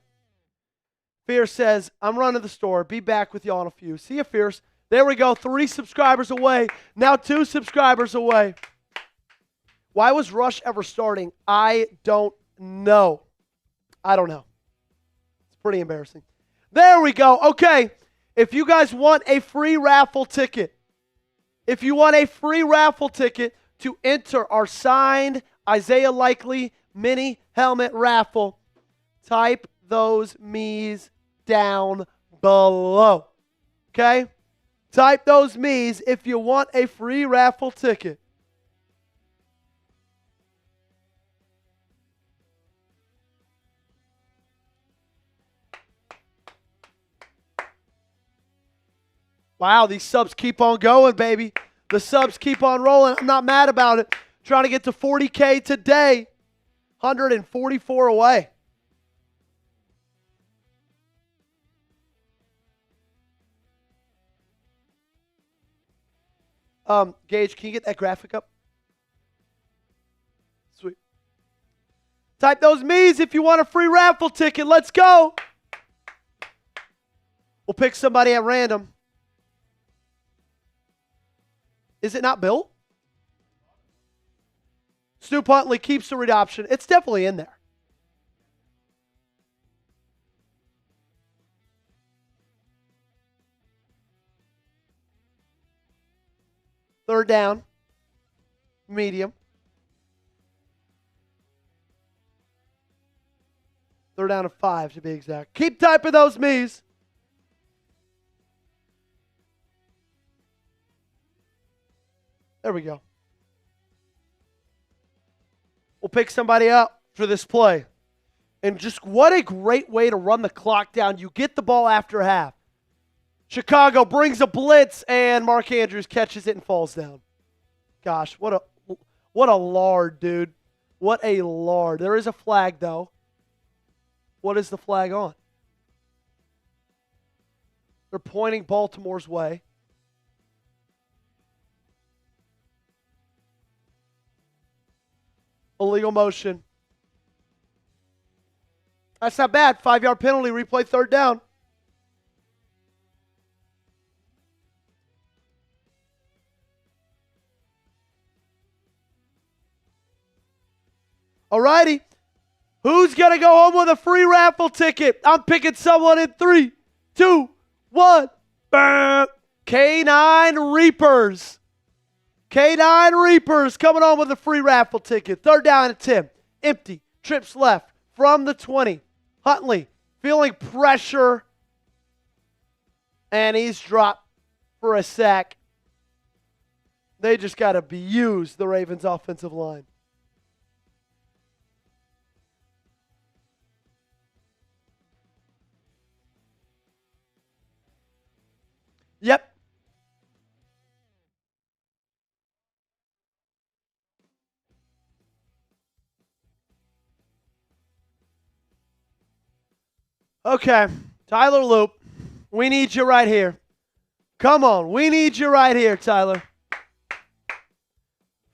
Fierce says, I'm running the store. Be back with y'all in a few. See you, Fierce. There we go. 3 subscribers away. Now 2 subscribers away. Why was Rush ever starting? I don't know. It's pretty embarrassing. There we go. Okay. If you guys want a free raffle ticket, to enter our signed Isaiah Likely mini helmet raffle, type those me's down below. Okay? Type those me's if you want a free raffle ticket. Wow, these subs keep on going, baby. The subs keep on rolling. I'm not mad about it. Trying to get to 40K today. 144 away. Gage, can you get that graphic up? Sweet. Type those me's if you want a free raffle ticket. Let's go. We'll pick somebody at random. Is it not Bill? Snoop Huntley keeps the read option. It's definitely in there. Third down. Medium. Third down of 5 to be exact. Keep typing those me's. There we go. We'll pick somebody up for this play. And just what a great way to run the clock down. You get the ball after half. Chicago brings a blitz, and Mark Andrews catches it and falls down. Gosh, what a lard, dude. What a lard. There is a flag, though. What is the flag on? They're pointing Baltimore's way. Illegal motion. That's not bad. 5-yard penalty, replay third down. All righty. Who's going to go home with a free raffle ticket? I'm picking someone in 3, 2, 1. K9 Reapers. K9 Reapers coming on with a free raffle ticket. Third down at 10. Empty. Trips left from the 20. Huntley feeling pressure. And he's dropped for a sack. They just got to abuse the Ravens offensive line. Yep. Okay, Tyler Loop, we need you right here. Come on, we need you right here, Tyler.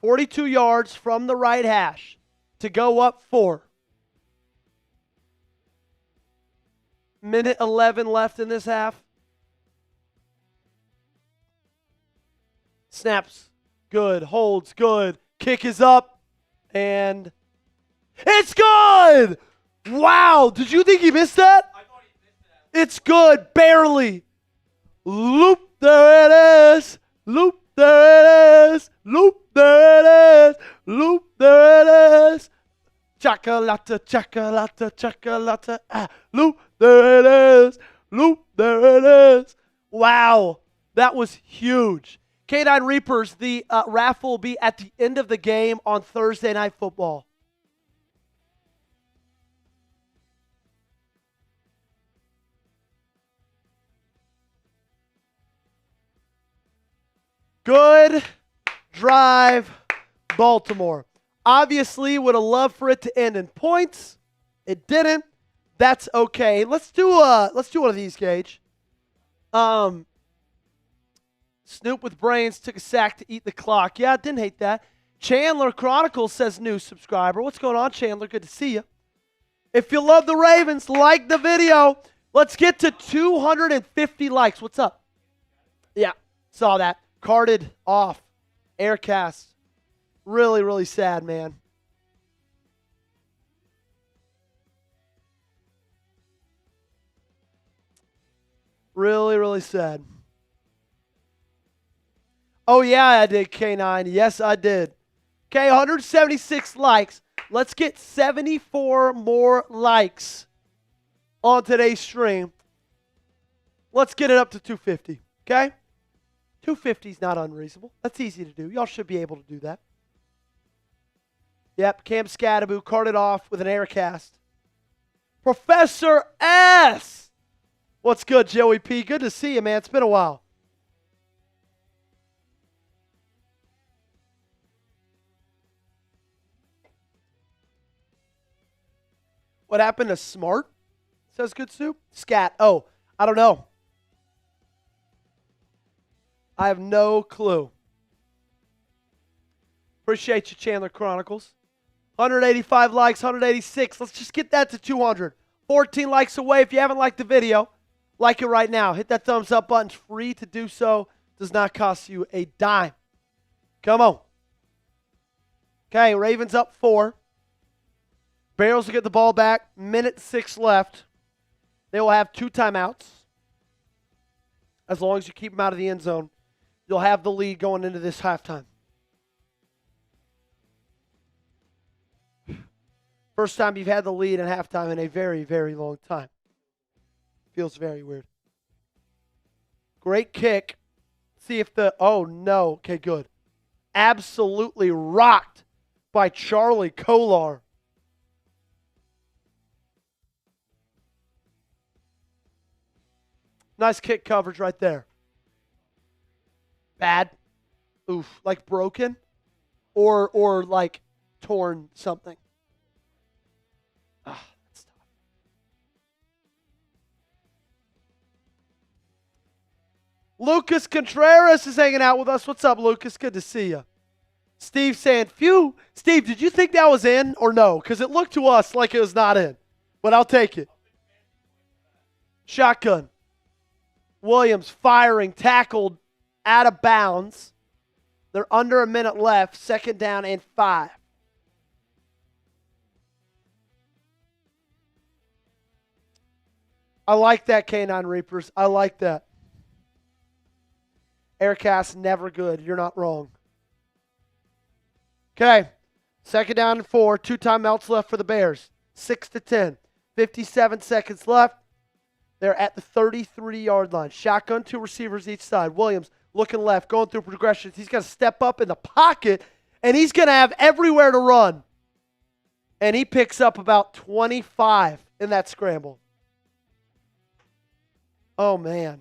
42 yards from the right hash to go up 4. Minute 11 left in this half. Snaps, good. Holds, good. Kick is up, and it's good! Wow, did you think he missed that? I thought he missed that. It's good, barely. Loop, there it is. Loop, there it is. Loop, there it is. Loop, there it is. Chocolata, chocolata, chocolata. Ah, loop, there it is. Loop. There it is. Wow. That was huge. K9 Reapers, the raffle will be at the end of the game on Thursday Night Football. Good drive, Baltimore. Obviously, would have loved for it to end in points. It didn't. That's okay. Let's do one of these, Gage. Snoop with brains took a sack to eat the clock. Yeah, didn't hate that. Chandler Chronicles says new subscriber. What's going on, Chandler? Good to see you. If you love the Ravens, like the video. Let's get to 250 likes. What's up? Yeah, saw that. Carded off. Aircast. Really, really sad, man. Really, really sad. Oh, yeah, I did, K9. Yes, I did. Okay, 176 likes. Let's get 74 more likes on today's stream. Let's get it up to 250, okay? 250 is not unreasonable. That's easy to do. Y'all should be able to do that. Yep, Cam Scattaboo carted off with an aircast. Professor S. What's good, Joey P? Good to see you, man. It's been a while. What happened to Smart? Says Good Soup. Scat. Oh, I don't know. I have no clue. Appreciate you, Chandler Chronicles. 185 likes, 186. Let's just get that to 200. 14 likes away. If you haven't liked the video, like it right now. Hit that thumbs up button. It's free to do so. Does not cost you a dime. Come on. Okay, Ravens up 4. Barrels will get the ball back. Minute 6 left. They will have 2 timeouts. As long as you keep them out of the end zone, you'll have the lead going into this halftime. First time you've had the lead in halftime in a very, very long time. Feels very weird. Great kick. See if the, oh no, okay, good. Absolutely rocked by Charlie Kolar. Nice kick coverage right there. Bad. Oof, like broken or like torn something. Ah, that's tough. Lucas Contreras is hanging out with us. What's up, Lucas? Good to see you. Steve saying, phew. Steve, did you think that was in or no? Because it looked to us like it was not in. But I'll take it. Shotgun. Williams firing, tackled out of bounds. They're under a minute left. 2nd down and 5. I like that, K9 Reapers. I like that. Aircast never good. You're not wrong. Okay. 2nd down and 4. 2 timeouts left for the Bears. 6-10. 57 seconds left. They're at the 33-yard line. Shotgun, 2 receivers each side. Williams looking left, going through progressions. He's going to step up in the pocket, and he's going to have everywhere to run. And he picks up about 25 in that scramble. Oh, man.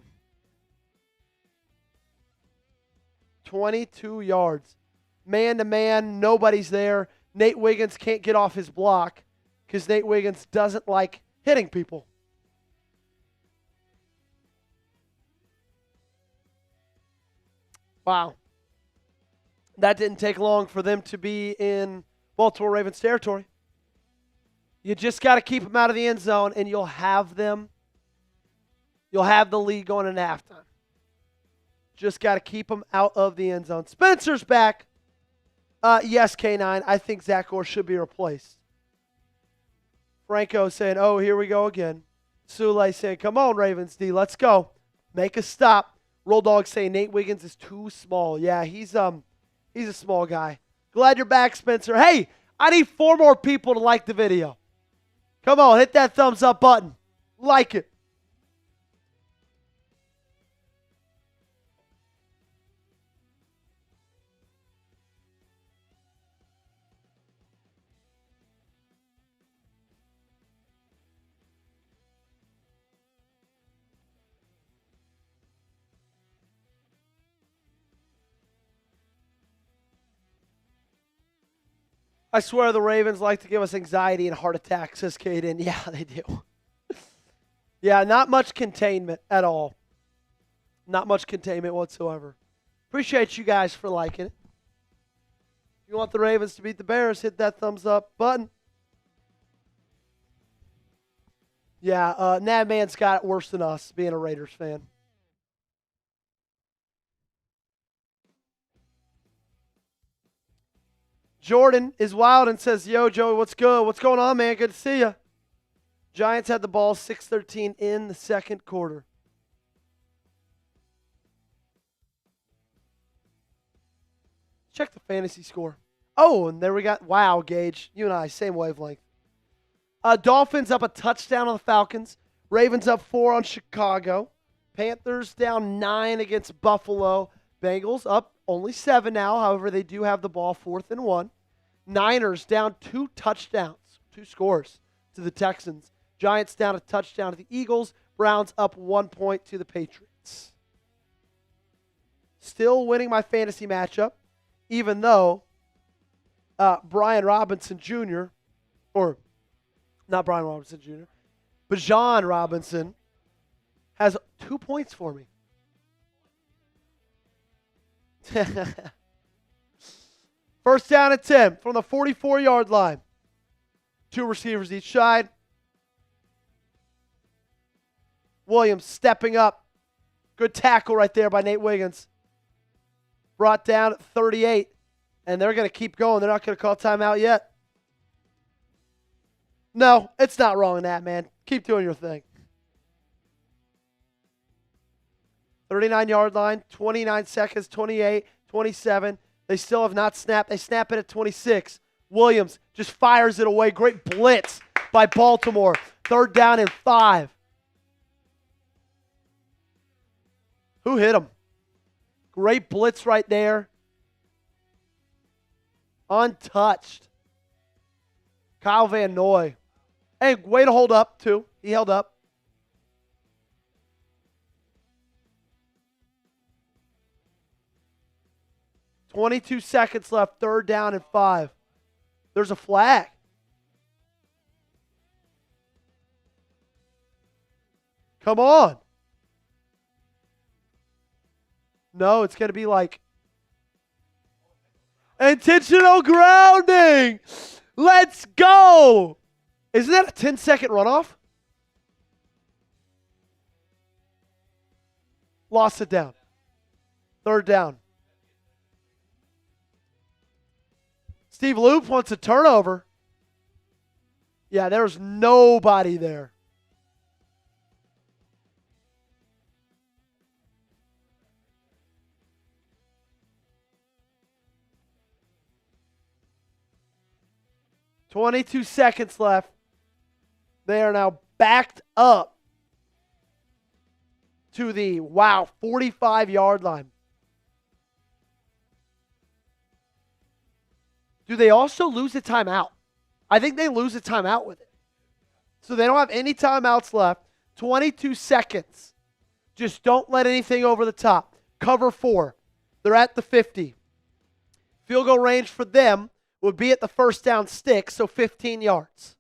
22 yards. Man-to-man, nobody's there. Nate Wiggins can't get off his block because Nate Wiggins doesn't like hitting people. Wow. That didn't take long for them to be in Baltimore Ravens territory. You just got to keep them out of the end zone, and you'll have them. You'll have the lead going into halftime. Just got to keep them out of the end zone. Spencer's back. Yes, K9. I think Zach Orr should be replaced. Franco saying, oh, here we go again. Sule saying, come on, Ravens D, let's go. Make a stop. Roll Dog saying Nate Wiggins is too small. Yeah, he's a small guy. Glad you're back, Spencer. Hey, I need 4 more people to like the video. Come on, hit that thumbs up button. Like it. I swear the Ravens like to give us anxiety and heart attacks, says Caden. Yeah, they do. Yeah, not much containment at all. Not much containment whatsoever. Appreciate you guys for liking it. If you want the Ravens to beat the Bears, hit that thumbs up button. Yeah, Nadman's got it worse than us, being a Raiders fan. Jordan is wild and says, yo, Joey, what's good? What's going on, man? Good to see you. Giants had the ball 6:13 in the second quarter. Check the fantasy score. Oh, and there we got, wow, Gage. You and I, same wavelength. Dolphins up a touchdown on the Falcons. Ravens up 4 on Chicago. Panthers down 9 against Buffalo. Bengals up only 7 now. However, they do have the ball 4th and 1. Niners down 2 touchdowns, 2 scores to the Texans. Giants down a touchdown to the Eagles. Browns up 1 point to the Patriots. Still winning my fantasy matchup, even though Brian Robinson Jr., or not Brian Robinson Jr., but John Robinson has 2 points for me. First down and 10 from the 44-yard line. 2 receivers each side. Williams stepping up. Good tackle right there by Nate Wiggins. Brought down at 38. And they're going to keep going. They're not going to call timeout yet. No, it's not wrong in that, man. Keep doing your thing. 39-yard line, 29 seconds, 28, 27. They still have not snapped. They snap it at 26. Williams just fires it away. Great blitz by Baltimore. 3rd down and 5. Who hit him? Great blitz right there. Untouched. Kyle Van Noy. Hey, way to hold up, too. He held up. .22 seconds left, 3rd down and 5. There's a flag. Come on. No, it's going to be like intentional grounding. Let's go. Isn't that a 10-second runoff? Lost it down. 3rd down. Steve Loop wants a turnover. Yeah, there's nobody there. .22 seconds left. They are now backed up to the, 45-yard line. Do they also lose a timeout? I think they lose a timeout with it. So they don't have any timeouts left. 22 seconds. Just don't let anything over the top. Cover 4. They're at the 50. Field goal range for them would be at the first down stick, so 15 yards.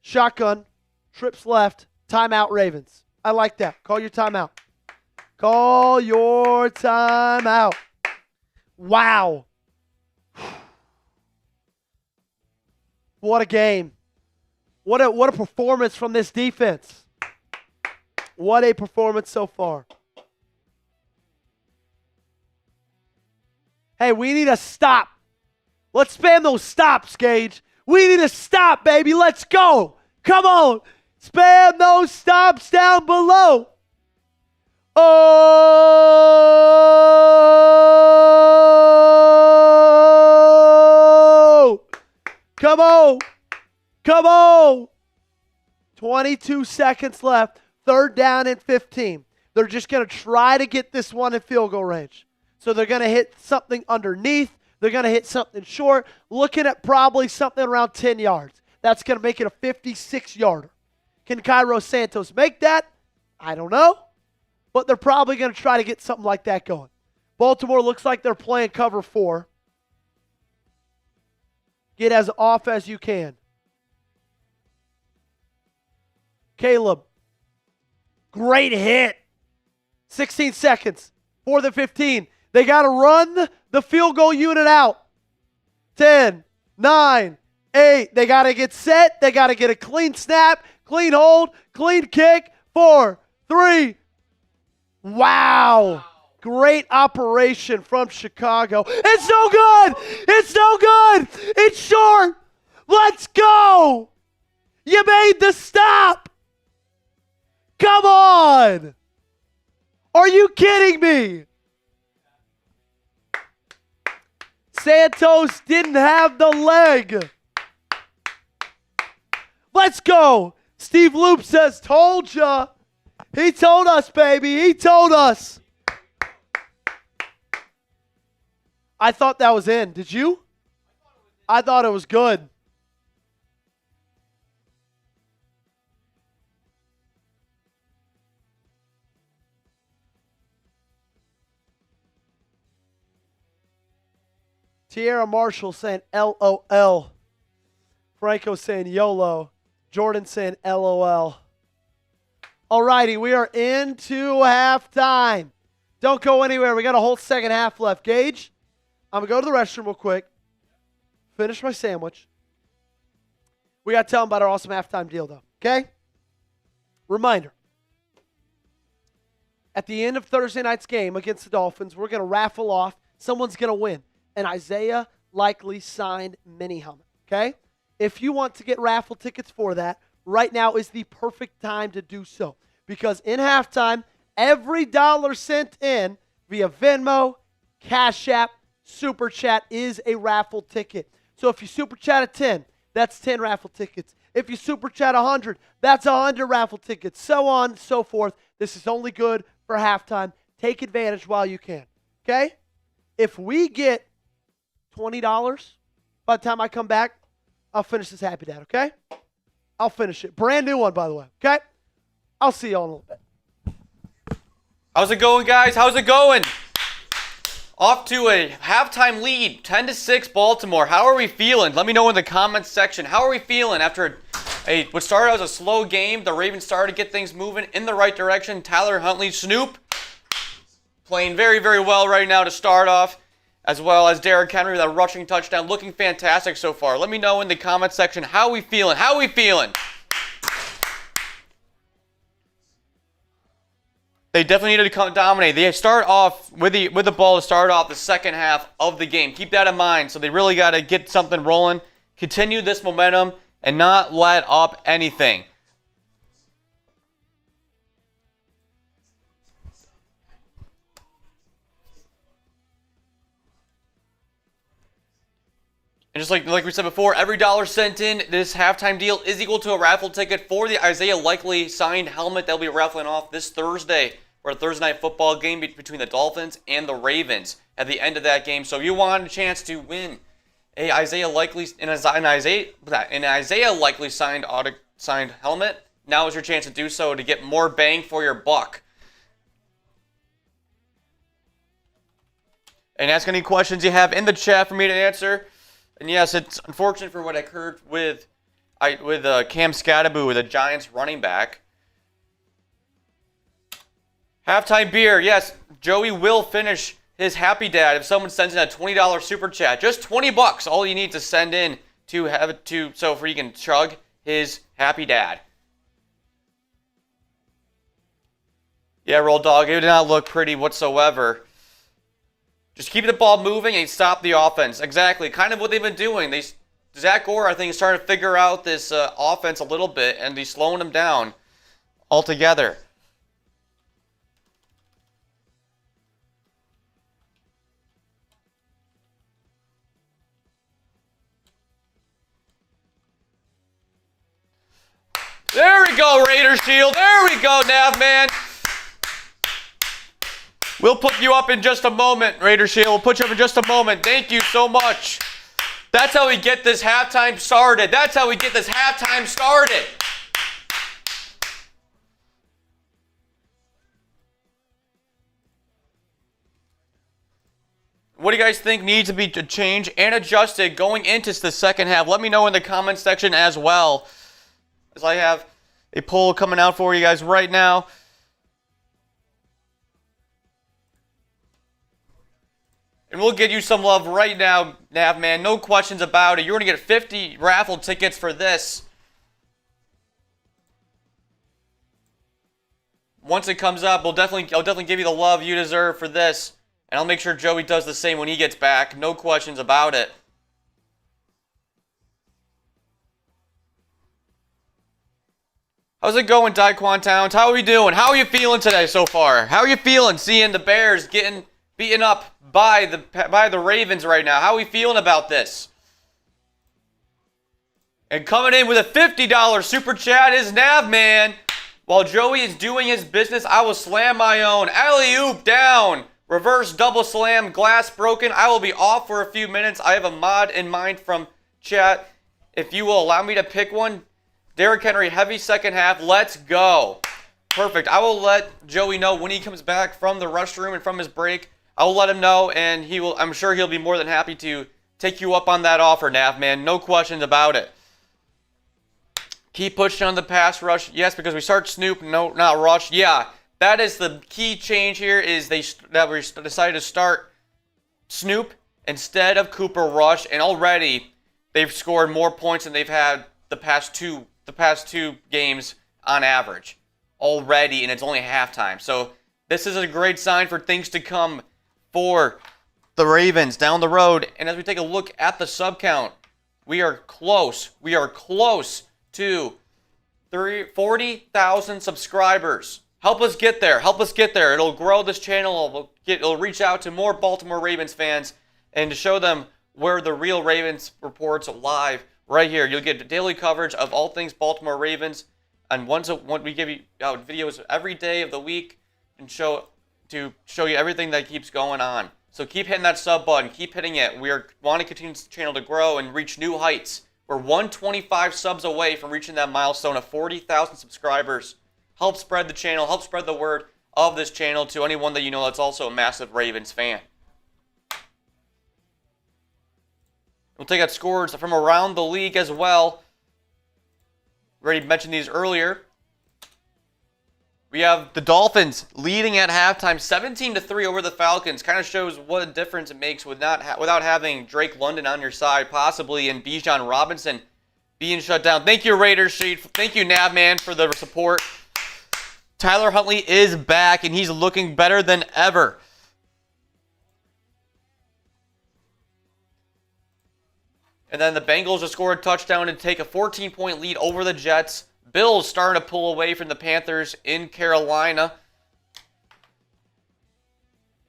Shotgun, trips left, timeout Ravens. I like that. Call your timeout. Call your timeout. Wow. What a game. What a performance from this defense. What a performance so far. Hey, we need a stop. Let's spam those stops, Gage. We need a stop, baby. Let's go. Come on. Spam those stops down below. Oh! Come on. Come on. 22 seconds left. 3rd down and 15. They're just going to try to get this one in field goal range. So they're going to hit something underneath. They're going to hit something short. Looking at probably something around 10 yards. That's going to make it a 56-yarder. Can Cairo Santos make that? I don't know. But they're probably going to try to get something like that going. Baltimore looks like they're playing cover 4. Get as off as you can. Caleb. Great hit. 16 seconds. 4 than 15. They got to run the field goal unit out. 10, 9, 8. They got to get set. They got to get a clean snap, clean hold, clean kick. 4, 3. Wow. Great operation from Chicago. It's no good. It's no good. It's short. Let's go. You made the stop. Come on. Are you kidding me? Santos didn't have the leg. Let's go. Steve Loop says, told ya. He told us, baby. He told us. I thought that was in. Did you? I thought it was good. Tierra Marshall saying LOL. Franco saying YOLO. Jordan saying LOL. Alrighty, we are into halftime. Don't go anywhere. We got a whole second half left. Gage, I'm going to go to the restroom real quick. Finish my sandwich. We got to tell them about our awesome halftime deal, though. Okay? Reminder. At the end of Thursday night's game against the Dolphins, we're going to raffle off. Someone's going to win an Isaiah Likely signed mini helmet. Okay? If you want to get raffle tickets for that, right now is the perfect time to do so. Because in halftime, every dollar sent in via Venmo, Cash App, Super Chat is a raffle ticket. So if you Super Chat at 10, that's 10 raffle tickets. If you Super Chat 100, that's 100 raffle tickets. So on and so forth. This is only good for halftime. Take advantage while you can. Okay? If we get $20 by the time I come back, I'll finish this Happy Dad, okay? I'll finish it. Brand new one, by the way, okay? I'll see y'all in a little bit. How's it going, guys? How's it going? Off to a halftime lead, 10-6 Baltimore. How are we feeling? Let me know in the comments section. How are we feeling after what started out as a slow game? The Ravens started to get things moving in the right direction. Tyler Huntley, Snoop, playing very, very well right now to start off, as well as Derrick Henry with a rushing touchdown, looking fantastic so far. Let me know in the comments section how we feeling. How we feeling? They definitely need to dominate. They start off with the ball to start off the second half of the game. Keep that in mind. So they really got to get something rolling, continue this momentum, and not let up anything. And just like we said before, every dollar sent in this halftime deal is equal to a raffle ticket for the Isaiah Likely signed helmet. They'll be raffling off this Thursday for a Thursday night football game between the Dolphins and the Ravens at the end of that game. So if you want a chance to win an Isaiah Likely signed helmet, now is your chance to do so to get more bang for your buck. And ask any questions you have in the chat for me to answer. And yes, it's unfortunate for what occurred with Cam Scattaboo, the Giants running back. Halftime beer, yes, Joey will finish his Happy Dad if someone sends in a $20 super chat. Just $20, all you need to send in to have it so you can chug his Happy Dad. Yeah, Roll Dog, it did not look pretty whatsoever. Just keep the ball moving and stop the offense. Exactly. Kind of what they've been doing. Zach Gore, I think, is starting to figure out this offense a little bit, and he's slowing them down altogether. There we go, Raider Shield. There we go, Navman. We'll put you up in just a moment, Raider Shield. We'll put you up in just a moment. Thank you so much. That's how we get this halftime started. That's how we get this halftime started. What do you guys think needs to be changed and adjusted going into the second half? Let me know in the comment section as well, as I have a poll coming out for you guys right now. And we'll get you some love right now, Nav man. No questions about it. You're going to get 50 raffle tickets for this. Once it comes up, I'll definitely give you the love you deserve for this. And I'll make sure Joey does the same when he gets back. No questions about it. How's it going, Daequan Towns? How are we doing? How are you feeling today so far? How are you feeling seeing the Bears getting beaten up by the Ravens right now? How are we feeling about this? And coming in with a $50 super chat is Navman. While Joey is doing his business, I will slam my own. Alley-oop down. Reverse double slam, glass broken. I will be off for a few minutes. I have a mod in mind from chat. If you will allow me to pick one. Derrick Henry, heavy second half. Let's go. Perfect. I will let Joey know when he comes back from the restroom and from his break. I will let him know, and I'm sure he'll be more than happy to take you up on that offer, Nav, man. No questions about it. Keep pushing on the pass rush. Yes, because we start Snoop. No, not rush. Yeah. That is the key change here, is we decided to start Snoop instead of Cooper Rush, and already they've scored more points than they've had the past two games on average already, and it's only halftime. So this is a great sign for things to come for the Ravens down the road. And as we take a look at the sub count, we are close. We are close to 40,000 subscribers. Help us get there. Help us get there. It'll grow this channel. It'll reach out to more Baltimore Ravens fans and to show them where the real Ravens reports live right here. You'll get daily coverage of all things Baltimore Ravens, and once we give you videos every day of the week and show you everything that keeps going on. So keep hitting that sub button. Keep hitting it. We want to continue this channel to grow and reach new heights. We're 125 subs away from reaching that milestone of 40,000 subscribers. Help spread the channel. Help spread the word of this channel to anyone that you know that's also a massive Ravens fan. We'll take out scores from around the league as well. We already mentioned these earlier. We have the Dolphins leading at halftime, 17-3 over the Falcons. Kind of shows what a difference it makes without having Drake London on your side, possibly, and Bijan Robinson being shut down. Thank you, Raiders Sheet. Thank you, Navman, for the support. Tyler Huntley is back, and he's looking better than ever. And then the Bengals just scored a touchdown and take a 14-point lead over the Jets. Bills starting to pull away from the Panthers in Carolina.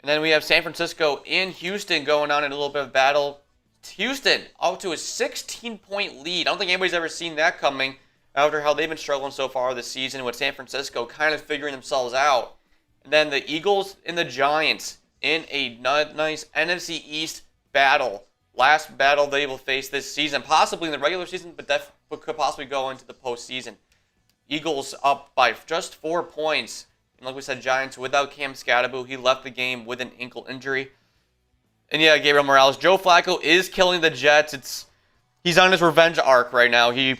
And then we have San Francisco in Houston going on in a little bit of battle. Houston up to a 16-point lead. I don't think anybody's ever seen that coming after how they've been struggling so far this season, with San Francisco kind of figuring themselves out. And then the Eagles and the Giants in a nice NFC East battle. Last battle they will face this season, possibly in the regular season, but could possibly go into the postseason. Eagles up by just 4 points. And like we said, Giants without Cam Scatterbo. He left the game with an ankle injury. And yeah, Gabriel Morales. Joe Flacco is killing the Jets. He's on his revenge arc right now. He's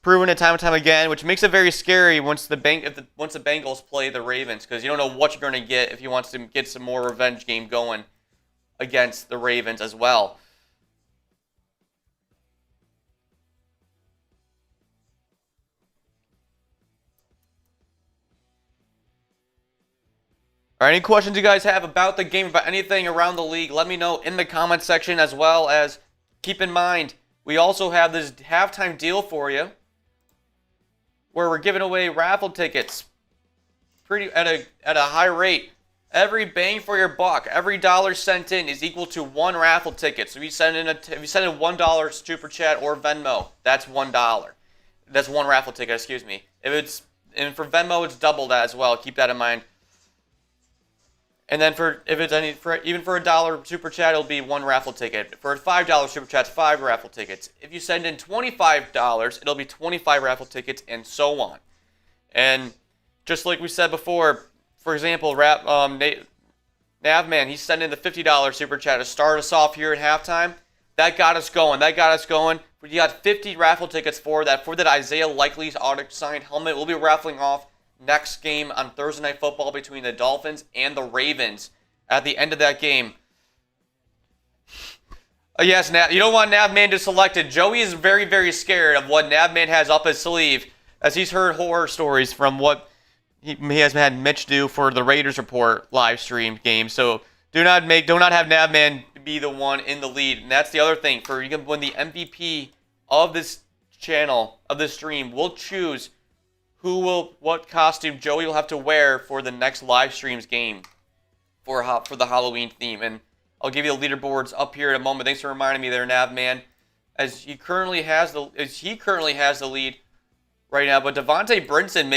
proven it time and time again, which makes it very scary once the Bengals play the Ravens, because you don't know what you're going to get if he wants to get some more revenge game going against the Ravens as well. All right, any questions you guys have about the game, about anything around the league, let me know in the comment section, as well as keep in mind, we also have this halftime deal for you where we're giving away raffle tickets at a high rate. Every bang for your buck, every dollar sent in is equal to one raffle ticket. So if you send in $1 super chat or Venmo, that's $1. That's one raffle ticket, excuse me. And for Venmo, it's double that as well. Keep that in mind. And then even for $1 super chat, it'll be one raffle ticket. For a $5 super chat, it's 5 raffle tickets. If you send in $25, it'll be 25 raffle tickets, and so on. And just like we said before, for example, Navman, he's sending the $50 super chat to start us off here at halftime. That got us going. We got 50 raffle tickets for that Isaiah Likely's auto-signed helmet. We'll be raffling off next game on Thursday Night Football between the Dolphins and the Ravens. At the end of that game. Yes, you don't want Navman to select it. Joey is very, very scared of what Navman has up his sleeve as he's heard horror stories from what he has had Mitch do for the Raiders Report live stream game. So do not have Navman be the one in the lead. And that's the other thing. For you can win the MVP of this channel, of this stream, we'll choose what costume Joey will have to wear for the next live stream's game for the Halloween theme. And I'll give you the leaderboards up here in a moment. Thanks for reminding me there, Navman. As he currently has the lead right now, but Devontae Brinson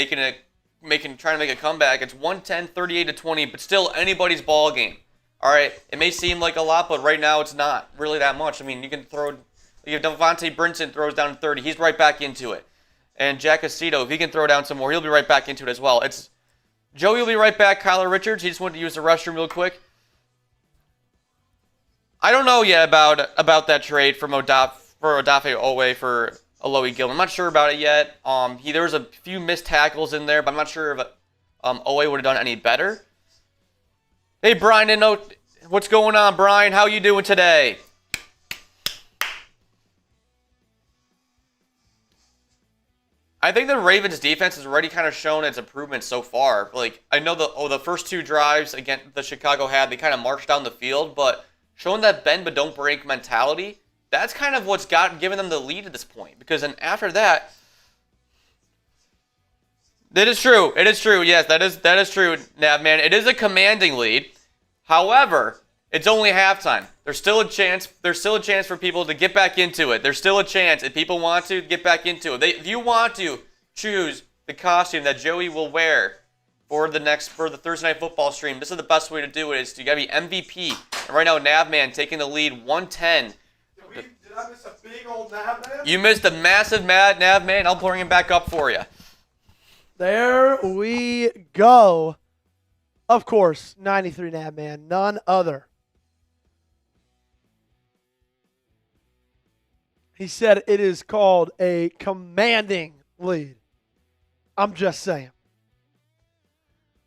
trying to make a comeback. It's 110, 38-20, but still anybody's ball game. All right, it may seem like a lot, but right now it's not really that much. I mean, you have Devontae Brinson throws down 30, he's right back into it. And Jack Aceto, if he can throw down some more, he'll be right back into it as well. Joey will be right back. Kyler Richards, he just went to use the restroom real quick. I don't know yet about that trade for Odafe Owe for Alohi Gilman. I'm not sure about it yet. There was a few missed tackles in there, but I'm not sure if Owe would have done any better. Hey, Brian, didn't know what's going on, Brian. How you doing today? I think the Ravens defense has already kind of shown its improvement so far. Like, I know the first two drives against the Chicago had, they kind of marched down the field, but showing that bend but don't break mentality, that's kind of what's given them the lead at this point. Because then after that, it is true. Yes, that is true, Navman. It is a commanding lead. However, it's only halftime. There's still a chance. There's still a chance for people to get back into it. There's still a chance if people want to get back into it. If you want to choose the costume that Joey will wear for the Thursday Night Football stream, this is the best way to do it. Is you gotta be MVP. And right now, Navman taking the lead, 110. Did I miss a big old Navman? You missed a massive Navman. I'll bring him back up for you. There we go. Of course, 93 Navman, none other. He said it is called a commanding lead. I'm just saying.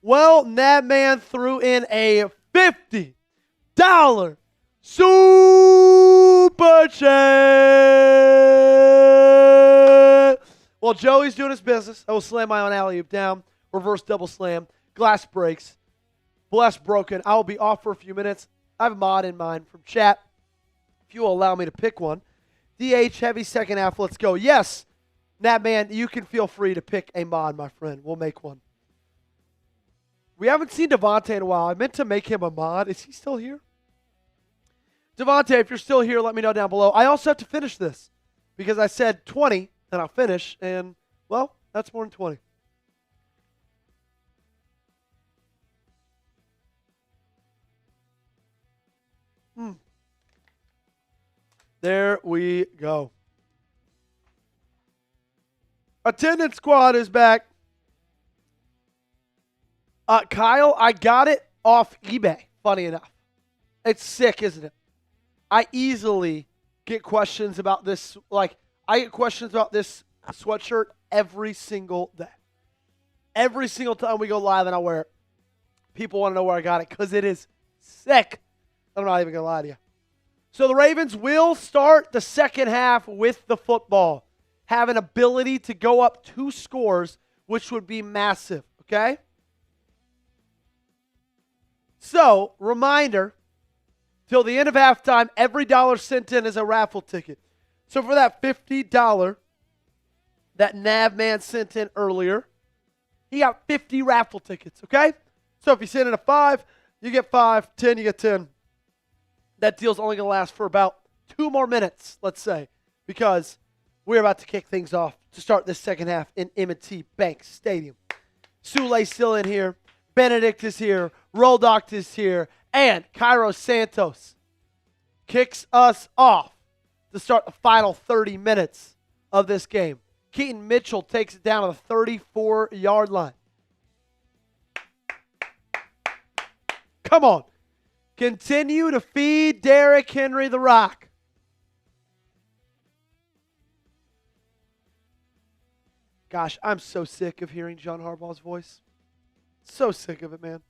Well, Navman threw in a $50 super chat. Well, Joey's doing his business. I will slam my own alley-oop down. Reverse double slam. Glass breaks. Bless broken. I will be off for a few minutes. I have a mod in mind from chat. If you will allow me to pick one. DH, heavy second half. Let's go. Yes, Navman, you can feel free to pick a mod, my friend. We'll make one. We haven't seen Devontae in a while. I meant to make him a mod. Is he still here? Devontae, if you're still here, let me know down below. I also have to finish this because I said 20, and I'll finish, and, well, that's more than 20. There we go. Attendance squad is back. Kyle, I got it off eBay, funny enough. It's sick, isn't it? I easily get questions about this. Like, I get questions about this sweatshirt every single day. Every single time we go live and I wear it, people want to know where I got it because it is sick. I'm not even going to lie to you. So the Ravens will start the second half with the football. Have an ability to go up 2 scores, which would be massive, okay? So, reminder, till the end of halftime, every dollar sent in is a raffle ticket. So for that $50 that Navman sent in earlier, he got 50 raffle tickets, okay? So if you send in a 5, you get 5, 10, you get 10. That deal's only going to last for about 2 more minutes, let's say, because we're about to kick things off to start this second half in M&T Bank Stadium. Sule's still in here. Benedict is here. Roldoct is here. And Cairo Santos kicks us off to start the final 30 minutes of this game. Keaton Mitchell takes it down to the 34-yard line. Come on. Continue to feed Derrick Henry the rock. Gosh, I'm so sick of hearing John Harbaugh's voice. So sick of it, man.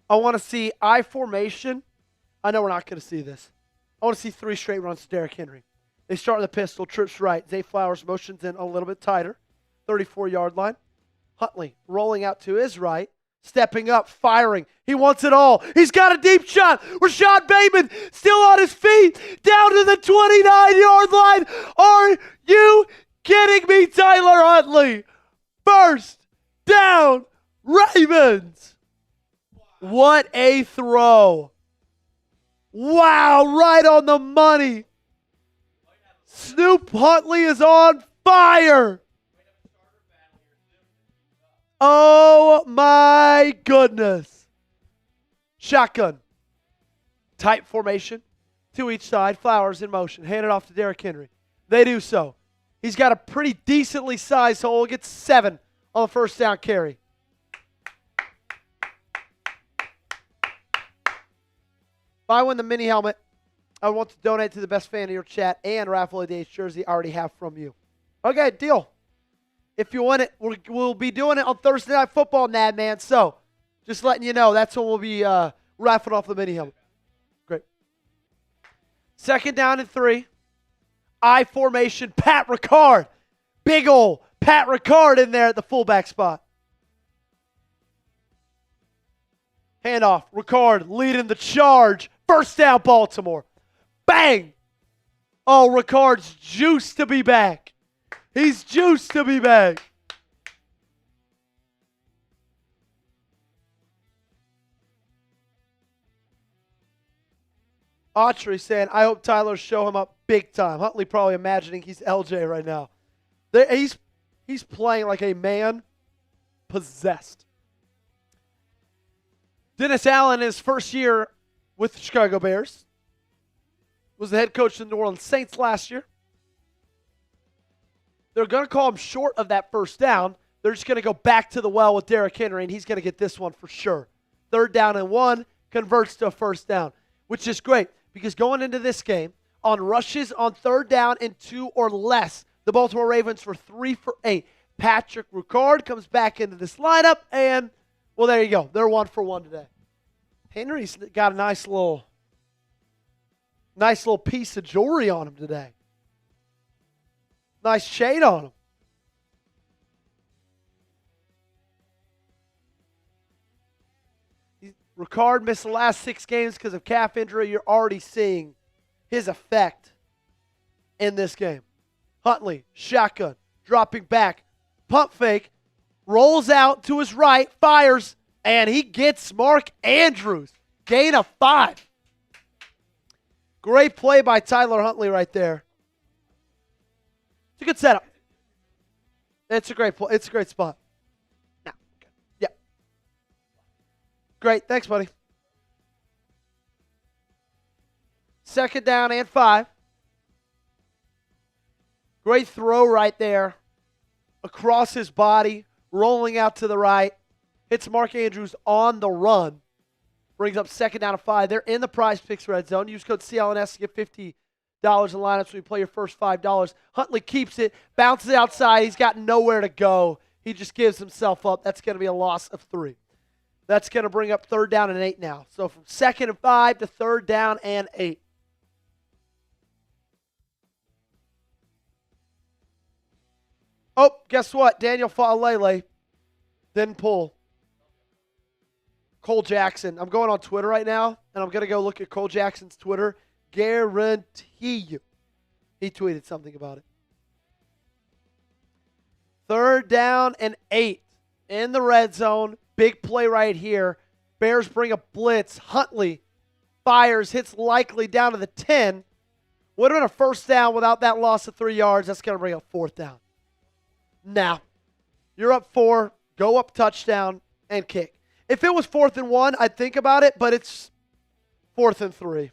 I want to see I formation. I know we're not going to see this. I want to see 3 straight runs to Derrick Henry. They start with the pistol, trips right. Zay Flowers motions in a little bit tighter. 34-yard line. Huntley rolling out to his right. Stepping up, firing. He wants it all. He's got a deep shot. Rashad Bateman still on his feet. Down to the 29-yard line. Are you kidding me, Tyler Huntley? First down, Ravens. What a throw. Wow, right on the money. Snoop Huntley is on fire. Oh, my goodness. Shotgun. Tight formation to each side. Flowers in motion. Hand it off to Derrick Henry. They do so. He's got a pretty decently sized hole. Gets 7 on the first down carry. If I win the mini helmet, I want to donate to the best fan of your chat and raffle a day's jersey I already have from you. Okay, deal. If you want it, we'll be doing it on Thursday Night Football, Nad Man. So, just letting you know, that's when we'll be raffling off the mini helmet. Great. Second down and 3. I formation, Pat Ricard. Big ol' Pat Ricard in there at the fullback spot. Handoff, Ricard leading the charge. First down, Baltimore. Bang! Oh, Ricard's juiced to be back. He's juiced to be back. Autry saying, I hope Tyler show him up big time. Huntley probably imagining he's LJ right now. He's playing like a man possessed. Dennis Allen, his first year with the Chicago Bears, was the head coach of the New Orleans Saints last year. They're going to call him short of that first down. They're just going to go back to the well with Derrick Henry, and he's going to get this one for sure. 3rd down and 1 converts to a first down, which is great because going into this game, on rushes on 3rd down and 2 or less, the Baltimore Ravens were 3 for 8. Patrick Ricard comes back into this lineup, and, well, there you go. They're 1 for 1 today. Henry's got a nice little piece of jewelry on him today. Nice shade on him. Ricard missed the last 6 games because of calf injury. You're already seeing his effect in this game. Huntley, shotgun, dropping back, pump fake, rolls out to his right, fires, and he gets Mark Andrews. Gain of 5. Great play by Tyler Huntley right there. It's a good setup. It's a great play. It's a great spot. No. Yeah. Great. Thanks, buddy. 2nd down and 5. Great throw right there. Across his body. Rolling out to the right. Hits Mark Andrews on the run. Brings up 2nd down and 5. They're in the Prize Picks red zone. Use code CLNS to get $50 in lineups when you play your first $5. Huntley keeps it, bounces outside. He's got nowhere to go. He just gives himself up. That's going to be a loss of 3. That's going to bring up 3rd down and 8 now. So from 2nd and 5 to 3rd down and 8. Oh, guess what? Daniel Faalele didn't pull. Cole Jackson. I'm going on Twitter right now, and I'm going to go look at Cole Jackson's Twitter. Guarantee you he tweeted something about it. 3rd down and 8 in the red zone. Big play right here. Bears bring a blitz. Huntley fires, hits likely down to the 10. Would have been a first down without that loss of 3 yards. That's going to bring up 4th down. Now, you're up 4, go up touchdown, and kick. If it was 4th and 1, I'd think about it, but it's 4th and 3.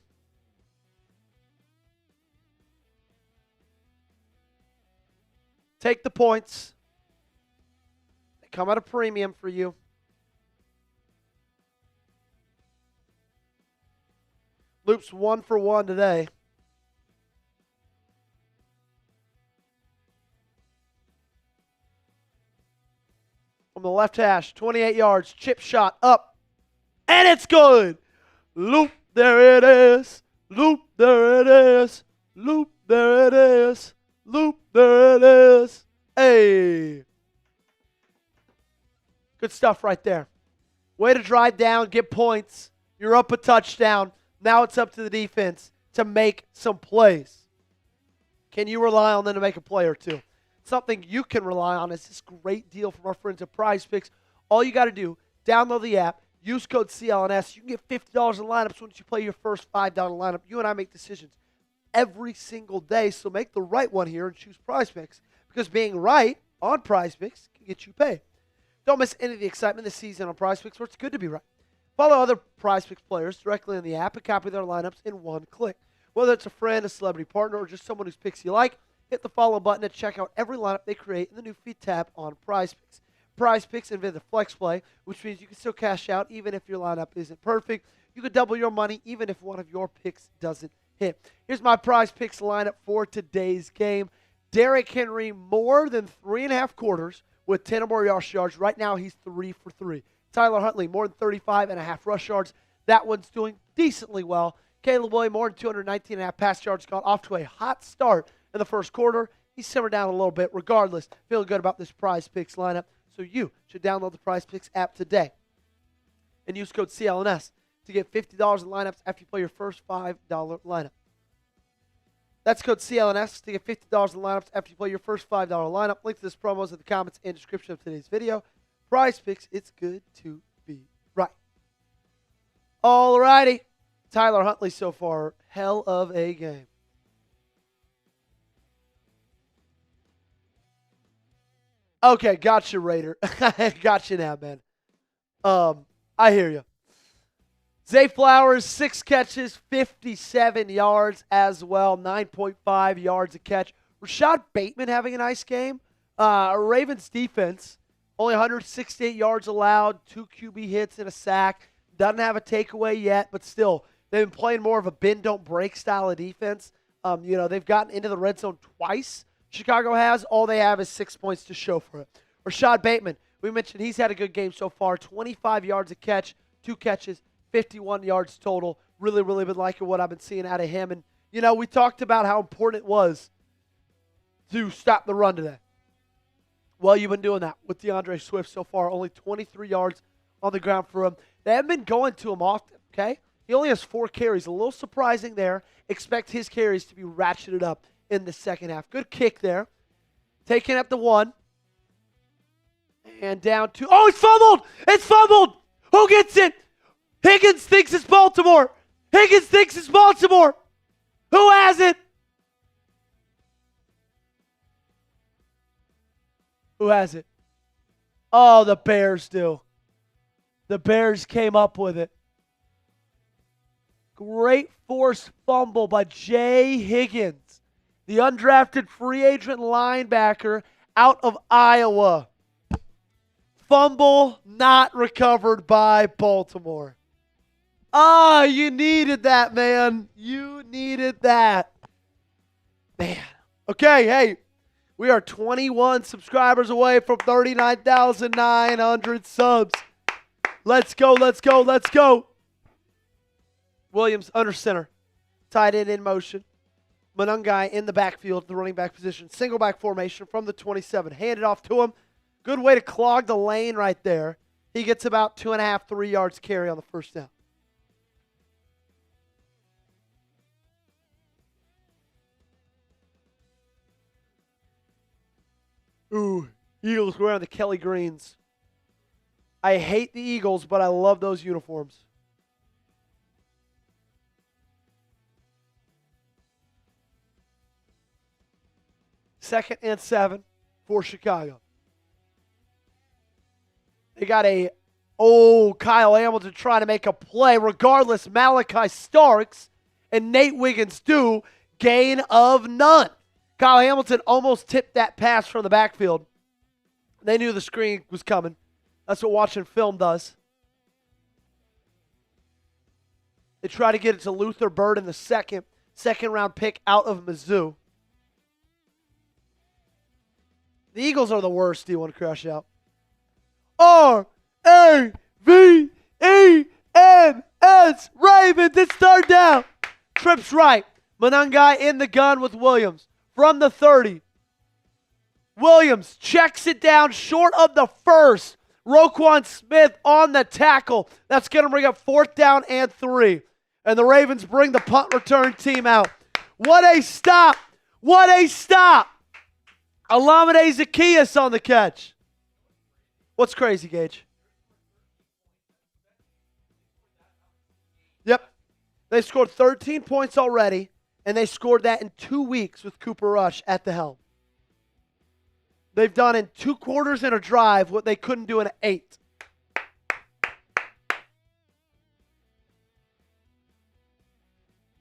Take the points. come at a premium for you. Loops 1 for 1 today. From the left hash, 28 yards, chip shot up, and it's good. Loop, there it is. Loop, there it is. Loop, there it is. Loop, there it is. Hey. Good stuff right there. Way to drive down, get points. You're up a touchdown. Now it's up to the defense to make some plays. Can you rely on them to make a play or two? Something you can rely on is this great deal from our friends at PrizePicks. All you got to do, download the app, use code CLNS. You can get $50 in lineups once you play your first $5 lineup. You and I make decisions every single day, so make the right one here and choose PrizePicks, because being right on PrizePicks can get you paid. Don't miss any of the excitement this season on PrizePicks, where it's good to be right. Follow other PrizePicks players directly in the app and copy their lineups in one click. Whether it's a friend, a celebrity partner, or just someone whose picks you like, hit the follow button and check out every lineup they create in the new feed tab on PrizePicks. PrizePicks invented Flex Play, which means you can still cash out even if your lineup isn't perfect. You can double your money even if one of your picks doesn't hit. Here's my PrizePicks lineup for today's game. Derrick Henry more than 3.5 quarters with 10 or more rush yards. Right now he's 3 for 3. Tyler Huntley more than 35.5 rush yards. That one's doing decently well. Caleb Williams more than 219.5 pass yards. Got off to a hot start in the first quarter. He's simmered down a little bit. Regardless, feeling good about this PrizePicks lineup. So you should download the PrizePicks app today and use code CLNS to get $50 in lineups after you play your first $5 lineup. That's code CLNS to get $50 in lineups after you play your first $5 lineup. Link to this promo is in the comments and description of today's video. PrizePicks, it's good to be right. All righty. Tyler Huntley so far, hell of a game. Okay, gotcha, Raider. Gotcha now, man. I hear you. Zay Flowers, 6 catches, 57 yards as well, 9.5 yards a catch. Rashad Bateman having a nice game. Ravens defense, only 168 yards allowed, 2 QB hits and a sack. Doesn't have a takeaway yet, but still, they've been playing more of a bend, don't break style of defense. They've gotten into the red zone twice. Chicago has. All they have is 6 points to show for it. Rashad Bateman, we mentioned he's had a good game so far. 25 yards a catch, 2 catches, 51 yards total. Really, really been liking what I've been seeing out of him. And, we talked about how important it was to stop the run today. Well, you've been doing that with DeAndre Swift so far. Only 23 yards on the ground for him. They haven't been going to him often, okay? He only has 4 carries. A little surprising there. Expect his carries to be ratcheted up in the second half. Good kick there. Taken at the 1. And down 2. Oh, it's fumbled! It's fumbled! Who gets it? Higgins thinks it's Baltimore. Higgins thinks it's Baltimore. Who has it? Who has it? Oh, the Bears do. The Bears came up with it. Great forced fumble by Jay Higgins, the undrafted free agent linebacker out of Iowa. Fumble not recovered by Baltimore. Ah, you needed that, man. You needed that. Man. Okay, hey. We are 21 subscribers away from 39,900 subs. Let's go, let's go, let's go. Williams under center. Tight end in motion. Monungai in the backfield, the running back position. Single back formation from the 27. Hand it off to him. Good way to clog the lane right there. He gets about 2.5, 3 yards carry on the first down. Ooh, Eagles wearing the Kelly Greens. I hate the Eagles, but I love those uniforms. Second and 7 for Chicago. They got Kyle Hamilton trying to make a play. Regardless, Malachi Starks and Nate Wiggins do. Gain of none. Kyle Hamilton almost tipped that pass from the backfield. They knew the screen was coming. That's what watching film does. They try to get it to Luther Bird in the second round pick out of Mizzou. The Eagles are the worst D1 crash out. R-A-V-E-N-S. Ravens, it's third down. Trips right. Monangai in the gun with Williams. From the 30. Williams checks it down short of the first. Roquan Smith on the tackle. That's going to bring up 4th down and 3. And the Ravens bring the punt return team out. What a stop. What a stop. Alameda Zacchaeus on the catch. What's crazy, Gage? Yep. They scored 13 points already, and they scored that in 2 weeks with Cooper Rush at the helm. They've done in 2 quarters and a drive what they couldn't do in 8.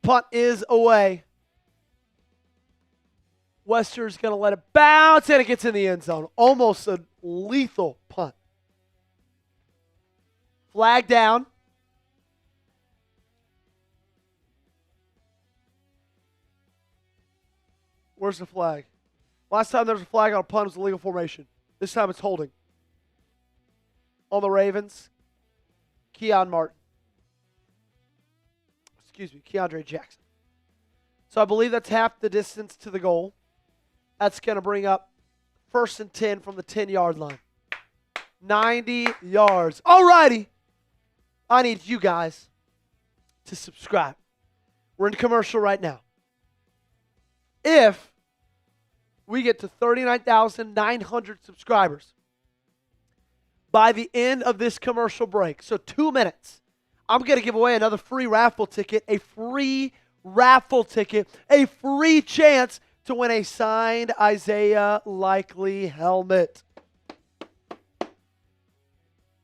Punt is away. Wester's going to let it bounce, and it gets in the end zone. Almost a lethal punt. Flag down. Where's the flag? Last time there was a flag on a punt, it was a legal formation. This time it's holding. On the Ravens, Keandre Jackson. So I believe that's half the distance to the goal. That's going to bring up 1st and 10 from the 10-yard line. 90 yards. All righty. I need you guys to subscribe. We're in commercial right now. If we get to 39,900 subscribers by the end of this commercial break, so 2 minutes, I'm going to give away another free raffle ticket, a free chance to win a signed Isaiah Likely helmet.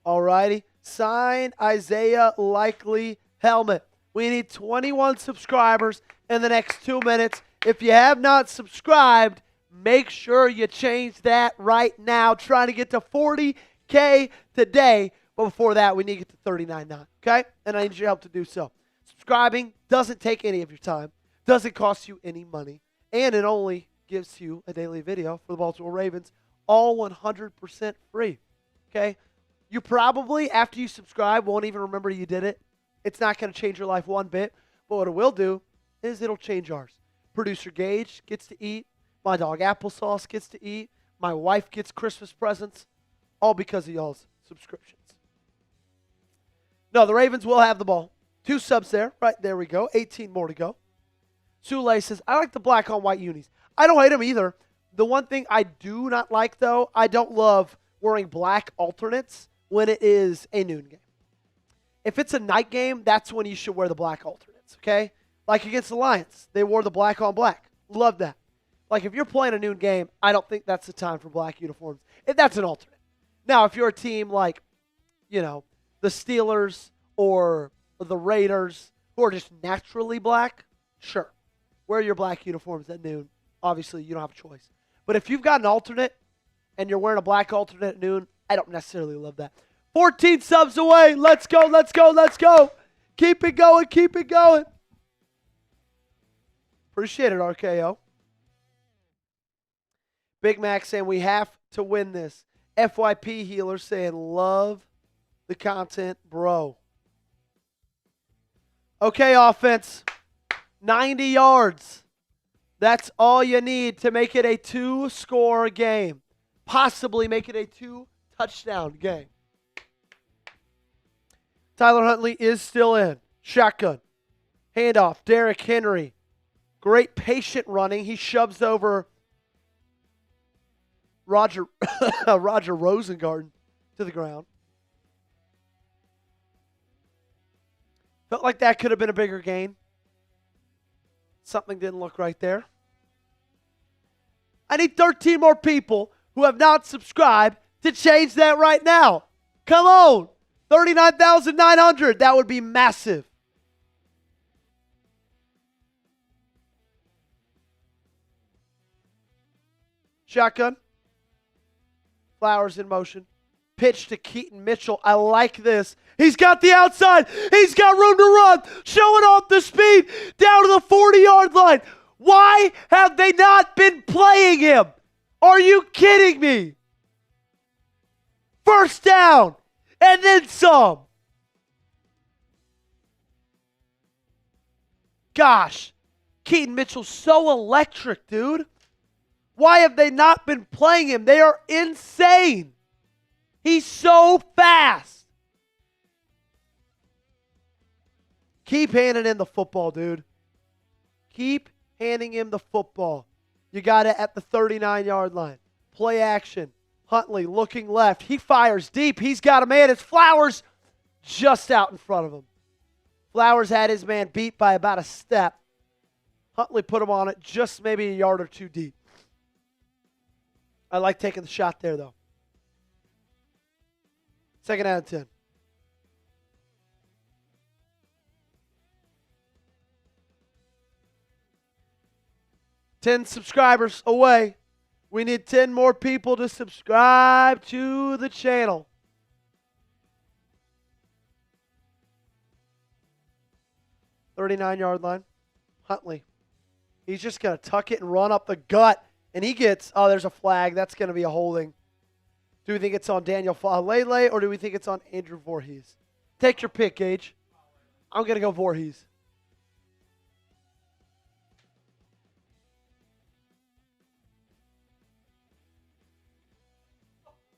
All righty. Signed Isaiah Likely helmet. We need 21 subscribers in the next 2 minutes. If you have not subscribed, make sure you change that right now. Trying to get to 40K today. But before that, we need to get to 39.9. Okay? And I need your help to do so. Subscribing doesn't take any of your time. Doesn't cost you any money. And it only gives you a daily video for the Baltimore Ravens. All 100% free. Okay? You probably, after you subscribe, won't even remember you did it. It's not going to change your life one bit. But what it will do is it'll change ours. Producer Gage gets to eat. My dog Applesauce gets to eat. My wife gets Christmas presents. All because of y'all's subscriptions. No, the Ravens will have the ball. 2 subs there. Right, there we go. 18 more to go. Sule says, I like the black on white unis. I don't hate them either. The one thing I do not like, though, I don't love wearing black alternates when it is a noon game. If it's a night game, that's when you should wear the black alternates, okay? Like against the Lions, they wore the black on black. Love that. Like if you're playing a noon game, I don't think that's the time for black uniforms. If that's an alternate. Now, if you're a team like, the Steelers or the Raiders who are just naturally black, sure. Wear your black uniforms at noon. Obviously, you don't have a choice. But if you've got an alternate and you're wearing a black alternate at noon, I don't necessarily love that. 14 subs away. Let's go, let's go, let's go. Keep it going, keep it going. Appreciate it, RKO. Big Mac saying we have to win this. FYP Healer saying love the content, bro. Okay, offense. 90 yards. That's all you need to make it a 2-score game. Possibly make it a 2-touchdown game. Tyler Huntley is still in. Shotgun. Handoff. Derrick Henry. Great patient running. He shoves over Roger Rosengarten to the ground. Felt like that could have been a bigger gain. Something didn't look right there. I need 13 more people who have not subscribed to change that right now. Come on. 39,900. That would be massive. Shotgun. Flowers in motion. Pitch to Keaton Mitchell. I like this. He's got the outside. He's got room to run. Showing off the speed down to the 40-yard line. Why have they not been playing him? Are you kidding me? First down and then some. Gosh, Keaton Mitchell's so electric, dude. Why have they not been playing him? They are insane. He's so fast. Keep handing him the football, dude. Keep handing him the football. You got it at the 39-yard line. Play action. Huntley looking left. He fires deep. He's got a man. It's Flowers just out in front of him. Flowers had his man beat by about a step. Huntley put him on it just maybe a yard or two deep. I like taking the shot there, though. Second out of 10. Ten subscribers away. We need 10 more people to subscribe to the channel. .39-yard line. Huntley. He's just going to tuck it and run up the gut. And he gets, oh, there's a flag. That's going to be a holding. Do we think it's on Daniel Falele or do we think it's on Andrew Voorhees? Take your pick, Gage. I'm going to go Voorhees.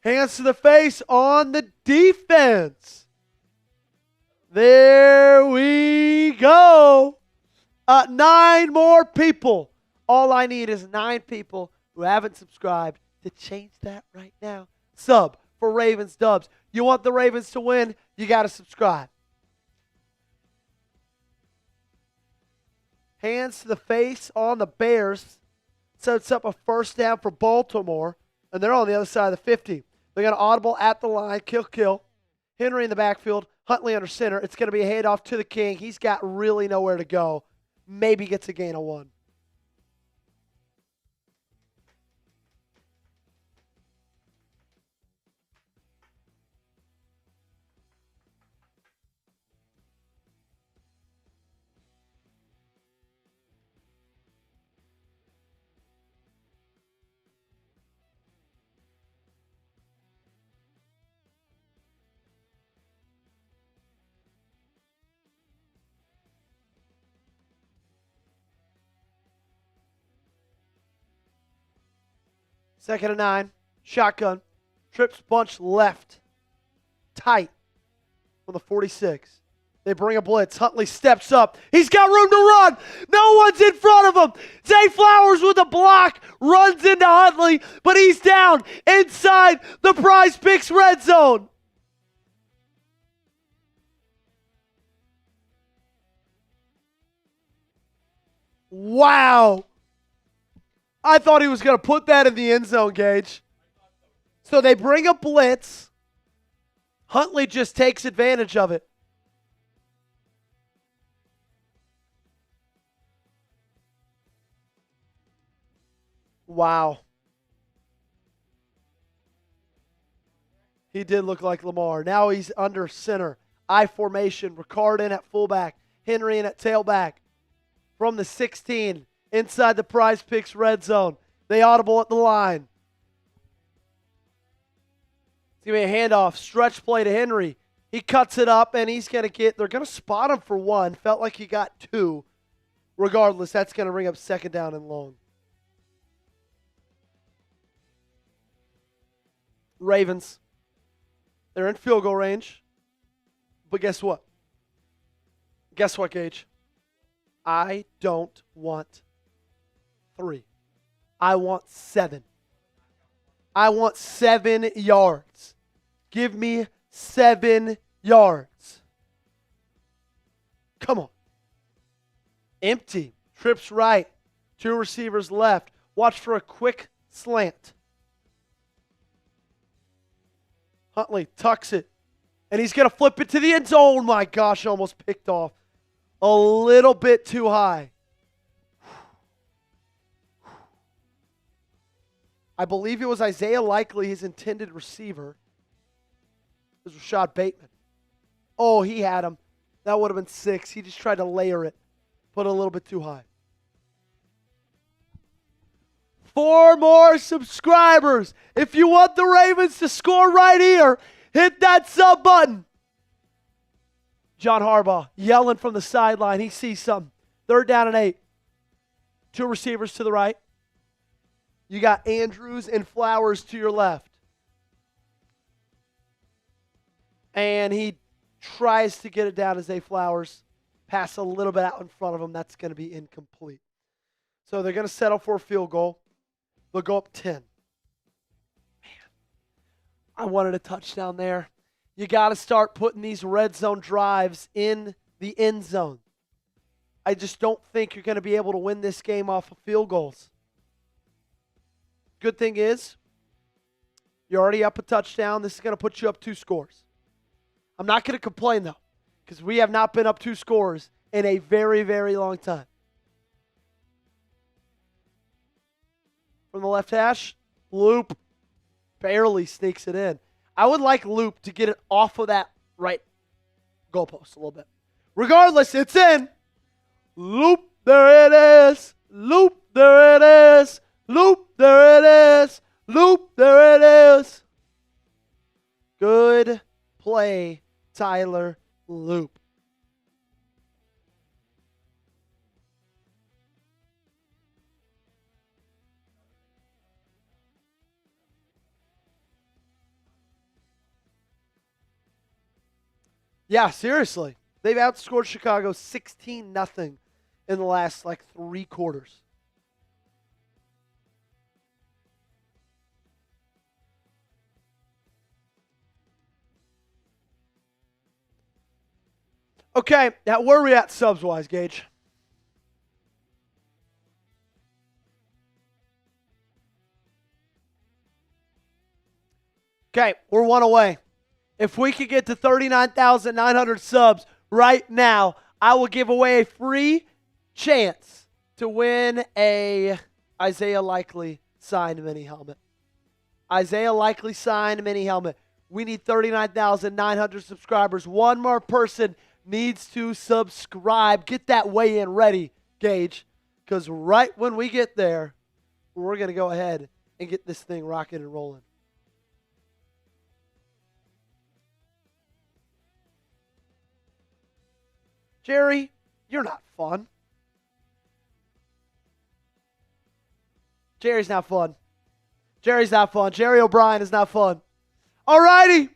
Hands to the face on the defense. There we go. 9 more people. All I need is 9 people who haven't subscribed to change that right now. Sub for Ravens Dubs. You want the Ravens to win, you got to subscribe. Hands to the face on the Bears. Sets up a first down for Baltimore, and they're on the other side of the 50. They're going to audible at the line, kill. Henry in the backfield, Huntley under center. It's going to be a handoff to the King. He's got really nowhere to go. Maybe gets a gain of 1. Second and 9. Shotgun. Trips bunch left. Tight on the 46. They bring a blitz. Huntley steps up. He's got room to run. No one's in front of him. Zay Flowers with a block. Runs into Huntley, but he's down inside the Prize Picks red zone. Wow. I thought he was going to put that in the end zone, Gage. So they bring a blitz. Huntley just takes advantage of it. Wow. He did look like Lamar. Now he's under center. I formation. Ricard in at fullback. Henry in at tailback. From the 16. Inside the Prize Picks red zone. They audible at the line. It's going to be a handoff. Stretch play to Henry. He cuts it up, and he's going to get, they're going to spot him for 1. Felt like he got 2. Regardless, that's going to bring up second down and long. Ravens. They're in field goal range. But guess what? Guess what, Gage? I don't want 3. I want 7. I want 7 yards. Give me 7 yards. Come on. Empty. Trips right. 2 receivers left. Watch for a quick slant. Huntley tucks it. And he's going to flip it to the end zone. Oh my gosh, almost picked off. A little bit too high. I believe it was Isaiah Likely, his intended receiver. It was Rashad Bateman. Oh, he had him. That would have been 6. He just tried to layer it. Put it a little bit too high. 4 more subscribers. If you want the Ravens to score right here, hit that sub button. John Harbaugh yelling from the sideline. He sees something. 3rd down and 8. 2 receivers to the right. You got Andrews and Flowers to your left. And he tries to get it down to Zay Flowers. Pass a little bit out in front of him. That's going to be incomplete. So they're going to settle for a field goal. They'll go up 10. Man, I wanted a touchdown there. You got to start putting these red zone drives in the end zone. I just don't think you're going to be able to win this game off of field goals. Good thing is, you're already up a touchdown. This is going to put you up 2 scores. I'm not going to complain, though, because we have not been up 2 scores in a very, very long time. From the left hash, Loop barely sneaks it in. I would like Loop to get it off of that right goalpost a little bit. Regardless, it's in. Loop, there it is. Loop, there it is. Loop, there it is. Loop, there it is. Good play, Tyler Loop. Yeah, seriously. They've outscored Chicago 16-0 in the last, 3 quarters. Okay, now where are we at subs-wise, Gage? Okay, we're 1 away. If we could get to 39,900 subs right now, I will give away a free chance to win a Isaiah Likely signed mini helmet. Isaiah Likely signed mini helmet. We need 39,900 subscribers. 1 more person needs to subscribe. Get that weigh-in ready, Gage, because right when we get there, we're going to go ahead and get this thing rocking and rolling. Jerry, you're not fun. Jerry's not fun. Jerry's not fun. Jerry O'Brien is not fun. All righty.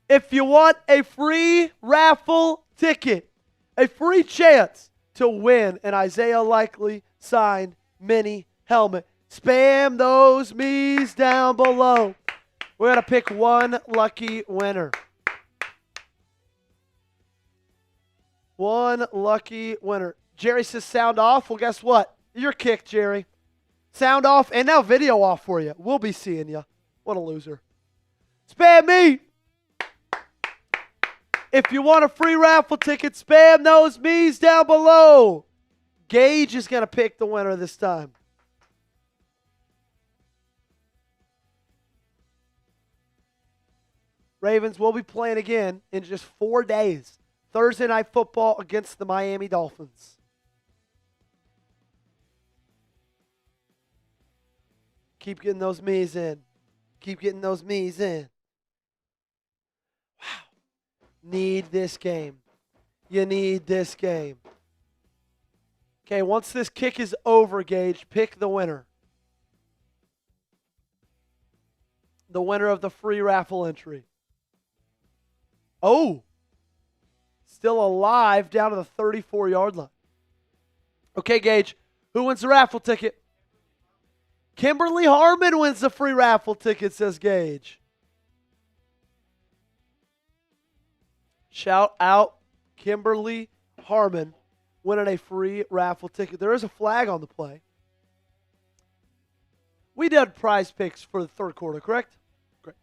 If you want a free raffle ticket, a free chance to win an Isaiah Likely signed mini helmet, spam those me's down below. We're going to pick 1 lucky winner. 1 lucky winner. Jerry says sound off. Well, guess what? You're kicked, Jerry. Sound off and now video off for you. We'll be seeing you. What a loser. Spam me. If you want a free raffle ticket, spam those me's down below. Gage is going to pick the winner this time. Ravens will be playing again in just 4 days. Thursday Night Football against the Miami Dolphins. Keep getting those me's in. Keep getting those me's in. Wow. Need this game. You need this game. Okay, once this kick is over, Gage, pick the winner. The winner of the free raffle entry. Oh. Still alive down to the 34-yard line. Okay, Gage, who wins the raffle ticket? Kimberly Harmon wins the free raffle ticket, says Gage. Shout out Kimberly Harmon winning a free raffle ticket. There is a flag on the play. We did prize picks for the 3rd quarter, correct? Great.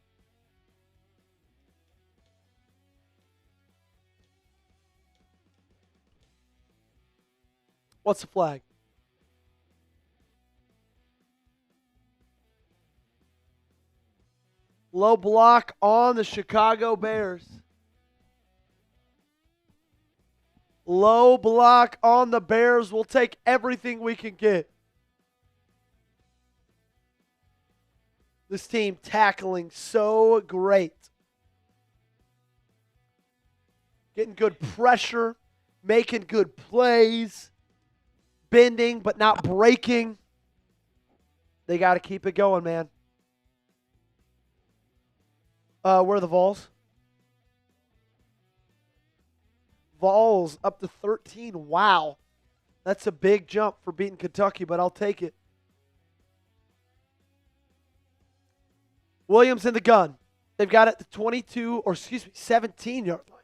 What's the flag? Low block on the Chicago Bears. Low block on the Bears. We'll take everything we can get. This team tackling so great. Getting good pressure, making good plays, bending but not breaking. They got to keep it going, man. Where are the Vols? Vols up to 13. Wow. That's a big jump for beating Kentucky, but I'll take it. Williams in the gun. They've got it to 17-yard line.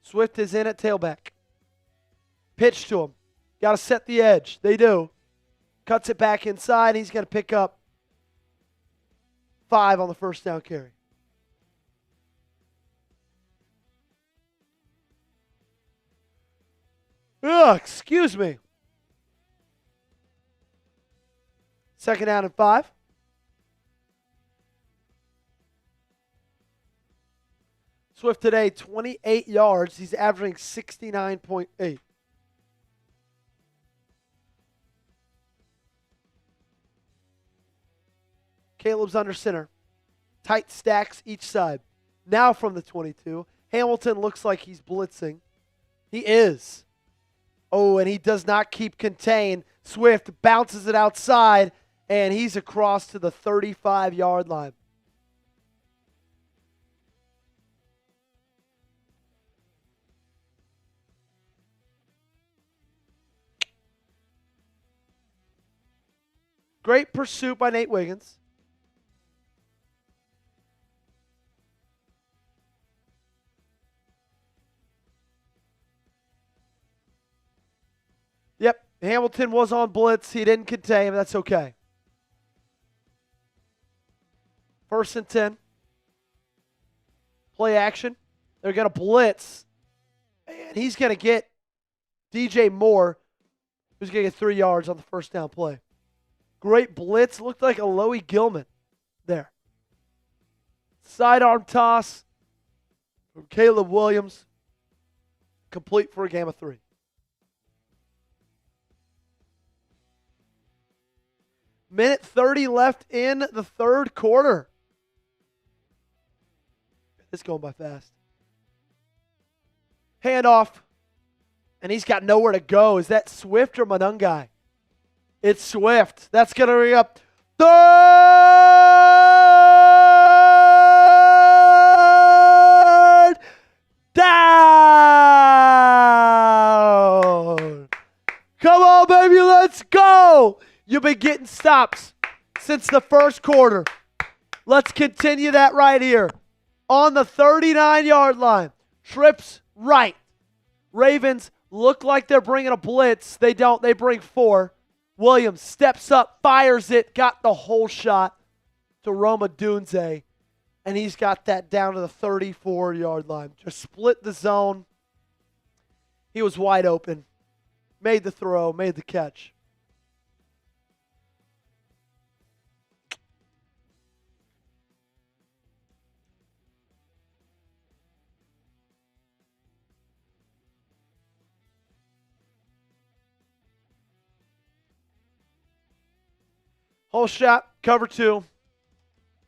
Swift is in at tailback. Pitch to him. Got to set the edge. They do. Cuts it back inside. He's going to pick up 5 on the first down carry. Ugh, excuse me. Second down and 5. Swift today, 28 yards. He's averaging 69.8. Caleb's under center. Tight stacks each side. Now from the 22. Hamilton looks like he's blitzing. He is. Oh, and he does not keep contained. Swift bounces it outside, and he's across to the 35-yard line. Great pursuit by Nate Wiggins. Yep, Hamilton was on blitz. He didn't contain him. That's okay. 1st and 10. Play action. They're going to blitz. And he's going to get DJ Moore, who's going to get 3 yards on the first down play. Great blitz. Looked like a Loey Gilman there. Sidearm toss from Caleb Williams. Complete for a game of 3. Minute 30 left in the third quarter. It's going by fast. Handoff. And he's got nowhere to go. Is that Swift or Monungai? It's Swift. That's going to bring up 3rd down. Come on, baby. Let's go. You've been getting stops since the first quarter. Let's continue that right here. On the 39-yard line. Trips right. Ravens look like they're bringing a blitz. They don't. They bring 4. Williams steps up, fires it, got the whole shot to Roma Dunze, and he's got that down to the 34-yard line. Just split the zone. He was wide open. Made the throw, made the catch. Whole shot, cover 2.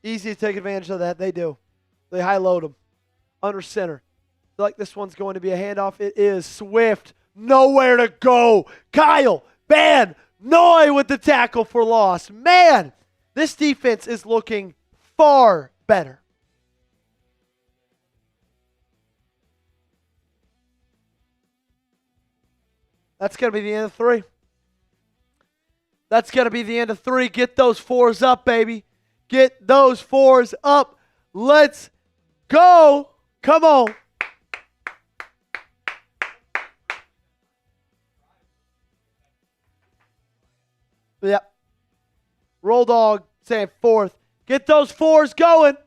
Easy to take advantage of that. They do. They high load them. Under center. Feel like this one's going to be a handoff. It is. Swift. Nowhere to go. Kyle Van Noy with the tackle for loss. Man, this defense is looking far better. That's going to be the end of 3. That's going to be the end of 3. Get those 4s up, baby. Get those 4s up. Let's go. Come on. Yep. Roll dog saying 4th. Get those 4s going.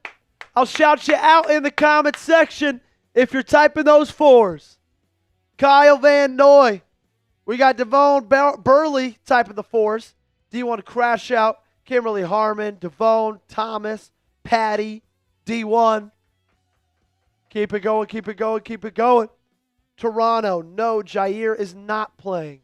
I'll shout you out in the comment section if you're typing those 4s. Kyle Van Noy. We got Devone Burley typing the 4s. D1 Crash Out. Kimberly Harmon. Devone Thomas. Patty, D1. Keep it going, keep it going, keep it going. Toronto, no, Jair is not playing.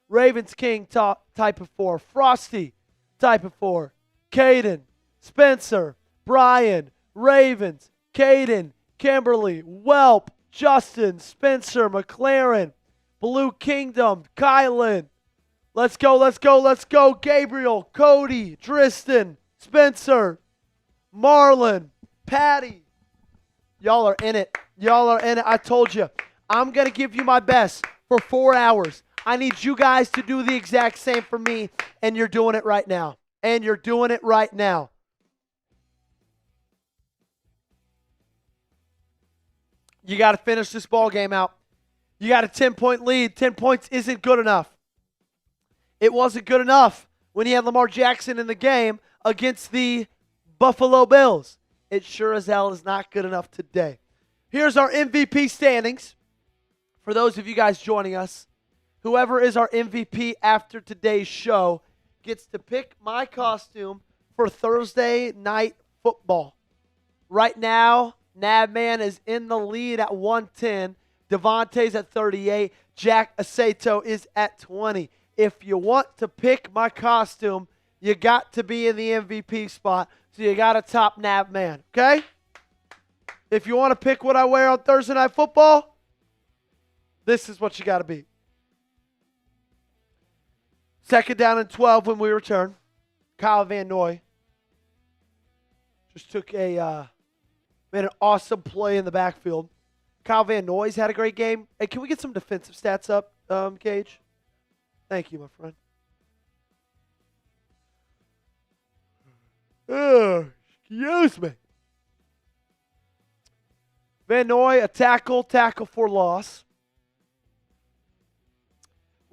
Ravens King, type of 4. Frosty, type of 4. Caden, Spencer, Brian, Ravens, Caden, Kimberly, Welp, Justin, Spencer, McLaren, Blue Kingdom, Kylan. Let's go, let's go, let's go. Gabriel, Cody, Tristan, Spencer, Marlon, Patty. Y'all are in it. Y'all are in it. I told you, I'm going to give you my best for 4 hours. I need you guys to do the exact same for me, and you're doing it right now. And you're doing it right now. You got to finish this ball game out. You got a 10-point lead. 10 points isn't good enough. It wasn't good enough when you had Lamar Jackson in the game against the Buffalo Bills. It sure as hell is not good enough today. Here's our MVP standings. For those of you guys joining us, whoever is our MVP after today's show gets to pick my costume for Thursday Night Football. Right now, Nabman is in the lead at 110. Devontae's at 38. Jack Aceto is at 20. If you want to pick my costume, you got to be in the MVP spot. So you got to top Nabman, okay? If you want to pick what I wear on Thursday Night Football, this is what you got to be. Second down and 12 when we return. Kyle Van Noy just took made an awesome play in the backfield. Kyle Van Noy's had a great game. Hey, can we get some defensive stats up, Gage? Thank you, my friend. Oh, excuse me. Van Noy, a tackle for loss.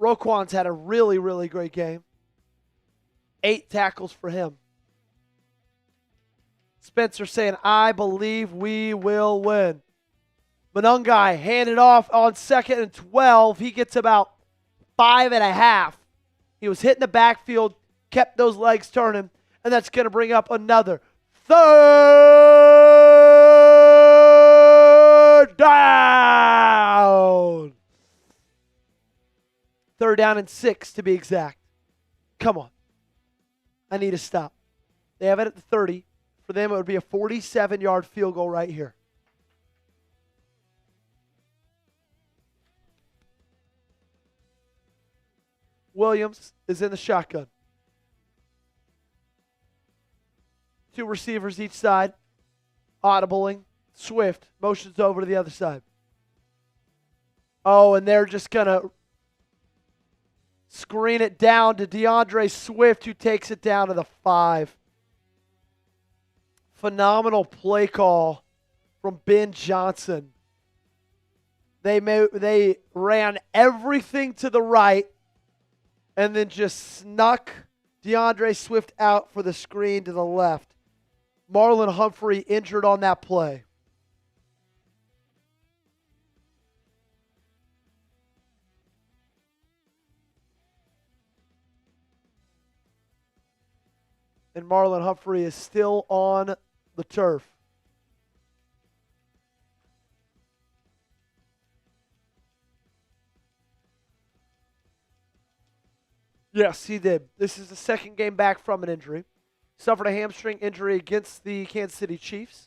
Roquan's had a really, really great game. 8 tackles for him. Spencer saying, I believe we will win. Manungai handed off on 2nd and 12. He gets about 5.5. He was hitting the backfield, kept those legs turning, and that's going to bring up another 3rd down. 3rd down and 6 to be exact. Come on. I need to stop. They have it at the 30. For them, it would be a 47-yard field goal right here. Williams is in the shotgun. 2 receivers each side. Audibling. Swift motions over to the other side. Oh, and they're just going to screen it down to DeAndre Swift, who takes it down to the 5. Phenomenal play call from Ben Johnson. They ran everything to the right and then just snuck DeAndre Swift out for the screen to the left. Marlon Humphrey injured on that play. And Marlon Humphrey is still on the turf. Yes, he did. This is the second game back from an injury. Suffered a hamstring injury against the Kansas City Chiefs.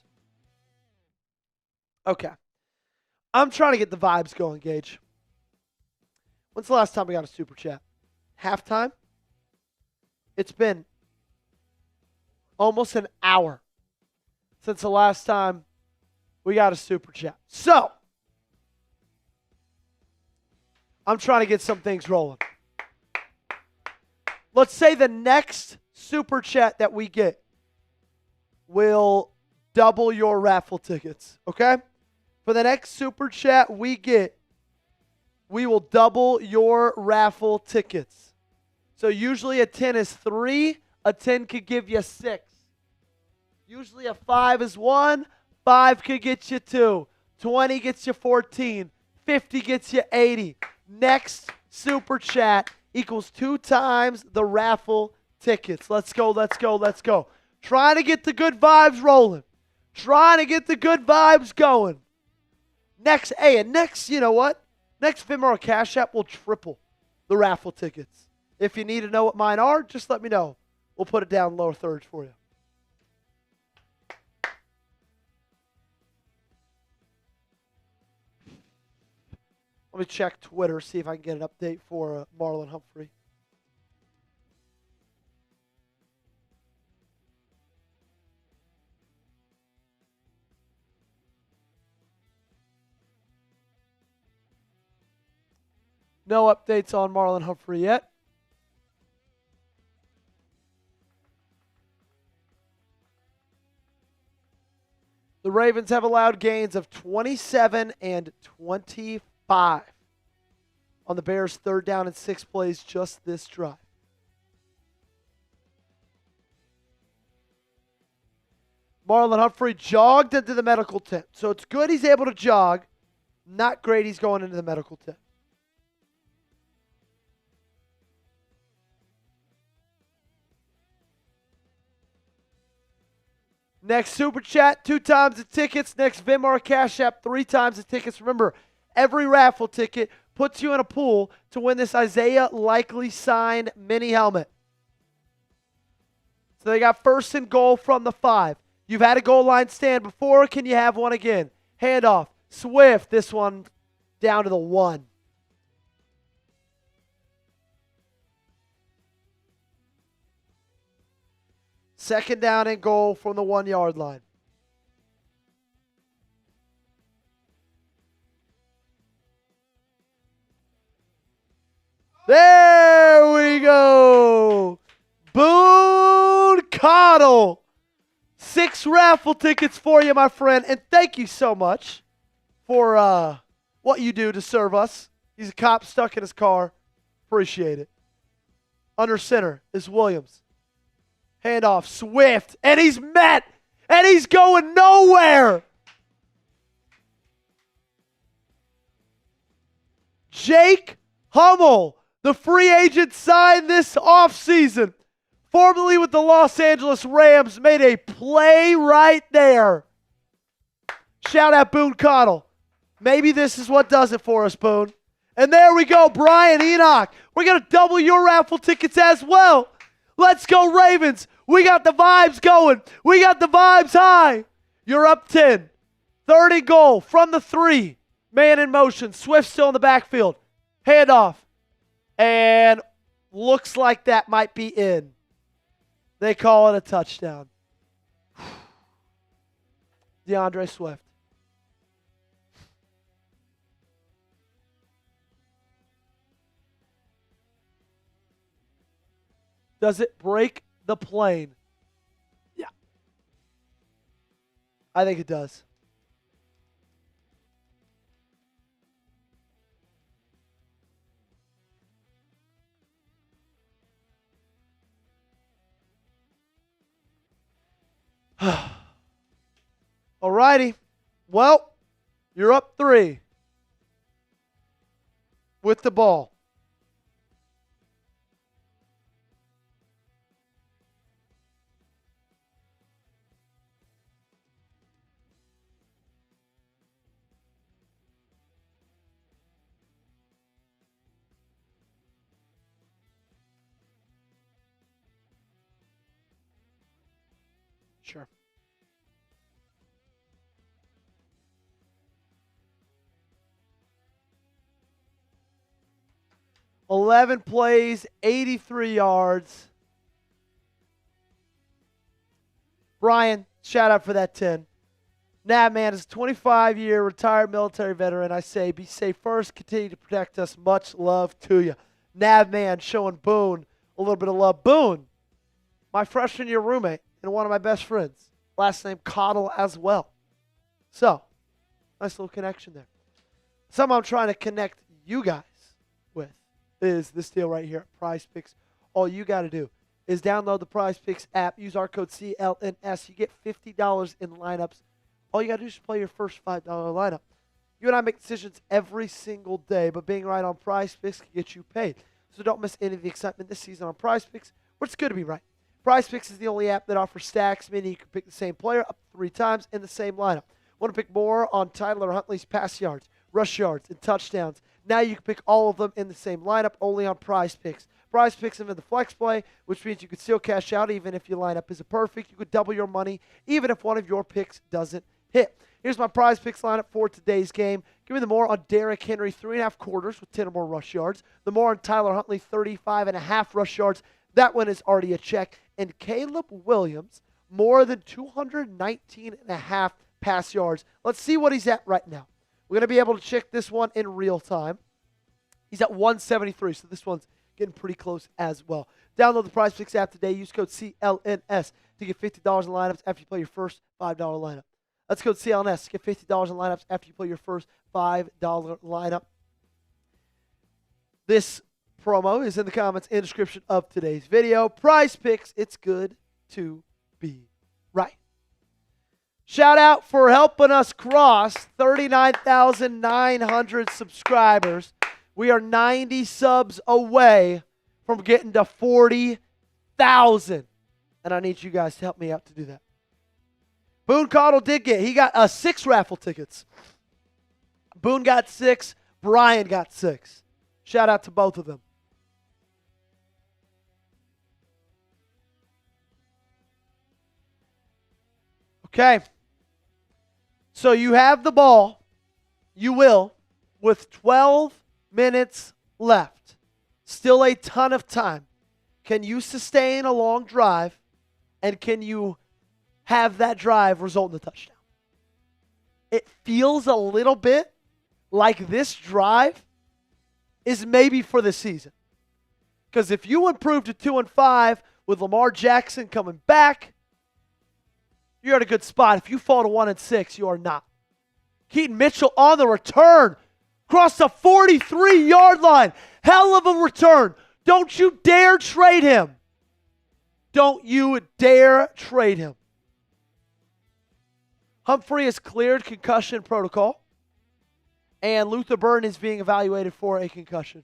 Okay. I'm trying to get the vibes going, Gage. When's the last time we got a super chat? Halftime? It's been almost an hour since the last time we got a super chat. So, I'm trying to get some things rolling. Let's say the next super chat that we get will double your raffle tickets, okay? For the next super chat we get, we will double your raffle tickets. So usually a 10 is 3, a 10 could give you 6. Usually a 5 is 1, 5 could get you 2, 20 gets you 14, 50 gets you 80. Next super chat equals 2 times the raffle tickets. Let's go, let's go, let's go. Trying to get the good vibes rolling. Trying to get the good vibes going. Next, you know what? Next Venmo or Cash App will triple the raffle tickets. If you need to know what mine are, just let me know. We'll put it down lower thirds for you. Let me check Twitter, see if I can get an update for Marlon Humphrey. No updates on Marlon Humphrey yet. The Ravens have allowed gains of 27 and 25 on the Bears' 3rd down and 6 plays just this drive. Marlon Humphrey jogged into the medical tent. So it's good he's able to jog. Not great he's going into the medical tent. Next Super Chat, 2 times the tickets. Next Venmo or Cash App, 3 times the tickets. Remember, every raffle ticket puts you in a pool to win this Isaiah Likely signed mini helmet. So they got 1st and goal from the 5. You've had a goal line stand before. Can you have one again? Handoff. Swift. This one down to the 1. Second down and goal from the 1-yard line. There we go. Boone Cottle. 6 raffle tickets for you, my friend. And thank you so much for what you do to serve us. He's a cop stuck in his car. Appreciate it. Under center is Williams. Handoff, Swift, and he's met, and he's going nowhere. Jake Hummel, the free agent signed this offseason, formerly with the Los Angeles Rams, made a play right there. Shout out Boone Cottle. Maybe this is what does it for us, Boone. And there we go, Brian Enoch. We're going to double your raffle tickets as well. Let's go, Ravens. We got the vibes going. We got the vibes high. You're up 10. 3rd and goal from the 3. Man in motion. Swift still in the backfield. Handoff. And looks like that might be in. They call it a touchdown. DeAndre Swift. Does it break the plane? Yeah. I think it does. All righty. Well, you're up 3 with the ball. Sure. Eleven plays, 83 yards. Brian, shout out for that 10. Nav man is a 25-year retired military veteran. I say be safe first. Continue to protect us. Much love to you. Nav man showing Boone a little bit of love. Boone, my freshman year roommate and one of my best friends. Last name Cottle as well. So, nice little connection there. Something I'm trying to connect you guys with is this deal right here at Prize Picks. All you got to do is download the Prize Picks app. Use our code CLNS. You get $50 in lineups. All you got to do is play your first $5 lineup. You and I make decisions every single day, but being right on Prize Picks can get you paid. So don't miss any of the excitement this season on Prize Picks, where it's good to be right. PrizePicks is the only app that offers stacks, meaning you can pick the same player up to 3 times in the same lineup. Want to pick more on Tyler Huntley's pass yards, rush yards, and touchdowns? Now you can pick all of them in the same lineup only on PrizePicks. PrizePicks into the flex play, which means you could still cash out even if your lineup isn't perfect. You could double your money even if one of your picks doesn't hit. Here's my PrizePicks lineup for today's game. Give me the more on Derrick Henry, 3.5 quarters with 10 or more rush yards. The more on Tyler Huntley, 35.5 rush yards. That one is already a check. And Caleb Williams, more than 219.5 pass yards. Let's see what he's at right now. We're going to be able to check this one in real time. He's at 173, so this one's getting pretty close as well. Download the PrizePicks app today. Use code CLNS to get $50 in lineups after you play your first $5 lineup. That's code CLNS. Get $50 in lineups after you play your first $5 lineup. This promo is in the comments and description of today's video. PrizePicks, it's good to be right. Shout out for helping us cross 39,900 subscribers. We are 90 subs away from getting to 40,000. And I need you guys to help me out to do that. Boone Cottle he got 6 raffle tickets. Boone got 6. Brian got 6. Shout out to both of them. Okay. So you have the ball. You will. With 12 minutes left. Still a ton of time. Can you sustain a long drive? And can you have that drive result in a touchdown? It feels a little bit like this drive is maybe for the season. Because if you improve to 2-5 with Lamar Jackson coming back, you're in a good spot. If you fall to 1-6, you are not. Keaton Mitchell on the return. Across the 43-yard line. Hell of a return. Don't you dare trade him. Don't you dare trade him. Humphrey is cleared concussion protocol. And Luther Burden is being evaluated for a concussion.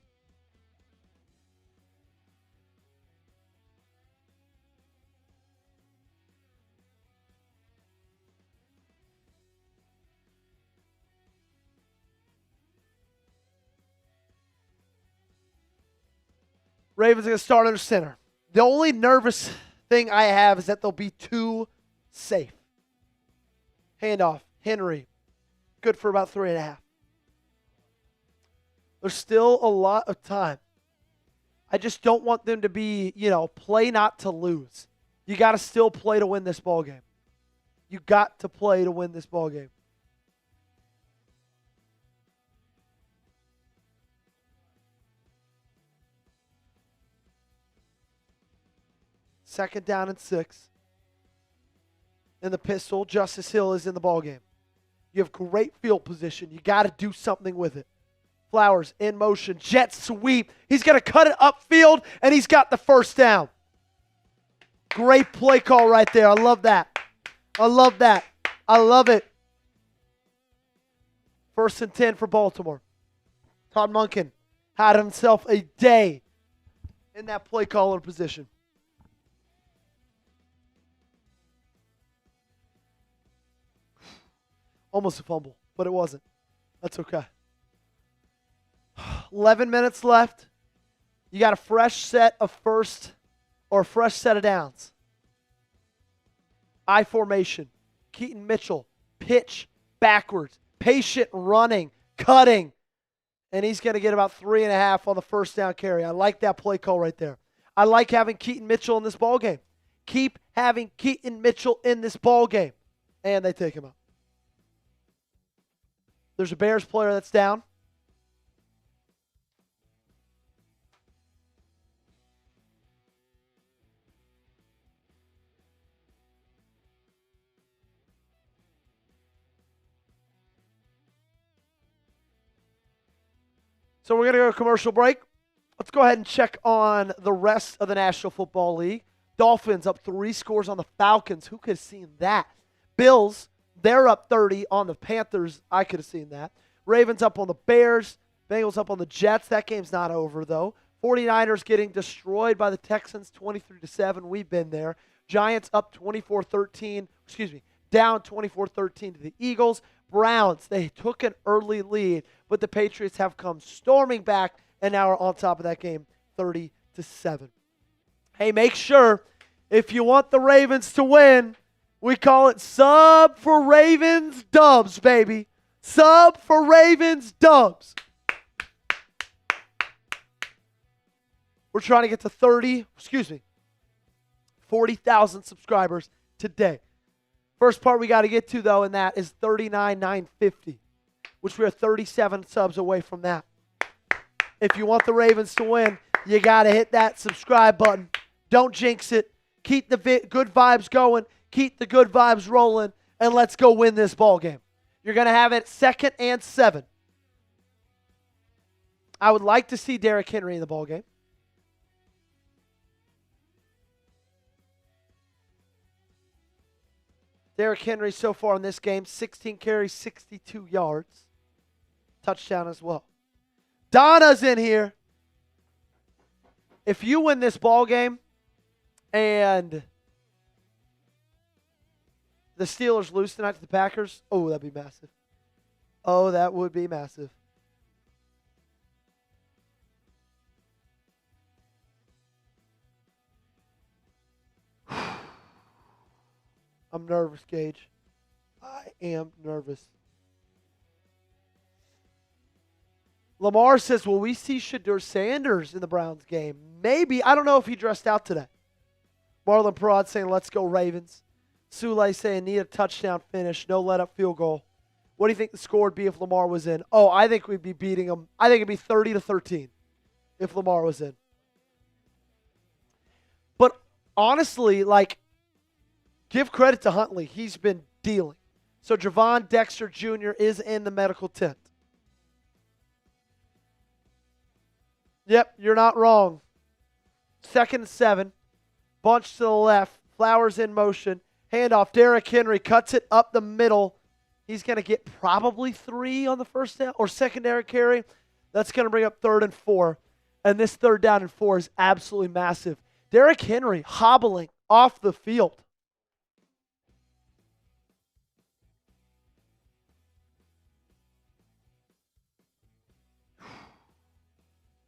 Ravens are going to start under center. The only nervous thing I have is that they'll be too safe. Handoff. Henry. Good for about 3.5. There's still a lot of time. I just don't want them to be, play not to lose. You got to still play to win this ball game. You got to play to win this ball game. Second down and 6. In the pistol, Justice Hill is in the ball game. You have great field position. You got to do something with it. Flowers in motion, jet sweep. He's going to cut it upfield, and he's got the first down. Great play call right there. I love that. I love that. I love it. 1st and 10 for Baltimore. Todd Monken had himself a day in that play caller position. Almost a fumble, but it wasn't. That's okay. 11 minutes left. You got a fresh set of downs. I formation. Keaton Mitchell. Pitch backwards. Patient running. Cutting. And he's going to get about 3.5 on the first down carry. I like that play call right there. I like having Keaton Mitchell in this ball game. Keep having Keaton Mitchell in this ball game. And they take him out. There's a Bears player that's down. So we're going to go to commercial break. Let's go ahead and check on the rest of the National Football League. Dolphins up 3 scores on the Falcons. Who could have seen that? Bills, they're up 30 on the Panthers. I could have seen that. Ravens up on the Bears. Bengals up on the Jets. That game's not over, though. 49ers getting destroyed by the Texans 23-7. We've been there. Giants up 24-13. Down 24-13 to the Eagles. Browns, they took an early lead, but the Patriots have come storming back and now are on top of that game 30-7. Hey, make sure if you want the Ravens to win, we call it sub for Ravens dubs, baby. Sub for Ravens dubs. We're trying to get to 40,000 subscribers today. First part we got to get to, though, and that is 39,950, which we are 37 subs away from that. If you want the Ravens to win, you got to hit that subscribe button. Don't jinx it. Keep the good vibes going. Keep the good vibes rolling, and let's go win this ball game. You're going to have it 2nd and 7. I would like to see Derrick Henry in the ball game. Derrick Henry so far in this game, 16 carries, 62 yards. Touchdown as well. Donna's in here. If you win this ball game and the Steelers lose tonight to the Packers, oh, that'd be massive. Oh, that would be massive. I'm nervous, Gage. I am nervous. Lamar says, will we see Shedeur Sanders in the Browns game? Maybe. I don't know if he dressed out today. Marlon Parod saying, let's go Ravens. Sule saying, need a touchdown finish. No let-up field goal. What do you think the score would be if Lamar was in? Oh, I think we'd be beating them. I think it'd be 30-13 if Lamar was in. But honestly, give credit to Huntley. He's been dealing. So Javon Dexter Jr. is in the medical tent. Yep, you're not wrong. 2nd and 7. Bunch to the left. Flowers in motion. Handoff. Derrick Henry cuts it up the middle. He's going to get probably 3 on the first down or secondary carry. That's going to bring up 3rd and 4. And this 3rd down and 4 is absolutely massive. Derrick Henry hobbling off the field.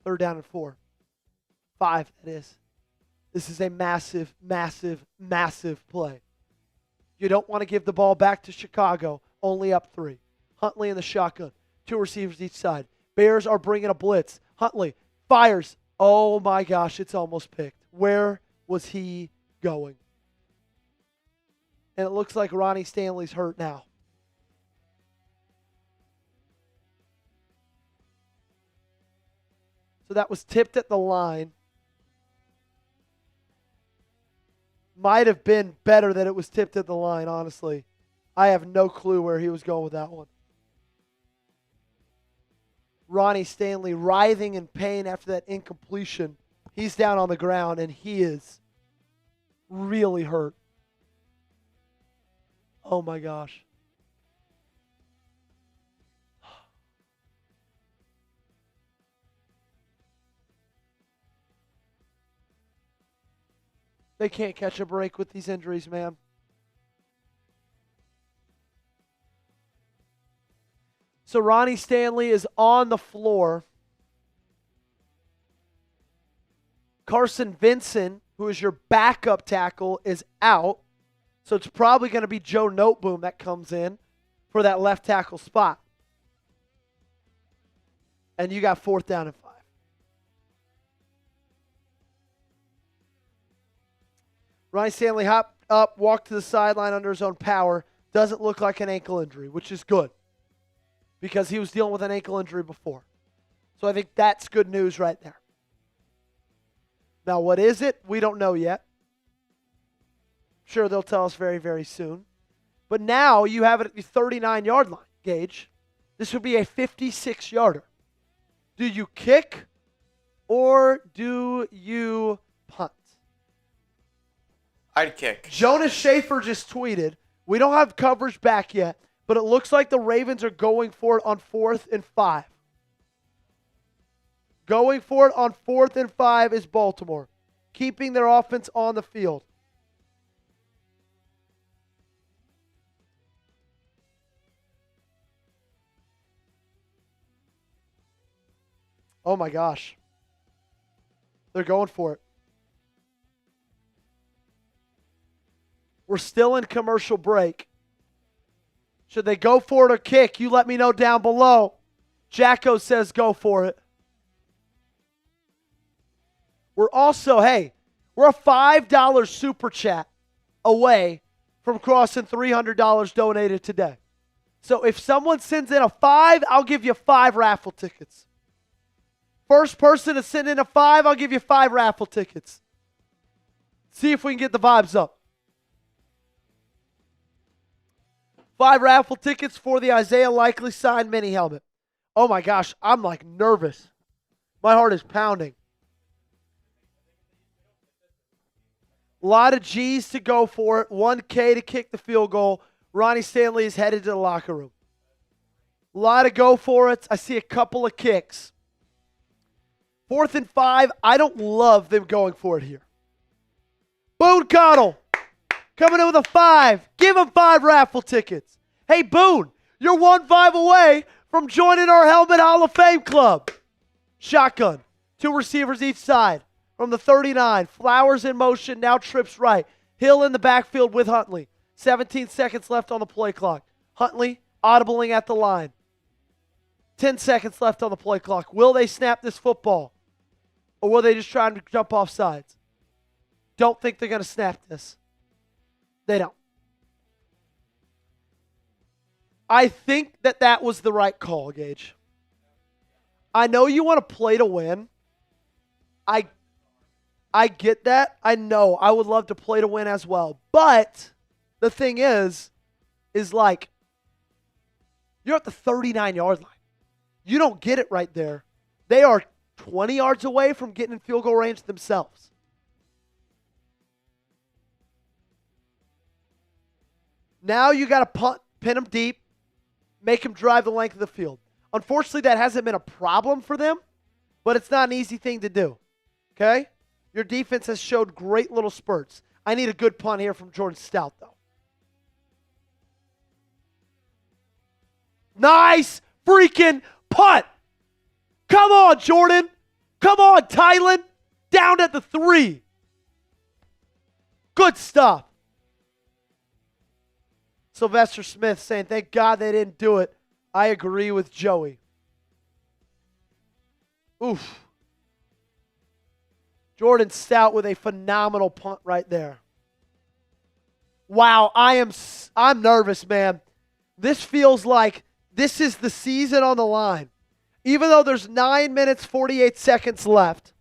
Third down and 4. 5, that is. This is a massive, massive, massive play. You don't want to give the ball back to Chicago, only up 3. Huntley in the shotgun. 2 receivers each side. Bears are bringing a blitz. Huntley fires. Oh, my gosh, it's almost picked. Where was he going? And it looks like Ronnie Stanley's hurt now. So that was tipped at the line. Might have been better that it was tipped at the line, honestly. I have no clue where he was going with that one. Ronnie Stanley writhing in pain after that incompletion. He's down on the ground, and he is really hurt. Oh, my gosh. They can't catch a break with these injuries, man. So Ronnie Stanley is on the floor. Carson Vincent, who is your backup tackle, is out. So it's probably going to be Joe Noteboom that comes in for that left tackle spot. And you got 4th down and 5. Ronnie Stanley hopped up, walked to the sideline under his own power. Doesn't look like an ankle injury, which is good because he was dealing with an ankle injury before. So I think that's good news right there. Now, what is it? We don't know yet. Sure, they'll tell us very, very soon. But now you have it at the 39-yard line, Gage. This would be a 56-yarder. Do you kick or do you punt? I'd kick. Jonas Schaefer just tweeted, we don't have coverage back yet, but it looks like the Ravens are going for it on 4th and 5. Going for it on 4th and 5 is Baltimore, keeping their offense on the field. Oh my gosh. They're going for it. We're still in commercial break. Should they go for it or kick? You let me know down below. Jacko says go for it. We're also, hey, we're a $5 super chat away from crossing $300 donated today. So if someone sends in a 5, I'll give you 5 raffle tickets. First person to send in a 5, I'll give you 5 raffle tickets. See if we can get the vibes up. 5 raffle tickets for the Isaiah Likely signed mini helmet. Oh my gosh, I'm like nervous. My heart is pounding. A lot of G's to go for it. 1K to kick the field goal. Ronnie Stanley is headed to the locker room. A lot of go for it. I see a couple of kicks. 4th and 5. I don't love them going for it here. Boone Connell coming in with a 5. Give him 5 raffle tickets. Hey, Boone, you're 1-5 away from joining our Helmet Hall of Fame club. Shotgun. 2 receivers each side. From the 39, Flowers in motion, now trips right. Hill in the backfield with Huntley. 17 seconds left on the play clock. Huntley audibling at the line. 10 seconds left on the play clock. Will they snap this football? Or will they just try to jump off sides? Don't think they're going to snap this. They don't. I think that was the right call, Gage. I know you want to play to win. I get that. I know. I would love to play to win as well. But the thing is like, you're at the 39-yard line. You don't get it right there. They are 20 yards away from getting in field goal range themselves. Now you got to punt, pin them deep, make them drive the length of the field. Unfortunately, that hasn't been a problem for them, but it's not an easy thing to do. Okay? Your defense has showed great little spurts. I need a good punt here from Jordan Stout, though. Nice freaking punt. Come on, Jordan. Come on, Tylen. Down at the 3. Good stuff. Sylvester Smith saying, thank God they didn't do it. I agree with Joey. Oof. Jordan Stout with a phenomenal punt right there. Wow, I'm nervous, man. This feels like this is the season on the line. Even though there's 9 minutes, 48 seconds left,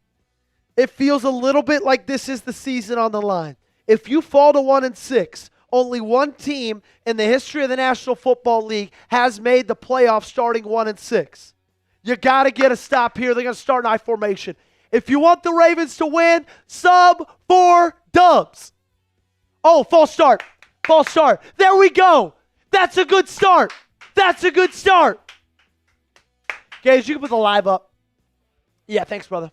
it feels a little bit like this is the season on the line. If you fall to 1-6, only one team in the history of the National Football League has made the playoffs starting 1-6. You got to get a stop here. They're going to start in I formation. If you want the Ravens to win, sub 4 dubs. Oh, false start. False start. There we go. That's a good start. That's a good start. Gage, you can put the live up. Yeah, thanks, brother.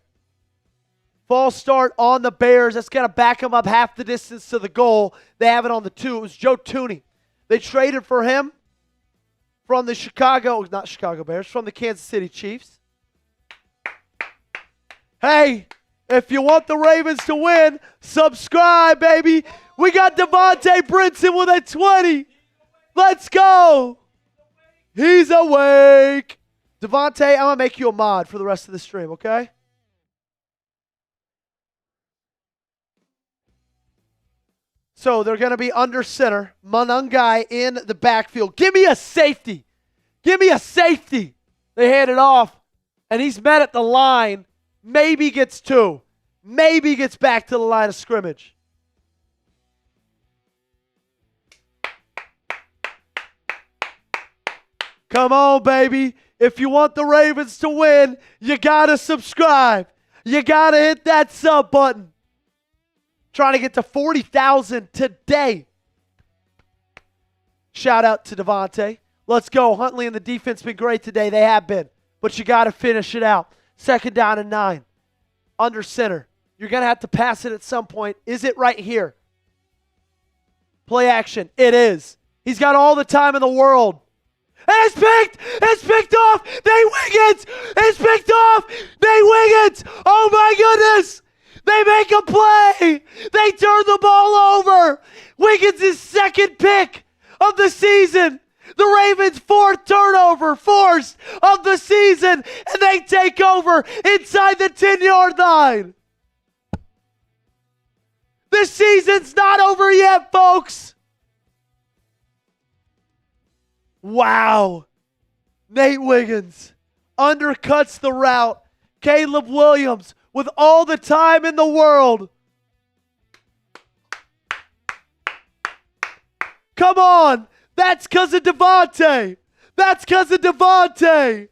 False start on the Bears. That's going to back them up half the distance to the goal. They have it on the 2. It was Joe Tooney. They traded for him from the from the Kansas City Chiefs. Hey, if you want the Ravens to win, subscribe, baby. We got Devontae Brinson with a 20. Let's go. He's awake. Devontae, I'm going to make you a mod for the rest of the stream, okay? So they're going to be under center. Manungai in the backfield. Give me a safety. Give me a safety. They hand it off, and he's met at the line. Maybe gets 2. Maybe gets back to the line of scrimmage. Come on, baby. If you want the Ravens to win, you got to subscribe. You got to hit that sub button. Trying to get to 40,000 today. Shout out to Devontae. Let's go. Huntley and the defense been great today. They have been. But you got to finish it out. Second down and 9. Under center. You're going to have to pass it at some point. Is it right here? Play action. It is. He's got all the time in the world. And it's picked! It's picked off! Nate Wiggins! It's picked off! Nate Wiggins! Oh my goodness! They make a play! They turn the ball over! Wiggins' second pick of the season! The Ravens' fourth turnover forced of the season, and they take over inside the 10-yard line. The season's not over yet, folks. Wow. Nate Wiggins undercuts the route. Caleb Williams with all the time in the world. Come on. That's because of Devontae. That's because of Devontae.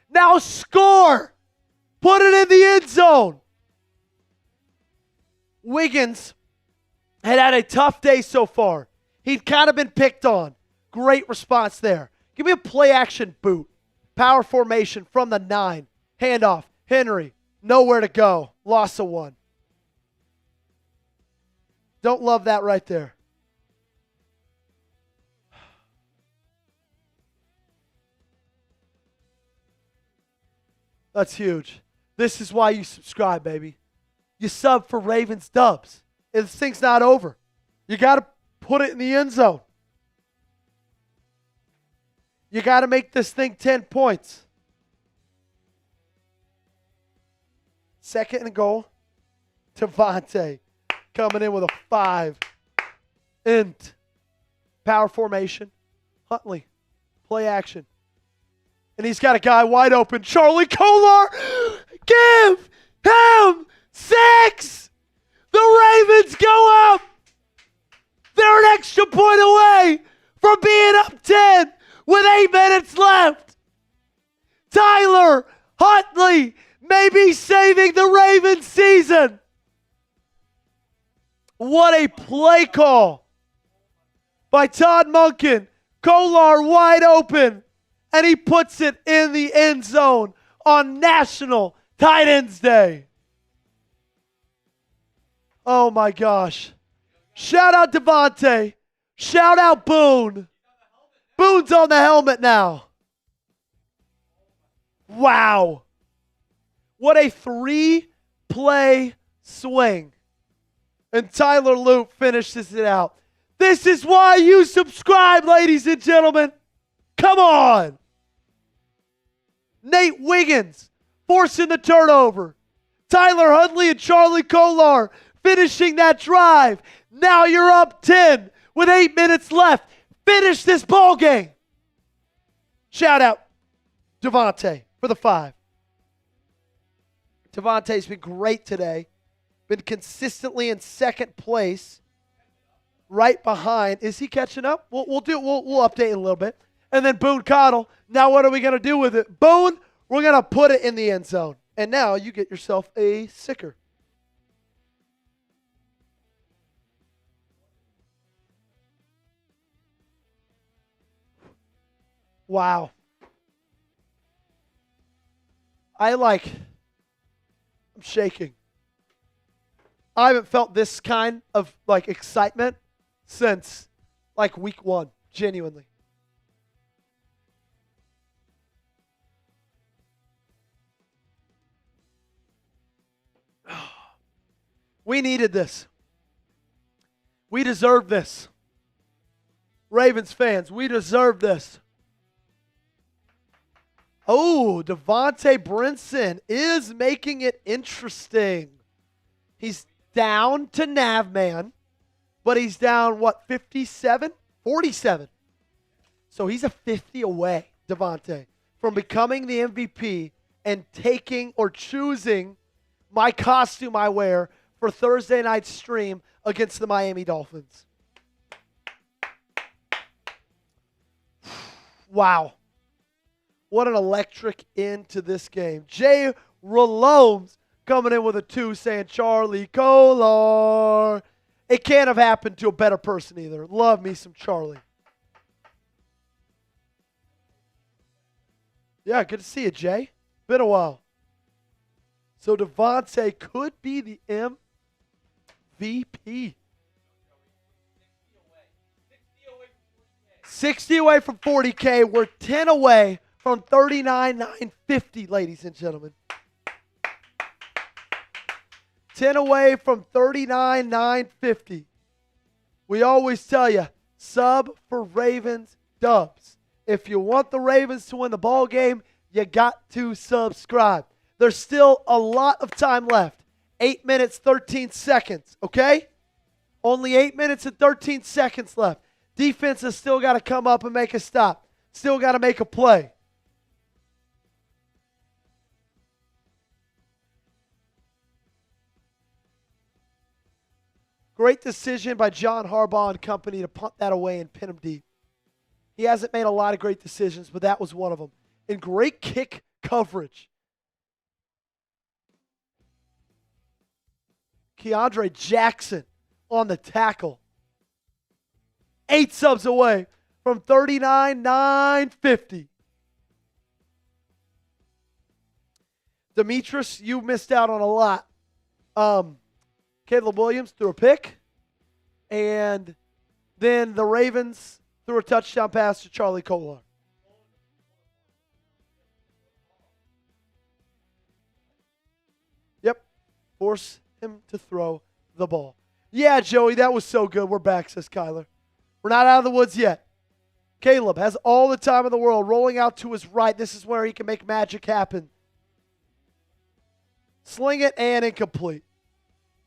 Now score. Put it in the end zone. Wiggins had a tough day so far. He'd kind of been picked on. Great response there. Give me a play action boot. Power formation from the 9. Handoff. Henry. Nowhere to go. Loss of 1. Don't love that right there. That's huge. This is why you subscribe, baby. You sub for Ravens dubs. And this thing's not over. You got to put it in the end zone. You got to make this thing 10 points. Second and goal. Devontae coming in with a 5. Int. Power formation. Huntley. Play action. And he's got a guy wide open. Charlie Kolar. Give him 6. The Ravens go up. They're an extra point away from being up 10 with 8 minutes left. Tyler Huntley may be saving the Ravens season. What a play call by Todd Monken. Kolar wide open. And he puts it in the end zone on National Tight Ends Day. Oh my gosh. Shout out Devontae. Shout out Boone. Boone's on the helmet now. Wow. What a 3-play swing. And Tyler Loop finishes it out. This is why you subscribe, ladies and gentlemen. Come on. Nate Wiggins forcing the turnover. Tyler Huntley and Charlie Kolar finishing that drive. Now you're up 10 with 8 minutes left. Finish this ball game. Shout out Devontae for the 5. Devontae's been great today. Been consistently in second place. Right behind. Is he catching up? We'll update in a little bit. And then Boone Cottle. Now what are we going to do with it? Boone, we're going to put it in the end zone. And now you get yourself a sicker. Wow. I'm shaking. I haven't felt this kind of excitement since week 1, genuinely. We needed this. We deserve this. Ravens fans, we deserve this. Oh, Devontae Brinson is making it interesting. He's down to Navman, but he's down, 57? 47. So he's a 50 away, Devontae, from becoming the MVP and taking or choosing my costume I wear for Thursday night stream against the Miami Dolphins. Wow. What an electric end to this game. Jay Ralomes coming in with a 2 saying Charlie Kolar. It can't have happened to a better person either. Love me some Charlie. Yeah, good to see you, Jay. Been a while. So Devontae could be the MVP. 60 away from 40K. We're 10 away from 39,950, ladies and gentlemen. 10 away from 39,950. We always tell you, sub for Ravens dubs. If you want the Ravens to win the ball game, you got to subscribe. There's still a lot of time left. 8 minutes, 13 seconds, okay? Only 8 minutes and 13 seconds left. Defense has still got to come up and make a stop. Still got to make a play. Great decision by John Harbaugh and company to punt that away and pin him deep. He hasn't made a lot of great decisions, but that was one of them. And great kick coverage. Keandre Jackson on the tackle. 8 subs away from 39,950. Demetrius, you missed out on a lot. Caleb Williams threw a pick. And then the Ravens threw a touchdown pass to Charlie Kolar. Yep. Force him to throw the ball. Yeah, Joey, that was so good. We're back, says Kyler. We're not out of the woods yet. Caleb has all the time in the world, rolling out to his right. This is where he can make magic happen. Sling it and incomplete.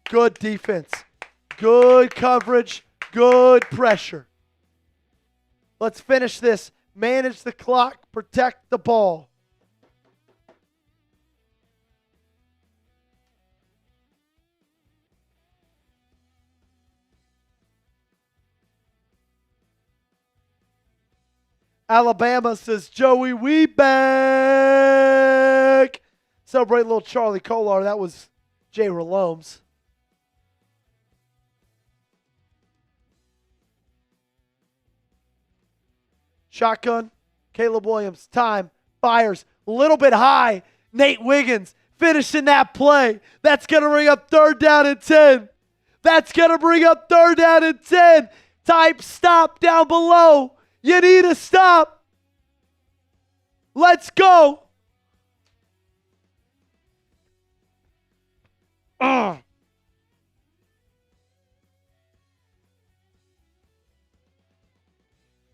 Good defense. Good coverage. Good pressure. Let's finish this. Manage the clock. Protect the ball. Alabama says, Joey, we back. Celebrate little Charlie Kolar. That was Jay Relomes. Shotgun. Caleb Williams. Time. Fires. A little bit high. Nate Wiggins finishing that play. That's going to bring up 3rd down and 10. That's going to bring up 3rd down and 10. Type stop down below. You need a stop. Let's go. 3rd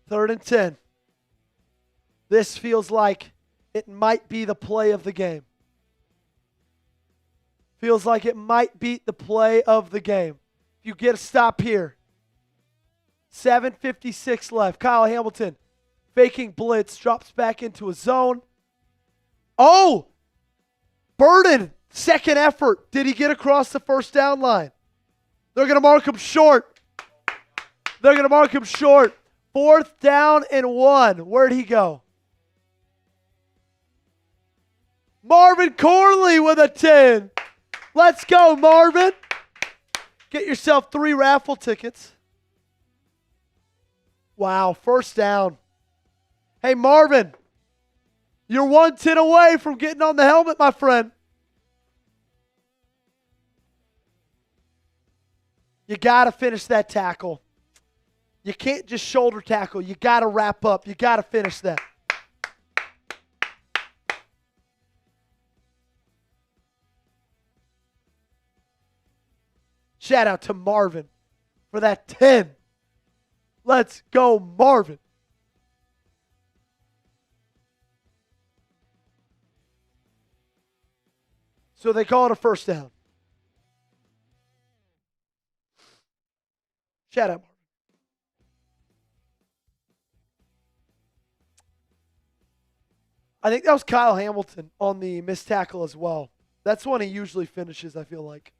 and 10. This feels like it might be the play of the game. Feels like it might beat the play of the game. If you get a stop here. 7:56 left. Kyle Hamilton faking blitz, drops back into a zone. Oh! Burden, second effort. Did he get across the 1st down line? They're going to mark him short. They're going to mark him short. 4th down and 1. Where'd he go? Marvin Corley with a 10. Let's go, Marvin. Get yourself 3 raffle tickets. Wow, 1st down. Hey, Marvin, you're 110 away from getting on the helmet, my friend. You got to finish that tackle. You can't just shoulder tackle. You got to wrap up. You got to finish that. Shout out to Marvin for that 10. Let's go, Marvin. So they call it a 1st down. Shout out, Marvin. I think that was Kyle Hamilton on the missed tackle as well. That's when he usually finishes, I feel like.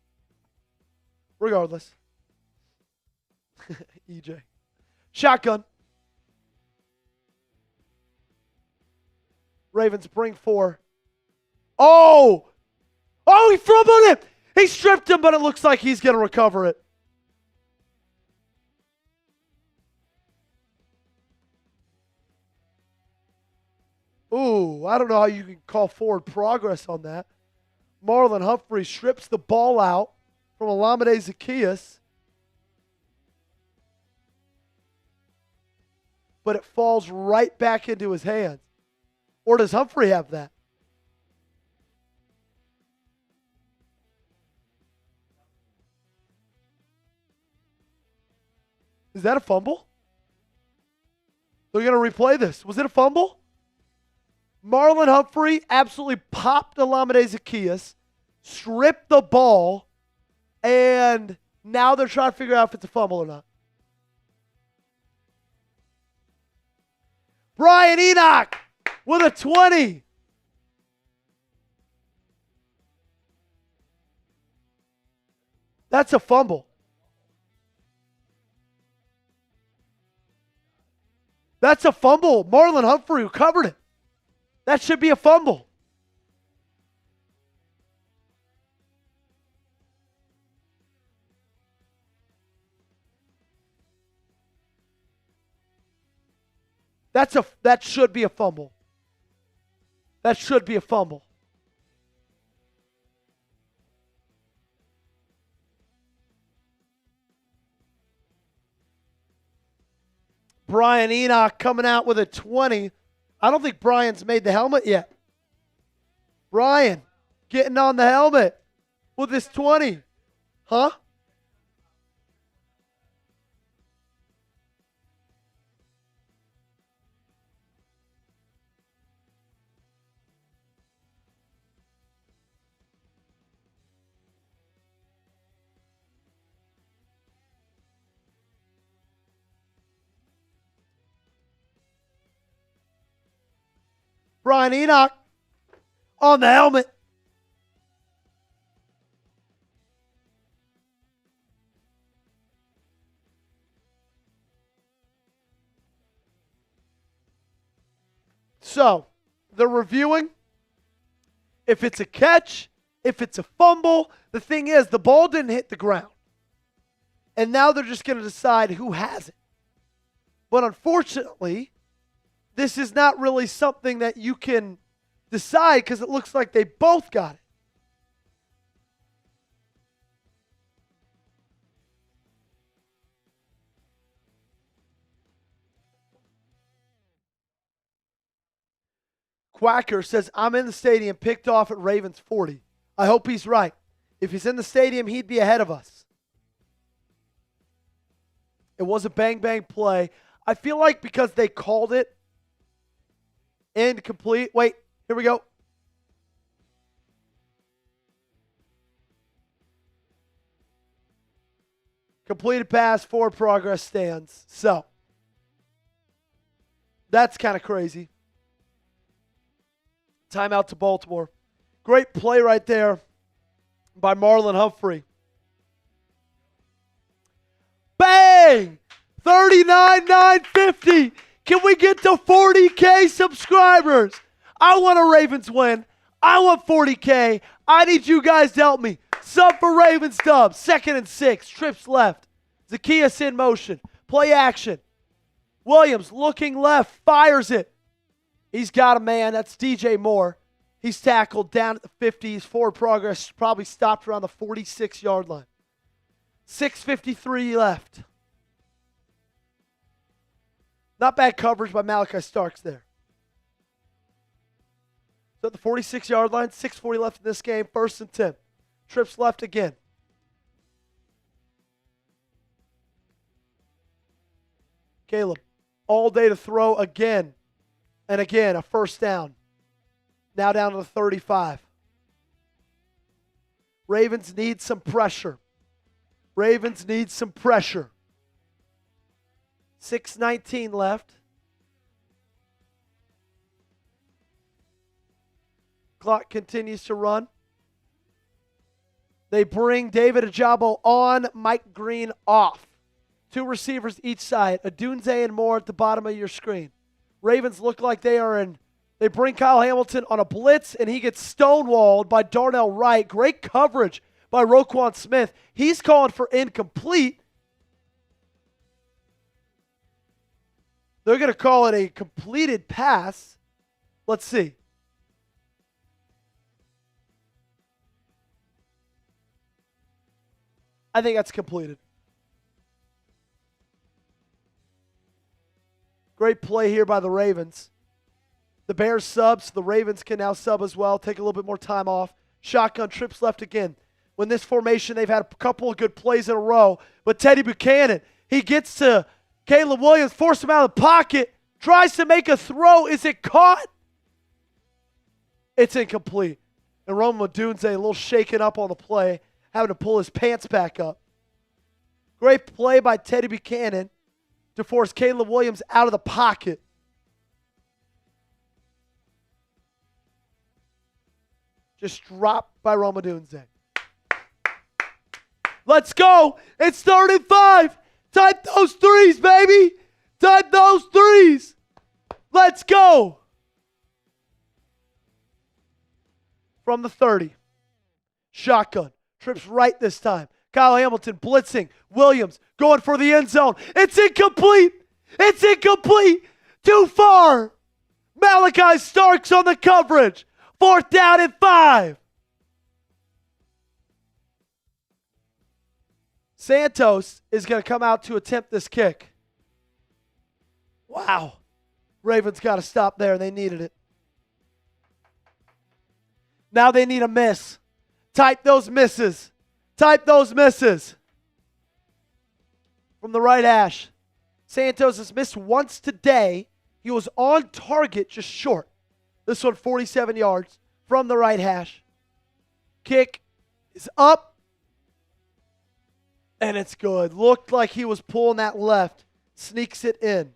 Regardless. EJ. Shotgun. Ravens bring 4. Oh! Oh, he fumbled it! He stripped him, but it looks like he's going to recover it. Ooh, I don't know how you can call forward progress on that. Marlon Humphrey strips the ball out from Olamide Zaccheaus, but it falls right back into his hands. Or does Humphrey have that? Is that a fumble? They're going to replay this. Was it a fumble? Marlon Humphrey absolutely popped Olamide Zaccheaus, stripped the ball, and now they're trying to figure out if it's a fumble or not. Brian Enoch with a 20. That's a fumble. That's a fumble. Marlon Humphrey recovered it. That should be a fumble. That should be a fumble. That should be a fumble. Brian Enoch coming out with a 20. I don't think Brian's made the helmet yet. Brian getting on the helmet with his 20. Huh? Brian Enoch on the helmet. So, they're reviewing if it's a catch, if it's a fumble. The thing is, the ball didn't hit the ground. And now they're just going to decide who has it. But unfortunately, this is not really something that you can decide because it looks like they both got it. Quacker says, I'm in the stadium, picked off at Ravens 40. I hope he's right. If he's in the stadium, he'd be ahead of us. It was a bang-bang play. I feel like because they called it incomplete. Wait, here we go. Completed pass, forward progress stands. So, that's kind of crazy. Timeout to Baltimore. Great play right there by Marlon Humphrey. Bang! 39,950. Can we get to 40K subscribers? I want a Ravens win. I want 40K. I need you guys to help me. Sub for Ravens dub. 2nd and 6. Trips left. Zaccheaus in motion. Play action. Williams looking left. Fires it. He's got a man. That's DJ Moore. He's tackled down at the 50s. Forward progress probably stopped around the 46-yard line. 6:53 left. Not bad coverage by Malachi Starks there. So at the 46-yard line, 6:40 left in this game. 1st and 10. Trips left again. Caleb, all day to throw again. And again, a 1st down. Now down to the 35. Ravens need some pressure. Ravens need some pressure. 6:19 left. Clock continues to run. They bring David Ajabo on, Mike Green off. 2 receivers each side. Adunze and Moore at the bottom of your screen. Ravens look like they are in. They bring Kyle Hamilton on a blitz, and he gets stonewalled by Darnell Wright. Great coverage by Roquan Smith. He's calling for incomplete. They're going to call it a completed pass. Let's see. I think that's completed. Great play here by the Ravens. The Bears sub, so the Ravens can now sub as well. Take a little bit more time off. Shotgun trips left again. When this formation, they've had a couple of good plays in a row. But Teddy Buchanan, he gets to Caleb Williams, force him out of the pocket, tries to make a throw. Is it caught? It's incomplete. And Rome Odunze a little shaken up on the play, having to pull his pants back up. Great play by Teddy Buchanan to force Caleb Williams out of the pocket. Just dropped by Rome Odunze. Let's go. It's 35. Type those threes, baby. Type those threes. Let's go. From the 30. Shotgun. Trips right this time. Kyle Hamilton blitzing. Williams going for the end zone. It's incomplete. It's incomplete. Too far. Malachi Starks on the coverage. 4th down and 5. Santos is going to come out to attempt this kick. Wow. Ravens got to stop there. They needed it. Now they need a miss. Type those misses. Type those misses. From the right hash. Santos has missed once today. He was on target, just short. This one 47 yards from the right hash. Kick is up. And it's good. Looked like he was pulling that left. Sneaks it in.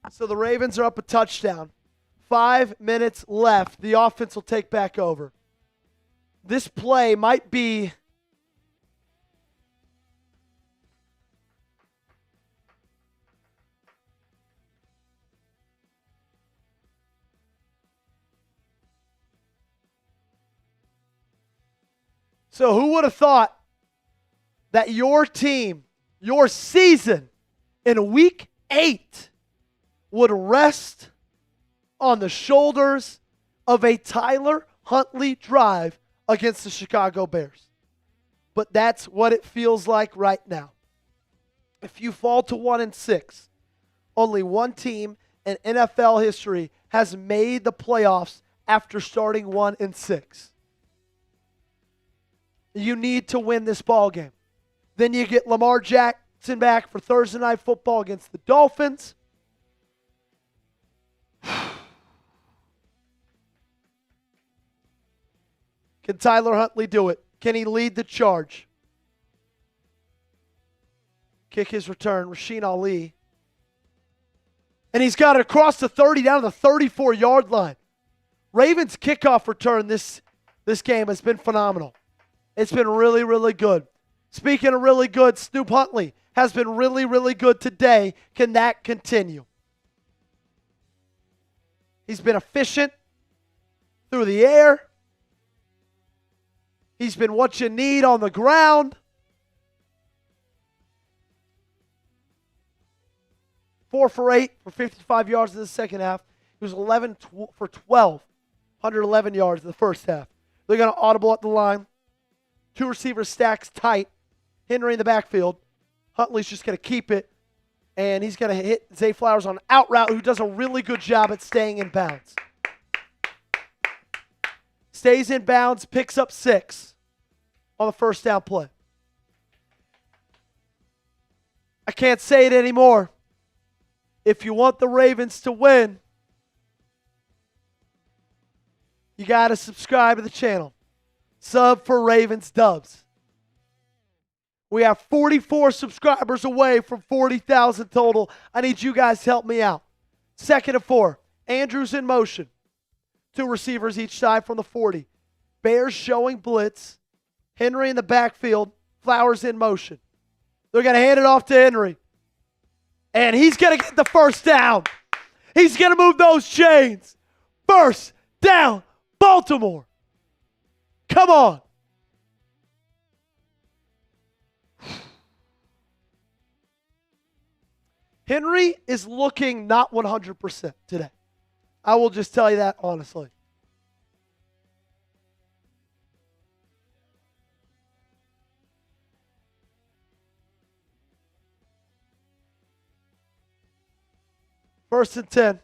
So the Ravens are up a touchdown. 5 minutes left. The offense will take back over. This play might be So who would have thought that your team, your season in week 8 would rest on the shoulders of a Tyler Huntley drive against the Chicago Bears? But that's what it feels like right now. If you fall to 1-6, only one team in NFL history has made the playoffs after starting 1-6. You need to win this ball game. Then you get Lamar Jackson back for Thursday Night Football against the Dolphins. Can Tyler Huntley do it? Can he lead the charge? Kick his return, Rasheen Ali. And he's got it across the 30 down to the 34-yard line. Ravens kickoff return this game has been phenomenal. It's been really, really good. Speaking of really good, Snoop Huntley has been really, really good today. Can that continue? He's been efficient through the air. He's been what you need on the ground. 4 for 8 for 55 yards in the second half. He was 11 for 12, 111 yards in the first half. They're going to audible at the line. 2 receivers stacks tight. Henry in the backfield. Huntley's just going to keep it. And he's going to hit Zay Flowers on out route, who does a really good job at staying in bounds. Stays in bounds, picks up 6 on the first down play. I can't say it anymore. If you want the Ravens to win, you got to subscribe to the channel. Sub for Ravens Dubs. We have 44 subscribers away from 40,000 total. I need you guys to help me out. 2nd and 4. Andrews in motion. 2 receivers each side from the 40. Bears showing blitz. Henry in the backfield. Flowers in motion. They're going to hand it off to Henry. And he's going to get the first down. He's going to move those chains. First down, Baltimore. Come on. Henry is looking not 100% today. I will just tell you that honestly. First and 10.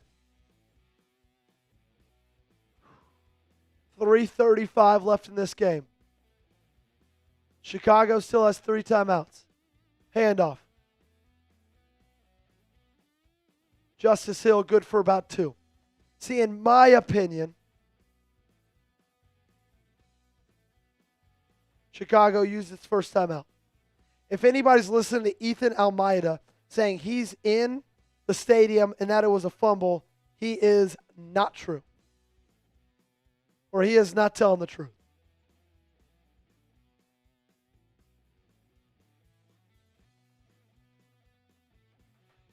3:35 left in this game. Chicago still has 3 timeouts. Handoff. Justice Hill good for about 2. See, in my opinion, Chicago used its first timeout. If anybody's listening to Ethan Almeida saying he's in the stadium and that it was a fumble, he is not true. Or he is not telling the truth.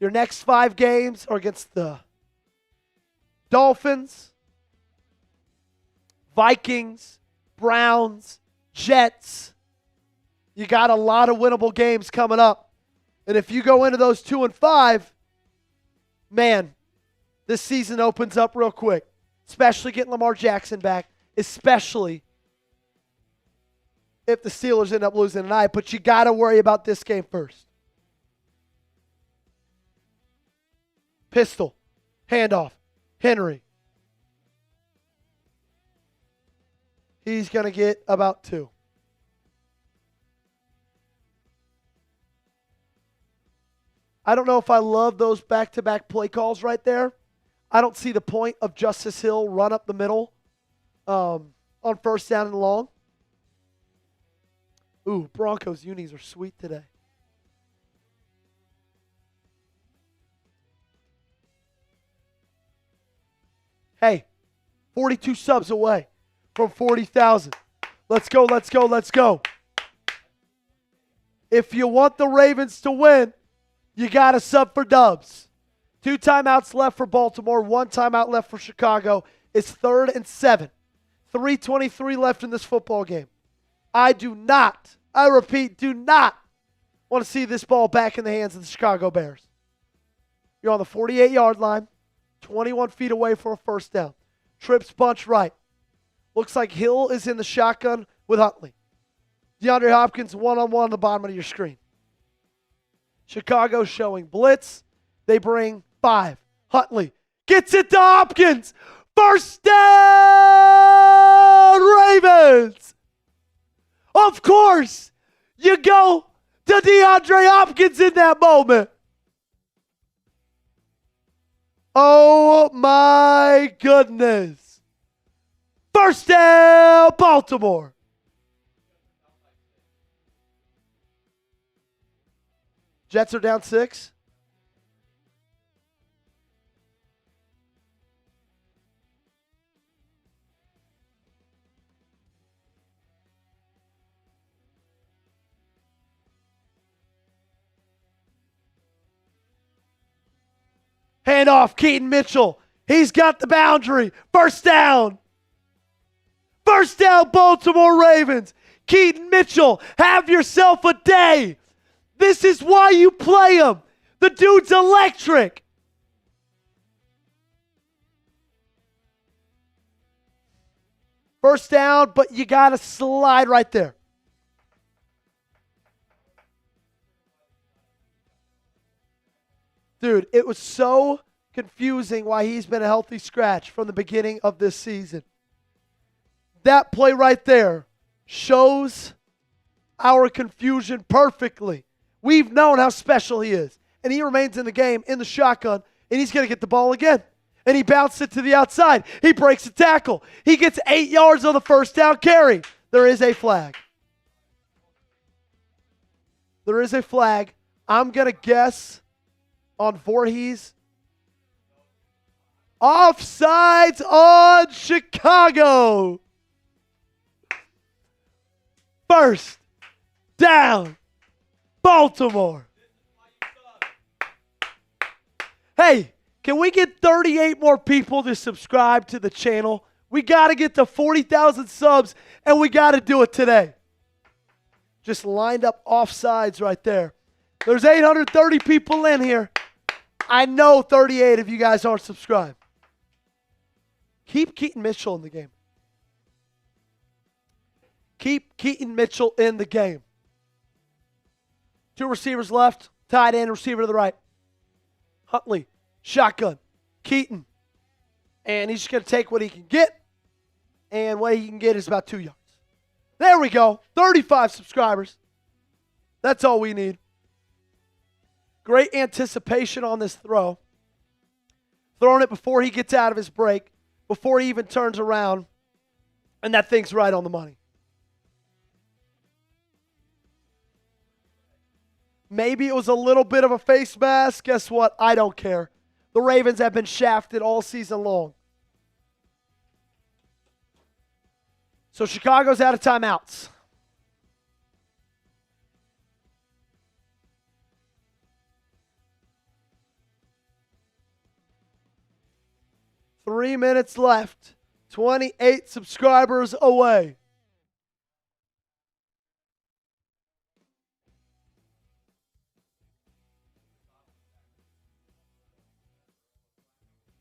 Your next 5 games are against the Dolphins, Vikings, Browns, Jets. You got a lot of winnable games coming up. And if you go into those 2-5, man, this season opens up real quick. Especially getting Lamar Jackson back. Especially if the Steelers end up losing tonight. But you got to worry about this game first. Pistol. Handoff. Henry. He's going to get about 2. I don't know if I love those back-to-back play calls right there. I don't see the point of Justice Hill run up the middle on first down and long. Ooh, Broncos unis are sweet today. Hey, 42 subs away from 40,000. Let's go, let's go, let's go. If you want the Ravens to win, you got to sub for Dubs. 2 timeouts left for Baltimore, 1 timeout left for Chicago. It's 3rd and 7. 3:23 left in this football game. I repeat, do not want to see this ball back in the hands of the Chicago Bears. You're on the 48-yard line, 21 feet away for a first down. Trips bunch right. Looks like Hill is in the shotgun with Huntley. DeAndre Hopkins one-on-one on the bottom of your screen. Chicago showing blitz. They bring 5. Huntley gets it to Hopkins. First down, Ravens. Of course, you go to DeAndre Hopkins in that moment. Oh, my goodness. First down, Baltimore. Jets are down 6. Handoff, Keaton Mitchell. He's got the boundary. First down. First down, Baltimore Ravens. Keaton Mitchell, have yourself a day. This is why you play him. The dude's electric. First down, but you got to slide right there. Dude, it was so confusing why he's been a healthy scratch from the beginning of this season. That play right there shows our confusion perfectly. We've known how special he is. And he remains in the game in the shotgun, and he's going to get the ball again. And he bounced it to the outside. He breaks a tackle. He gets 8 yards on the first down carry. There is a flag. There is a flag. I'm going to guess on Voorhees. Offsides on Chicago. First down, Baltimore. Hey, can we get 38 more people to subscribe to the channel? We got to get to 40,000 subs, and we got to do it today. Just lined up offsides right there. There's 830 people in here. I know 38 of you guys aren't subscribed. Keep Keaton Mitchell in the game. Keep Keaton Mitchell in the game. 2 receivers left. Tight end, receiver to the right. Huntley, shotgun. Keaton. And he's just going to take what he can get. And what he can get is about 2 yards. There we go. 35 subscribers. That's all we need. Great anticipation on this throw. Throwing it before he gets out of his break, before he even turns around. And that thing's right on the money. Maybe it was a little bit of a face mask. Guess what? I don't care. The Ravens have been shafted all season long. So Chicago's out of timeouts. Three minutes left. 28 subscribers away.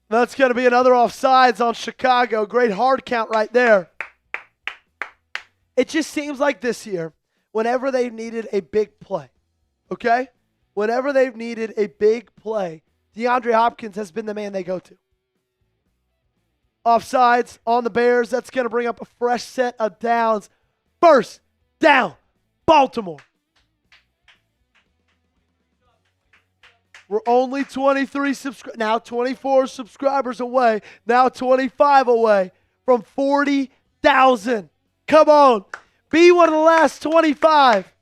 That's going to be another offsides on Chicago. Great hard count right there. It just seems like this year, whenever they've needed a big play, okay? Whenever they've needed a big play, DeAndre Hopkins has been the man they go to. Offsides on the Bears. That's going to bring up a fresh set of downs. First down, Baltimore. We're only 23 now 24 subscribers away. Now 25 away from 40,000. Come on. Be one of the last 25.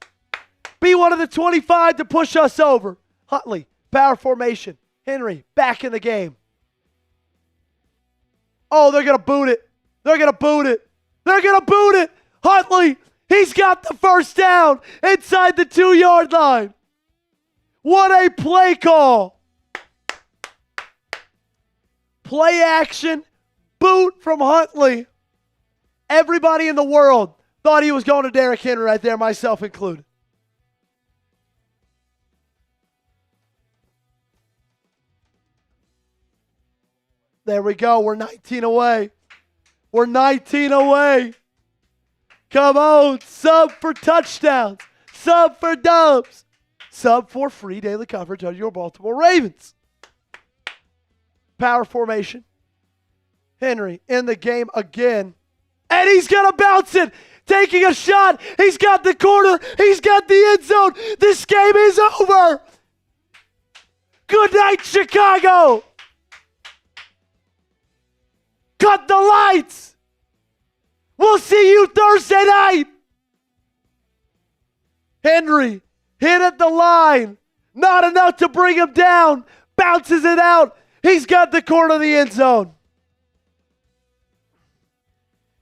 Be one of the 25 to push us over. Huntley, power formation. Henry, back in the game. Oh, they're going to boot it. They're going to boot it. They're going to boot it. Huntley, he's got the first down inside the 2-yard line. What a play call. Play action, boot from Huntley. Everybody in the world thought he was going to Derrick Henry right there, myself included. There we go. We're 19 away. We're 19 away. Come on. Sub for touchdowns. Sub for dubs. Sub for free daily coverage of your Baltimore Ravens. Power formation. Henry in the game again. And he's going to bounce it. Taking a shot. He's got the corner. He's got the end zone. This game is over. Good night, Chicago. Cut the lights. We'll see you Thursday night. Henry hit at the line. Not enough to bring him down. Bounces it out. He's got the corner of the end zone.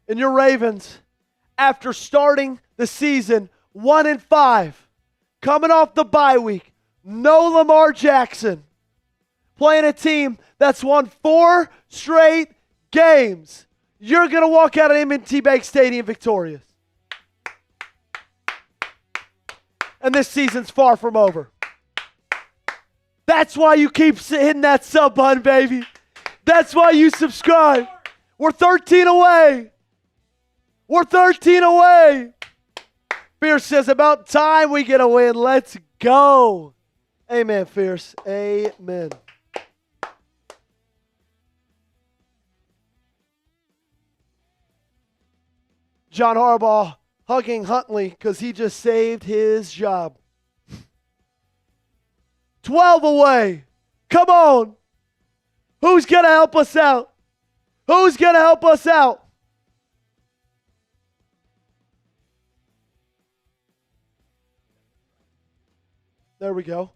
And your Ravens, after starting the season 1-5, coming off the bye week, no Lamar Jackson, playing a team that's won 4 straight games, you're going to walk out of M&T Bank Stadium victorious. And this season's far from over. That's why you keep hitting that sub button, baby. That's why you subscribe. We're 13 away. We're 13 away. Fierce says, about time we get a win. Let's go. Amen, Fierce. Amen. John Harbaugh hugging Huntley because he just saved his job. 12 away. Come on. Who's going to help us out? Who's going to help us out? There we go.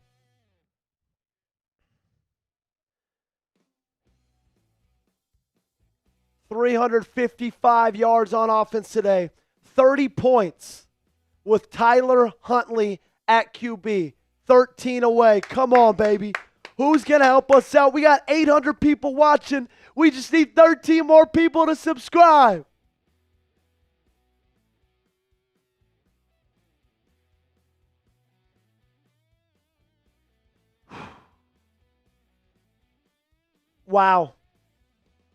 $355 yards on offense today. 30 points with Tyler Huntley at QB. 13 away. Come on, baby. Who's going to help us out? We got 800 people watching. We just need 13 more people to subscribe. Wow.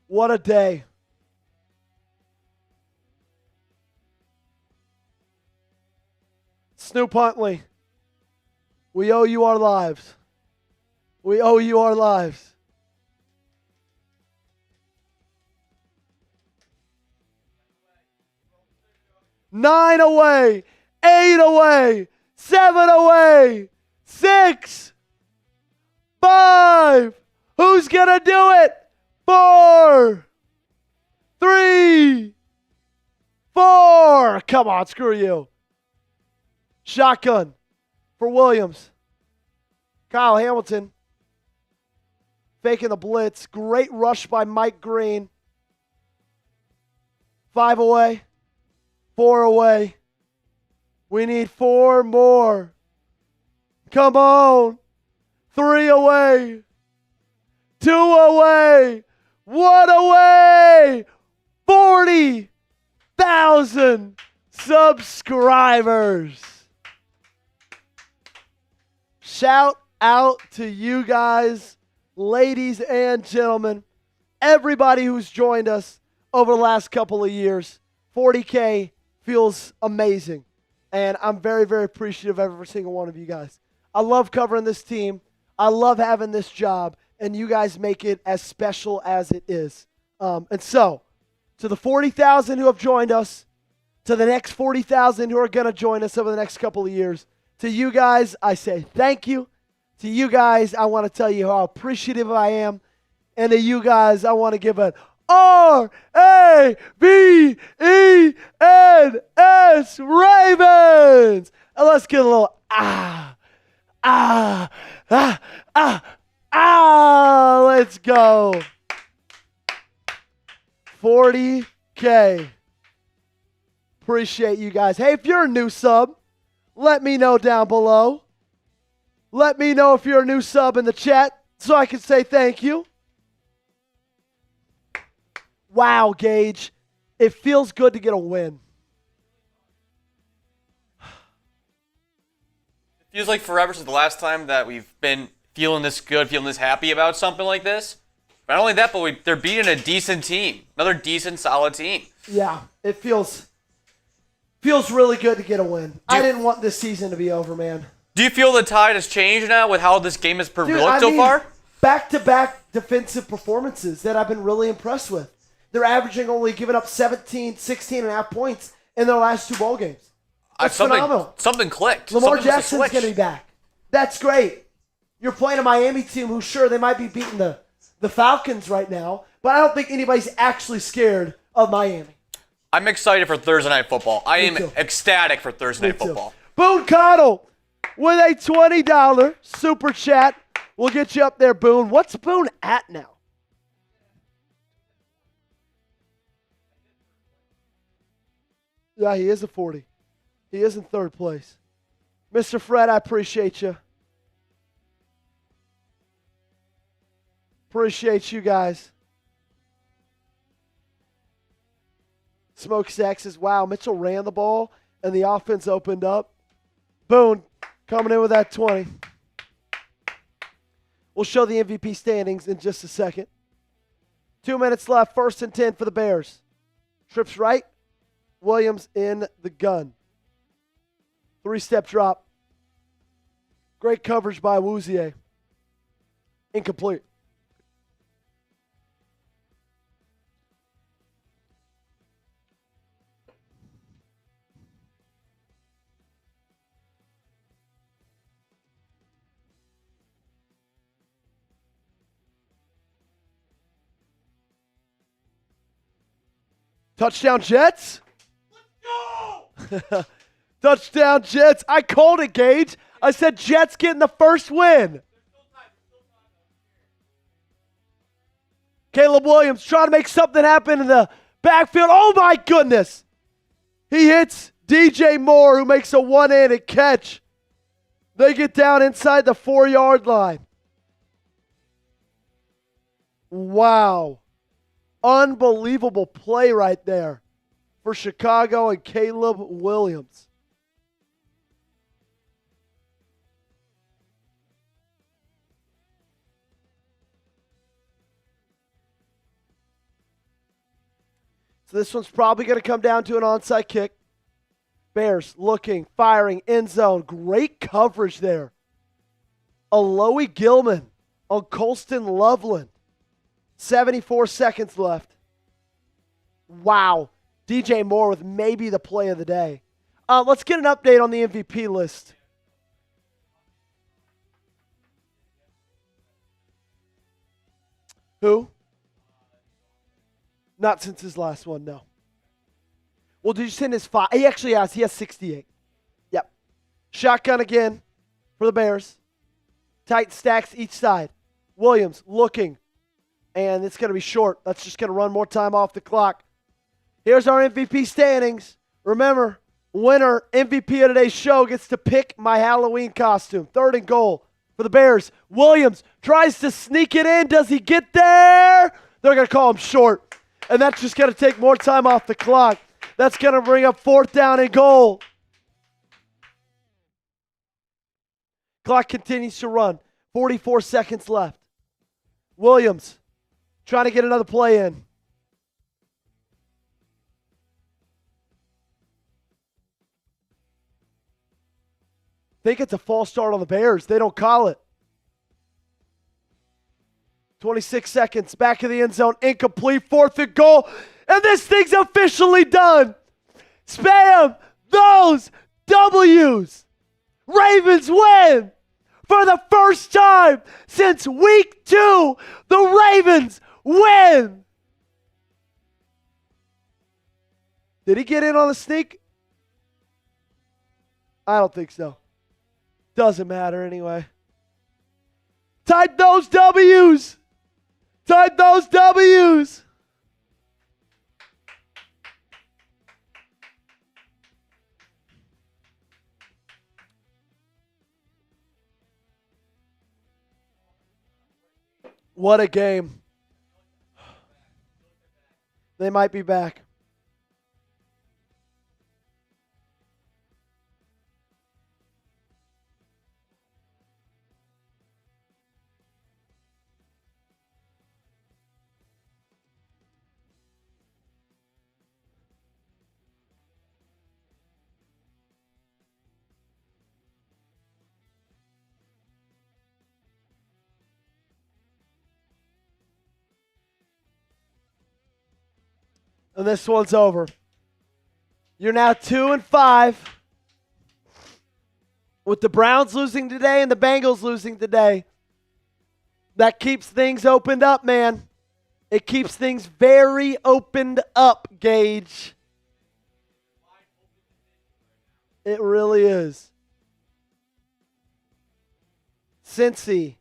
What a day. Snoop Huntley, we owe you our lives. We owe you our lives. 9 away, 8 away, 7 away, 6, 5. Who's going to do it? 4, 3, 4. Come on, screw you. Shotgun for Williams. Kyle Hamilton faking the blitz. Great rush by Mike Green. 5 away. 4 away. We need 4 more. Come on. 3 away. 2 away. 1 away. 40,000 subscribers. Shout out to you guys, ladies and gentlemen, everybody who's joined us over the last couple of years. 40K feels amazing, and I'm very, very appreciative of every single one of you guys. I love covering this team. I love having this job, and you guys make it as special as it is. And so, to the 40,000 who have joined us, to the next 40,000 who are going to join us over the next couple of years, to you guys, I say thank you. To you guys, I want to tell you how appreciative I am. And to you guys, I want to give an RAVENS Ravens. And let's get a little let's go. 40K. Appreciate you guys. Hey, if you're a new sub, let me know down below. Let me know if you're a new sub in the chat so I can say thank you. Wow, Gage. It feels good to get a win. It feels like forever since the last time that we've been feeling this good, feeling this happy about something like this. Not only that, but they're beating a decent team. Another decent, solid team. Yeah, it feels really good to get a win. I didn't want this season to be over, man. Do you feel the tide has changed now with how this game has looked so far? Back-to-back defensive performances that I've been really impressed with. They're averaging only giving up 16 and a half points in their last 2 ball games. That's phenomenal. Something clicked. Lamar Jackson's going to be back. That's great. You're playing a Miami team who, sure, they might be beating the Falcons right now, but I don't think anybody's actually scared of Miami. I'm excited for Thursday Night Football. I am ecstatic for Thursday Night Football. Boone Connell with a $20 super chat. We'll get you up there, Boone. What's Boone at now? Yeah, he is a 40. He is in 3rd place. Mr. Fred, I appreciate you. Appreciate you guys. Smoke Sacks says, wow, Mitchell ran the ball and the offense opened up. Boone coming in with that 20. We'll show the MVP standings in just a second. 2 minutes left, 1st and 10 for the Bears. Trips right. Williams in the gun. 3-step drop. Great coverage by Wouzier. Incomplete. Touchdown Jets. Let's go. Touchdown Jets. I called it, Gage. I said Jets getting the first win. Caleb Williams trying to make something happen in the backfield. Oh, my goodness. He hits DJ Moore, who makes a one-handed catch. They get down inside the 4-yard line. Wow. Unbelievable play right there for Chicago and Caleb Williams. So this one's probably going to come down to an onside kick. Bears looking, firing, end zone. Great coverage there. Alohi Gilman on Colston Loveland. 74 seconds left. Wow. DJ Moore with maybe the play of the day. Let's get an update on the MVP list. Who? Not since his last one, no. Well, did you send his 5? He actually has. He has 68. Yep. Shotgun again for the Bears. Tight stacks each side. Williams looking. And it's going to be short. That's just going to run more time off the clock. Here's our MVP standings. Remember, winner, MVP of today's show gets to pick my Halloween costume. 3rd and goal for the Bears. Williams tries to sneak it in. Does he get there? They're going to call him short. And that's just going to take more time off the clock. That's going to bring up 4th down and goal. Clock continues to run. 44 seconds left. Williams trying to get another play in. Think it's a false start on the Bears. They don't call it. 26 seconds. Back of the end zone. Incomplete. 4th and goal. And this thing's officially done. Spam those W's. Ravens win. For the first time since week 2, the Ravens win. Did he get in on the sneak? I don't think so. Doesn't matter anyway. Type those W's. Type those W's. What a game. They might be back. And this one's over. You're now 2-5. With the Browns losing today and the Bengals losing today. That keeps things opened up, man. It keeps things very opened up, Gage. It really is. Cincy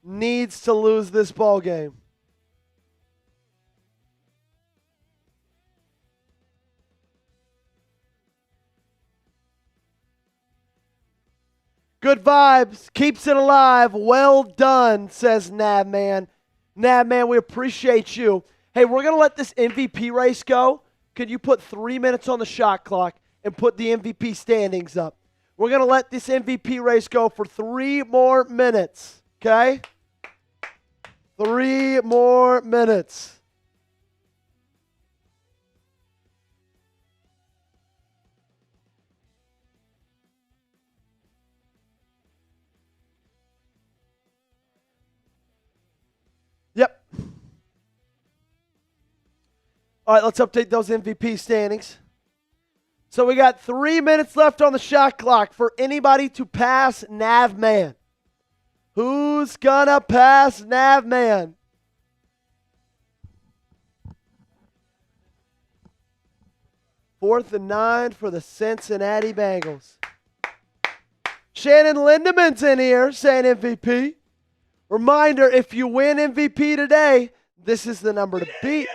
needs to lose this ball game. Good vibes. Keeps it alive. Well done, says Nabman. Nabman, we appreciate you. Hey, we're going to let this MVP race go. Could you put 3 minutes on the shot clock and put the MVP standings up? We're going to let this MVP race go for 3 more minutes, okay? 3 more minutes. Yep. All right, let's update those MVP standings. So we got 3 minutes left on the shot clock for anybody to pass Navman. Who's gonna pass Navman? Fourth and 9 for the Cincinnati Bengals. Shannon Lindemann's in here saying MVP. Reminder, if you win MVP today, this is the number to beat.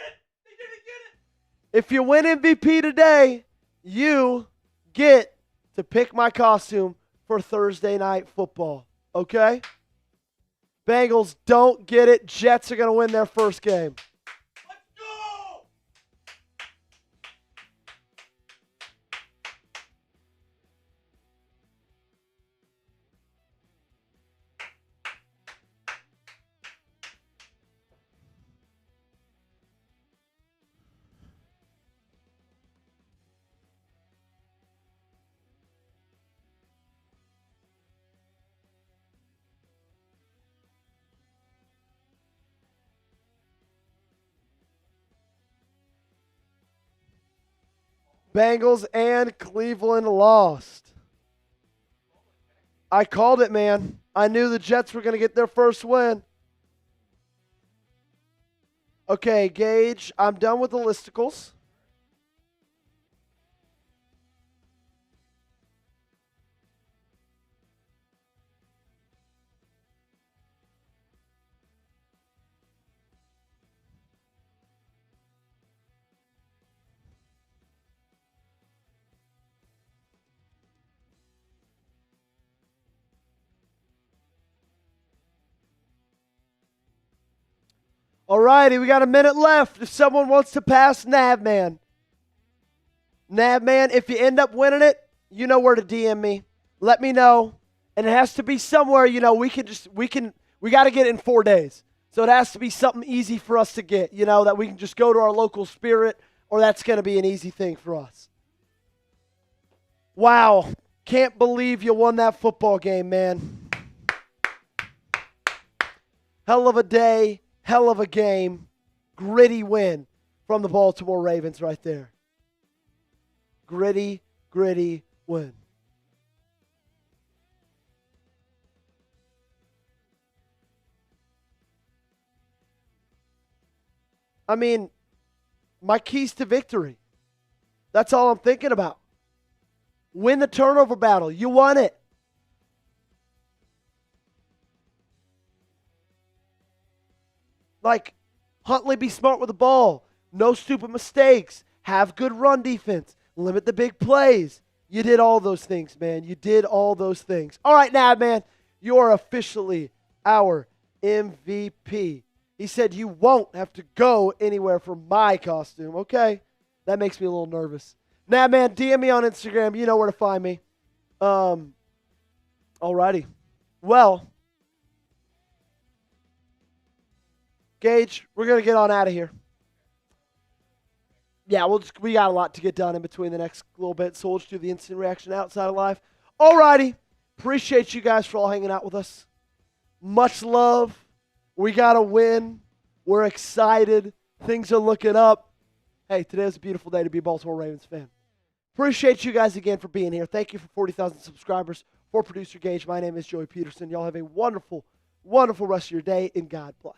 If you win MVP today, you get to pick my costume for Thursday night football. Okay? Bengals don't get it. Jets are going to win their first game. Let's go! Bengals and Cleveland lost. I called it, man. I knew the Jets were going to get their first win. Okay, Gage, I'm done with the listicles. All righty, we got a minute left. If someone wants to pass Nabman. Nabman, if you end up winning it, you know where to DM me. Let me know. And it has to be somewhere, we got to get it in 4 days. So it has to be something easy for us to get, that we can just go to our local Spirit, or that's going to be an easy thing for us. Wow. Can't believe you won that football game, man. Hell of a day. Hell of a game. Gritty win from the Baltimore Ravens right there. Gritty win. I mean, my keys to victory. That's all I'm thinking about. Win the turnover battle. You won it. Like, Huntley, be smart with the ball. No stupid mistakes. Have good run defense. Limit the big plays. You did all those things, man. You did all those things. All right, now, man, you are officially our MVP. He said you won't have to go anywhere for my costume, okay? That makes me a little nervous. Now, man, DM me on Instagram. You know where to find me. All righty. Well, Gage, we're going to get on out of here. Yeah, we got a lot to get done in between the next little bit, so we'll just do the instant reaction outside of live. All righty. Appreciate you guys for all hanging out with us. Much love. We got to win. We're excited. Things are looking up. Hey, today is a beautiful day to be a Baltimore Ravens fan. Appreciate you guys again for being here. Thank you for 40,000 subscribers. For Producer Gage, my name is Joey Petersen. Y'all have a wonderful, wonderful rest of your day, and God bless.